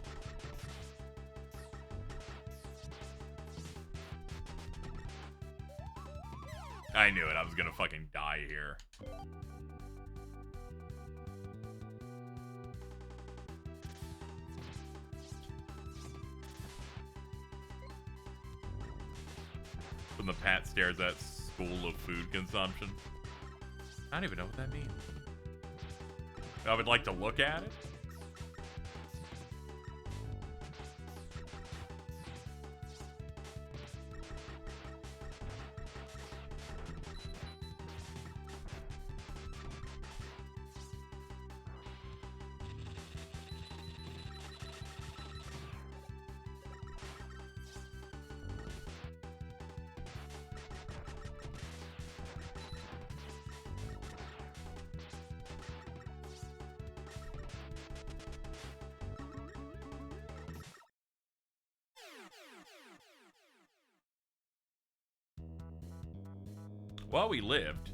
[SPEAKER 1] I knew it. I was gonna fucking die here. When the Pat stares at school of food consumption. I don't even know what that means. I would like to look at it. Well, we lived.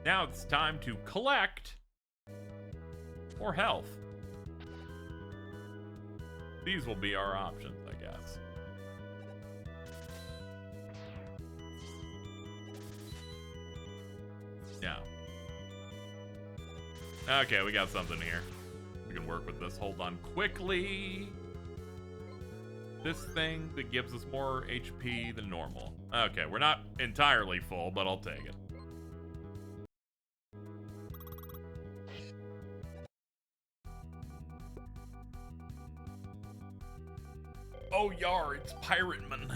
[SPEAKER 1] Now it's time to collect more health. These will be our options, I guess. Yeah. Okay, we got something here. We can work with this. Hold on quickly. This thing that gives us more HP than normal. Okay, we're not entirely full, but I'll take it. Oh, yar, it's Pirate Man.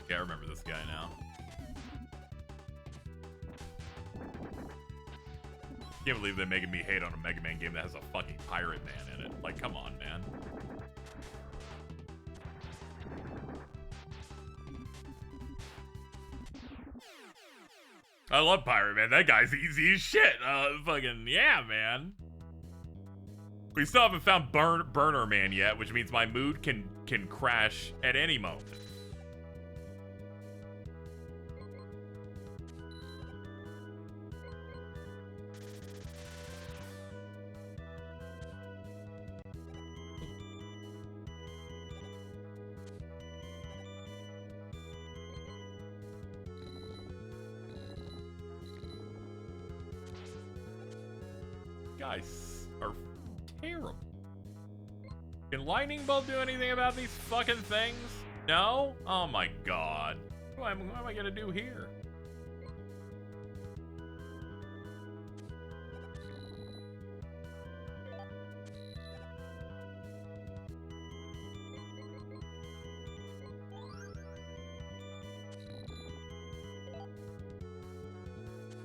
[SPEAKER 1] Okay, I remember this guy now. Can't believe they're making me hate on a Mega Man game that has a fucking Pirate Man in it. Like, come on, man. I love Pirate Man. That guy's easy as shit. Fucking, yeah, man. We still haven't found Burner Man yet, which means my mood can crash at any moment. Guys are terrible. Can Lightning Bolt do anything about these fucking things? No? Oh my god. What am I gonna do here?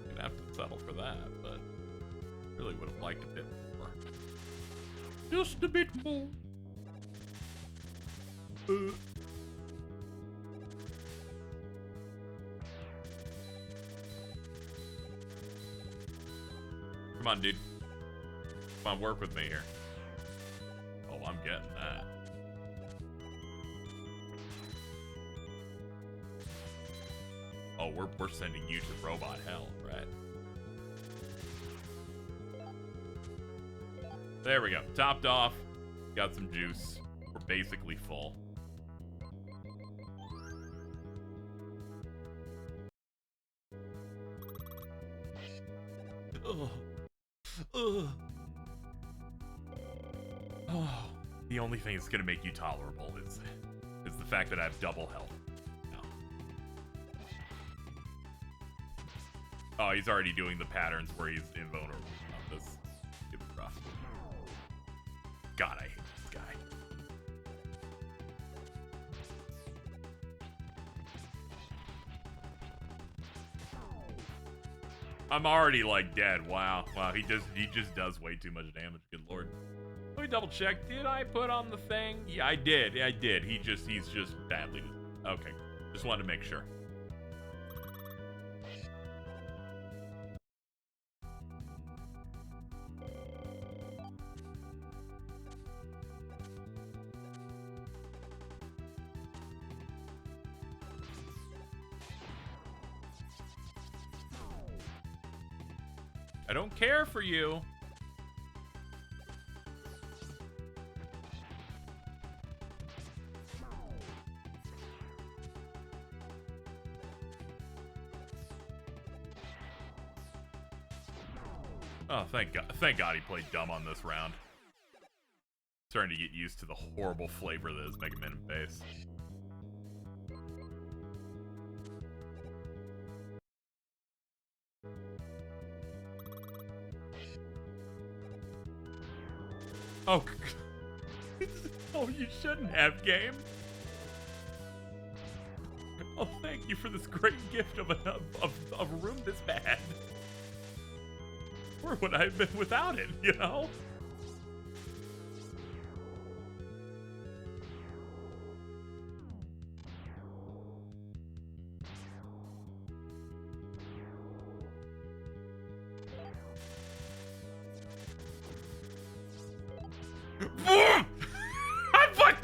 [SPEAKER 1] Gonna have to settle for that, but really would have liked a bit more. Just a bit more. Come on, dude. Come on, work with me here. Oh, I'm getting that. Oh, we're sending you to robot hell, right? There we go. Topped off. Got some juice. We're basically full. Ugh. Ugh. Oh, the only thing that's gonna make you tolerable is the fact that I have double health. No. Oh, he's already doing the patterns where he's invulnerable. Oh, this is rough. God, I hate this guy. I'm already like dead. Wow, he just does way too much damage. Good lord. Let me double check. Did I put on the thing? Yeah, I did. He's just badly. Okay, just wanted to make sure. I don't care for you. Oh, thank God he played dumb on this round. Starting to get used to the horrible flavor that is Mega Man and Bass. Oh, oh, you shouldn't have, game. Oh, thank you for this great gift of a room this bad. Where would I have been without it, you know?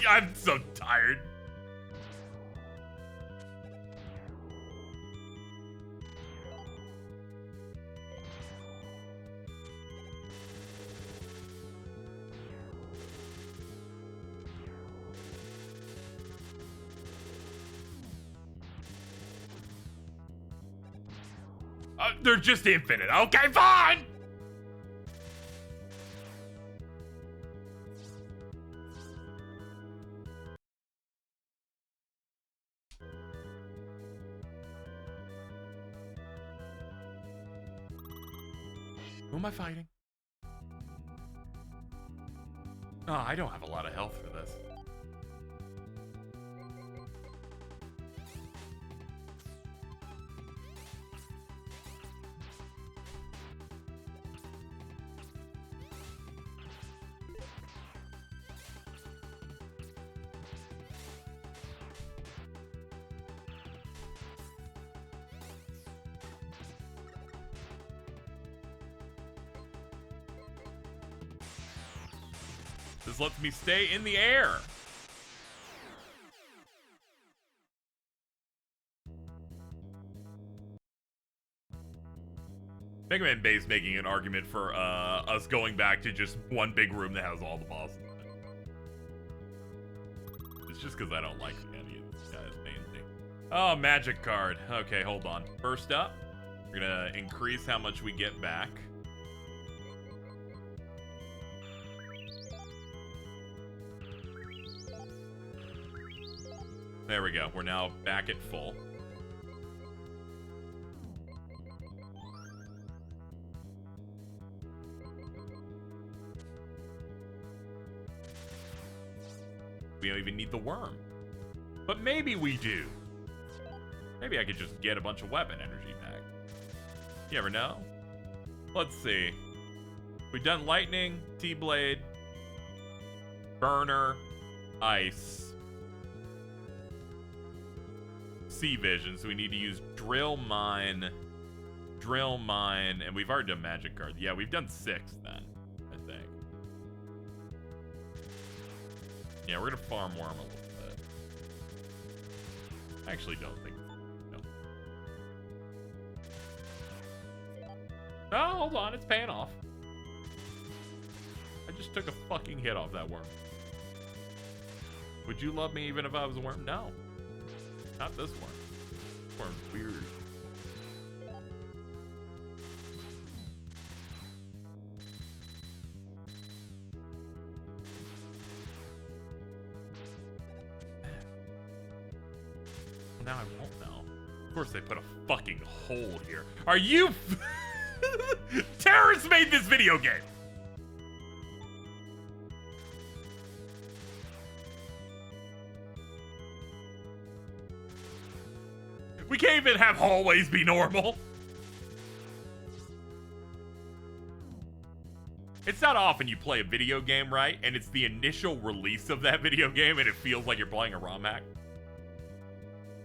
[SPEAKER 1] I'm so tired. They're just infinite. Okay, fine! Who am I fighting? Oh, I don't have a lot of health for this. This lets me stay in the air. Mega Man Base making an argument for us going back to just one big room that has all the bosses in it. It's just because I don't like any of these guys mainly. Oh, magic card. Okay, hold on. First up, we're gonna increase how much we get back. There we go. We're now back at full. We don't even need the worm. But maybe we do. Maybe I could just get a bunch of weapon energy back. You never know. Let's see. We've done lightning, T-blade, burner, ice, sea vision, so we need to use drill mine, and we've already done magic card. Yeah, we've done 6 then, I think. Yeah, we're gonna farm worm a little bit. I actually don't think. No. Oh, hold on, it's paying off. just took a fucking hit off that worm. Would you love me even if I was a worm? No. Not this worm. This worm's weird. Now I won't know. Of course they put a fucking hole here. Are you... Terrorists made this video game! We can't even have hallways be normal. It's not often you play a video game, right? And it's the initial release of that video game and it feels like you're playing a ROM hack.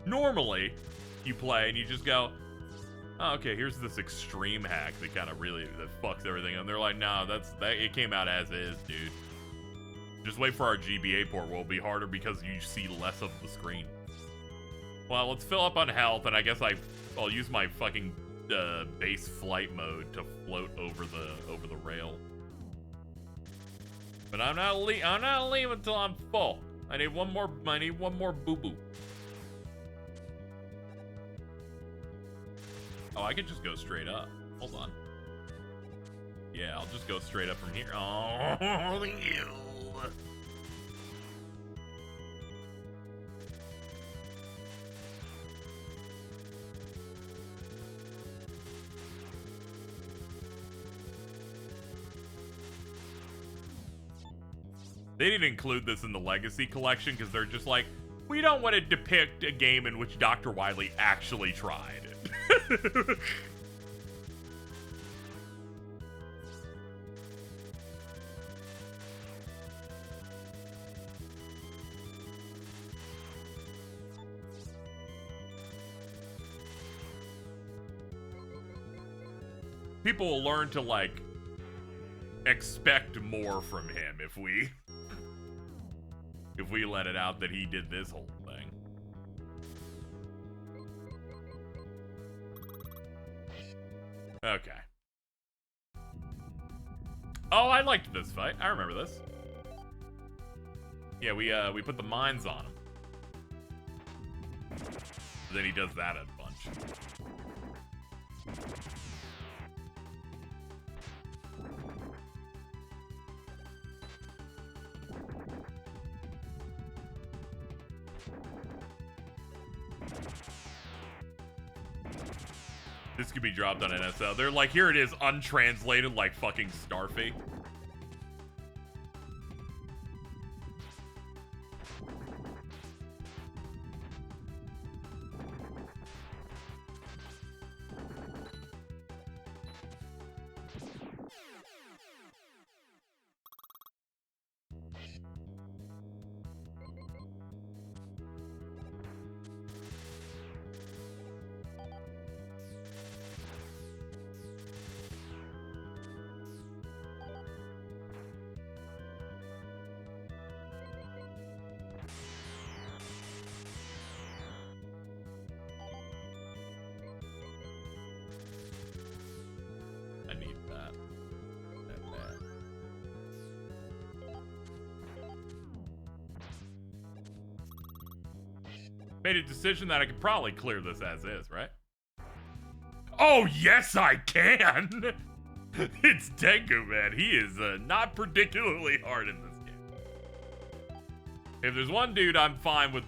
[SPEAKER 1] Normally, you play and you just go, oh, okay, here's this extreme hack that kind of really, that fucks everything. And they're like, no, it came out as is, dude. Just wait for our GBA port where it'll be harder because you see less of the screen. Well, let's fill up on health, and I guess I'll use my fucking base flight mode to float over the rail. But I'm not leaving until I'm full. I need one more boo-boo. Oh, I could just go straight up. Hold on. Yeah, I'll just go straight up from here. Oh, you. They didn't include this in the Legacy collection because they're just like, we don't want to depict a game in which Dr. Wily actually tried. People will learn to, like, expect more from him if we let it out that he did this whole thing. Okay. Oh, I liked this fight. I remember this. Yeah, we put the mines on him. Then he does that a bunch. This could be dropped on NSL. They're like, here it is, untranslated like fucking Starfy. Made a decision that I could probably clear this as is, right? Oh, yes, I can! It's Tengu, man. He is not particularly hard in this game. If there's one dude I'm fine with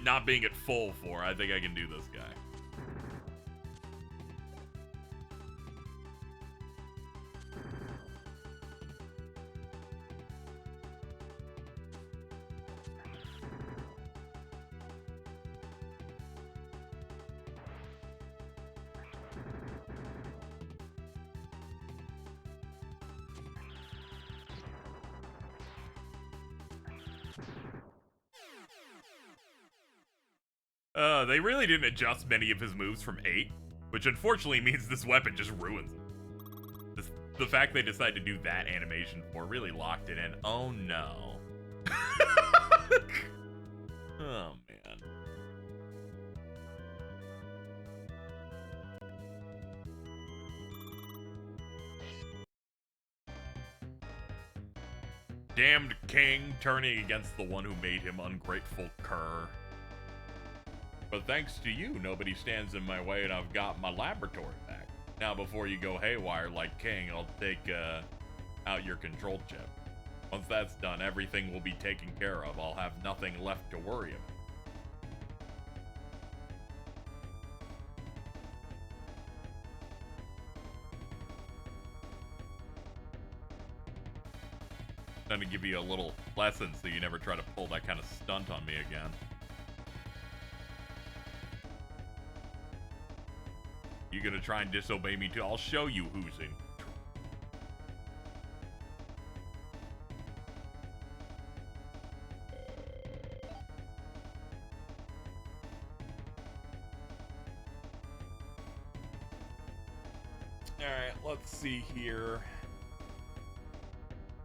[SPEAKER 1] not being at full for, I think I can do this guy. They really didn't adjust many of his moves from 8, which unfortunately means this weapon just ruins him. The fact they decided to do that animation for really locked it in. Oh no. Oh man. Damned king turning against the one who made him ungrateful cur. But thanks to you, nobody stands in my way and I've got my laboratory back. Now before you go haywire like King, I'll take out your control chip. Once that's done, everything will be taken care of. I'll have nothing left to worry about. Trying to give you a little lesson so you never try to pull that kind of stunt on me again. You gonna try and disobey me too? I'll show you who's in control. Alright, let's see here.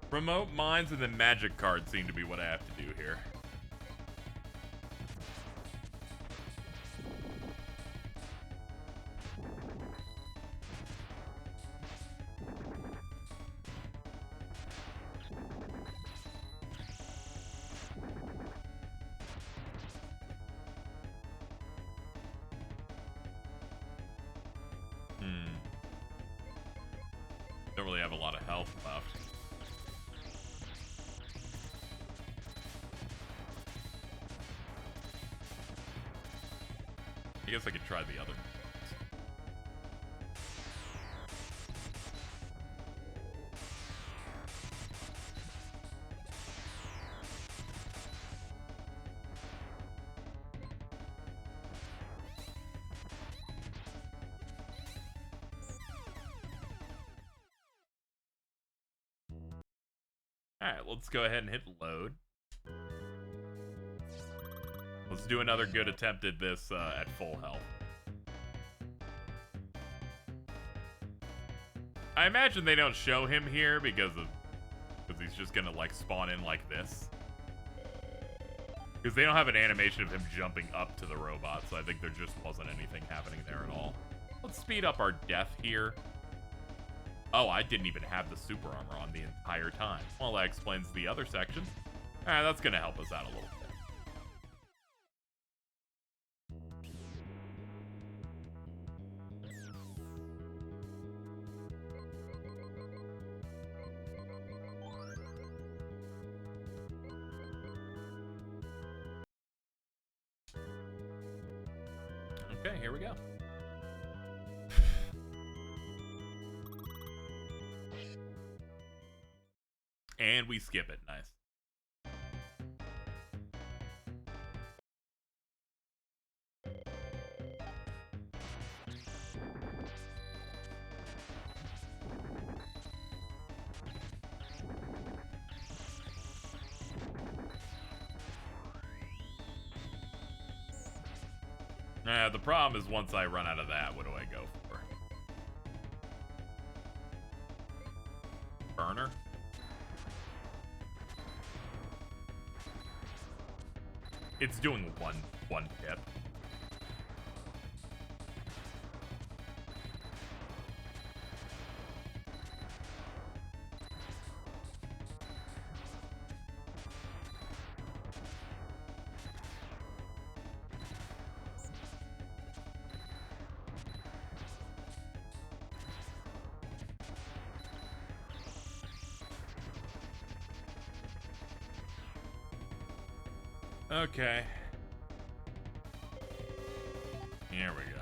[SPEAKER 1] Remote mines and then magic cards seem to be what I have to do here. Don't really have a lot of health left. I guess I could try the other. Alright, let's go ahead and hit load. Let's do another good attempt at this at full health. I imagine they don't show him here because he's just gonna like spawn in like this. Because they don't have an animation of him jumping up to the robot, so I think there just wasn't anything happening there at all. Let's speed up our death here. Oh, I didn't even have the super armor on the entire time. Well, that explains the other section. Alright, that's gonna help us out a little bit. Okay, here we go. And we skip it. Nice. The problem is once I run out of that, what do I go for? Burner? It's doing one hit. Okay. Here we go.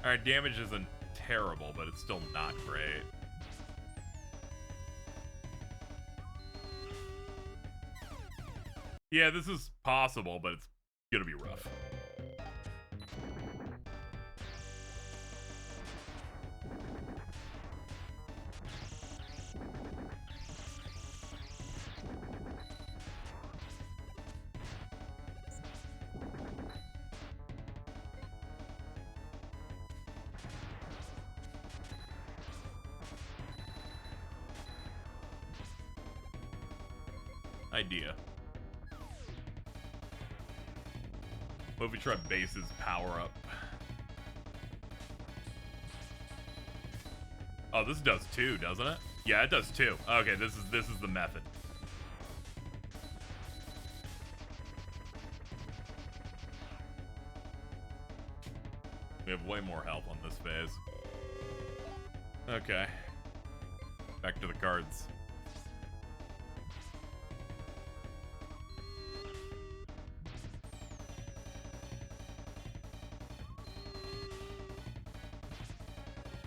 [SPEAKER 1] Alright, damage isn't terrible, but it's still not great. Yeah, this is possible, but it's gonna be rough. Idea. What if we try base's power up? Oh, this does 2, doesn't it? Yeah, it does 2. Okay, this is the method. We have way more health on this phase. Okay. Back to the cards.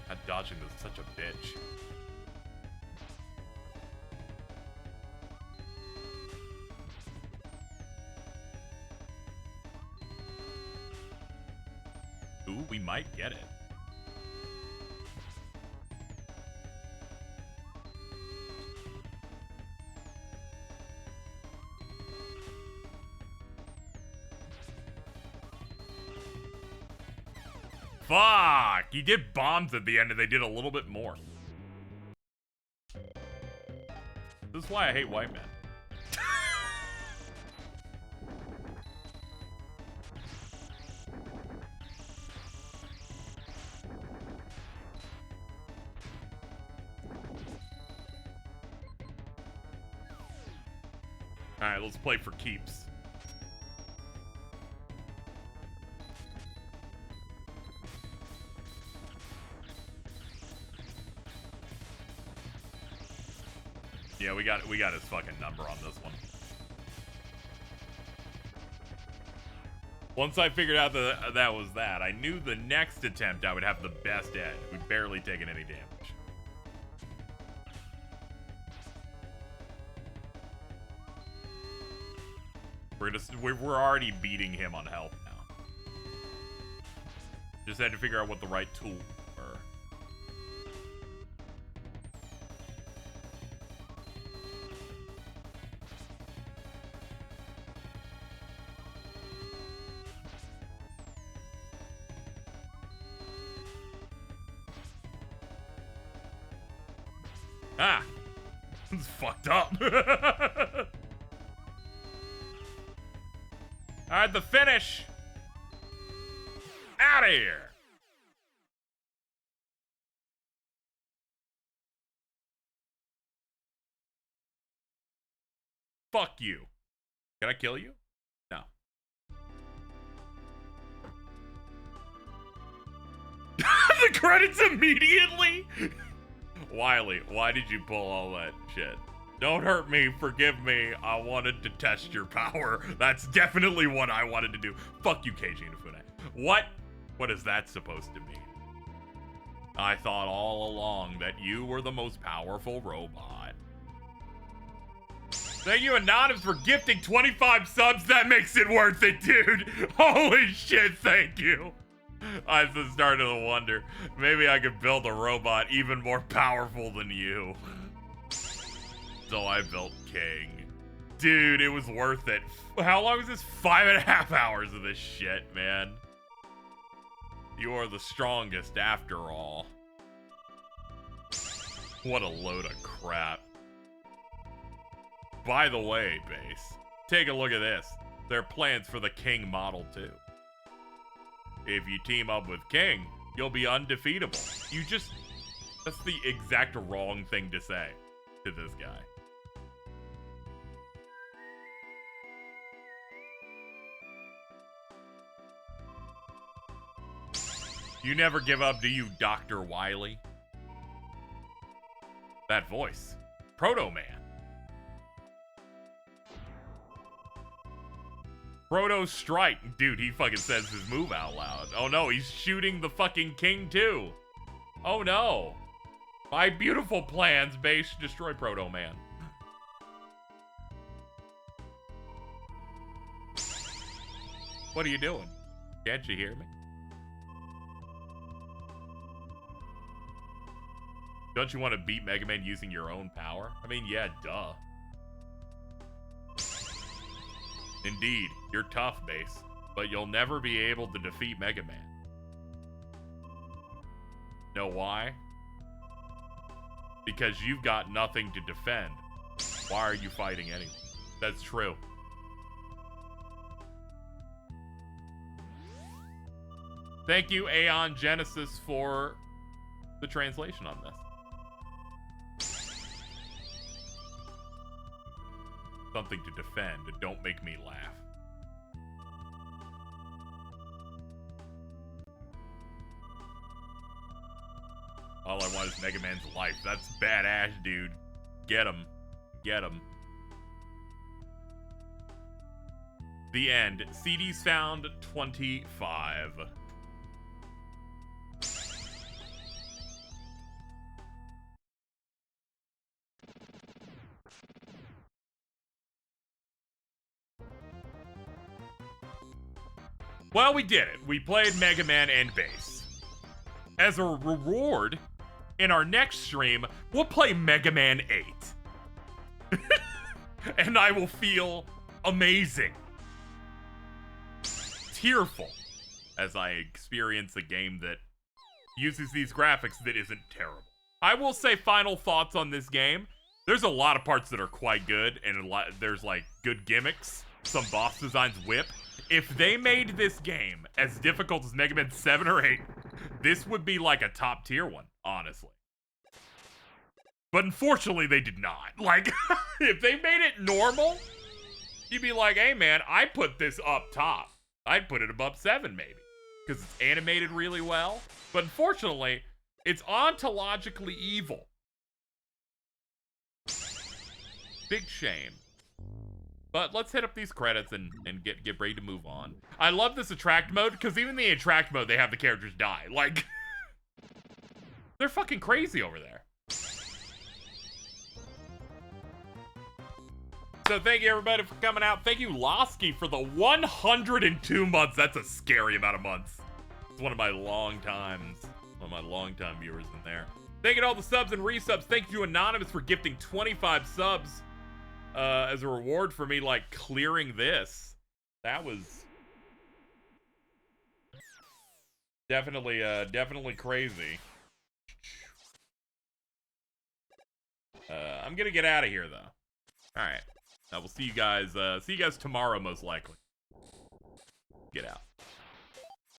[SPEAKER 1] God, dodging is such a bitch. Ooh, we might get it. Fuck! You did bombs at the end and they did a little bit more. This is why I hate white men. Alright, let's play for keeps. Yeah, we got his fucking number on this one. Once I figured out that that was that, I knew the next attempt I would have the best edge. We'd barely taken any damage. We're already beating him on health now. Just had to figure out what the right tool were. Ah! This is fucked up. Alright, the finish! Out of here! Fuck you. Can I kill you? No. The credits immediately? Wiley, why did you pull all that shit? Don't hurt me, forgive me, I wanted to test your power. That's definitely what I wanted to do. Fuck you, Keiji Inafune. What? What is that supposed to mean? I thought all along that you were the most powerful robot. Thank you, Anonymous, for gifting 25 subs. That makes it worth it, dude. Holy shit, thank you. I'm starting to wonder, maybe I could build a robot even more powerful than you. So I built King. Dude, it was worth it. How long is this? 5.5 hours of this shit, man. You are the strongest after all. What a load of crap. By the way, Base, take a look at this. There are plans for the King model too. If you team up with King, you'll be undefeatable. That's the exact wrong thing to say to this guy. You never give up, do you, Dr. Wily? That voice. Proto Man. Proto Strike. Dude, he fucking says his move out loud. Oh no, he's shooting the fucking King too. Oh no. My beautiful plans, Base, destroy Proto Man. What are you doing? Can't you hear me? Don't you want to beat Mega Man using your own power? I mean, yeah, duh. Indeed, you're tough, Base, but you'll never be able to defeat Mega Man. Know why? Because you've got nothing to defend. Why are you fighting anyway? That's true. Thank you, Aeon Genesis, for the translation on this. Something to defend. Don't make me laugh. All I want is Mega Man's life. That's badass, dude. Get him. Get him. The end. CDs found 25. Well, we did it. We played Mega Man and Bass. As a reward, in our next stream, we'll play Mega Man 8. And I will feel amazing. Tearful. As I experience a game that uses these graphics that isn't terrible. I will say final thoughts on this game. There's a lot of parts that are quite good, and there's like good gimmicks. Some boss designs whip. If they made this game as difficult as Mega Man 7 or 8, this would be like a top tier one, honestly. But unfortunately, they did not. Like, if they made it normal, you'd be like, hey man, I put this up top. I'd put it above 7 maybe, because it's animated really well. But unfortunately, it's ontologically evil. Big shame. But let's hit up these credits and get ready to move on. I love this attract mode, because even in the attract mode, they have the characters die. Like, they're fucking crazy over there. So thank you everybody for coming out. Thank you Losky for the 102 months. That's a scary amount of months. It's one of my long time viewers in there. Thank you to all the subs and resubs. Thank you Anonymous for gifting 25 subs. As a reward for me, like, clearing this. That was definitely crazy. I'm gonna get out of here, though. Alright. We'll see you guys tomorrow, most likely. Get out.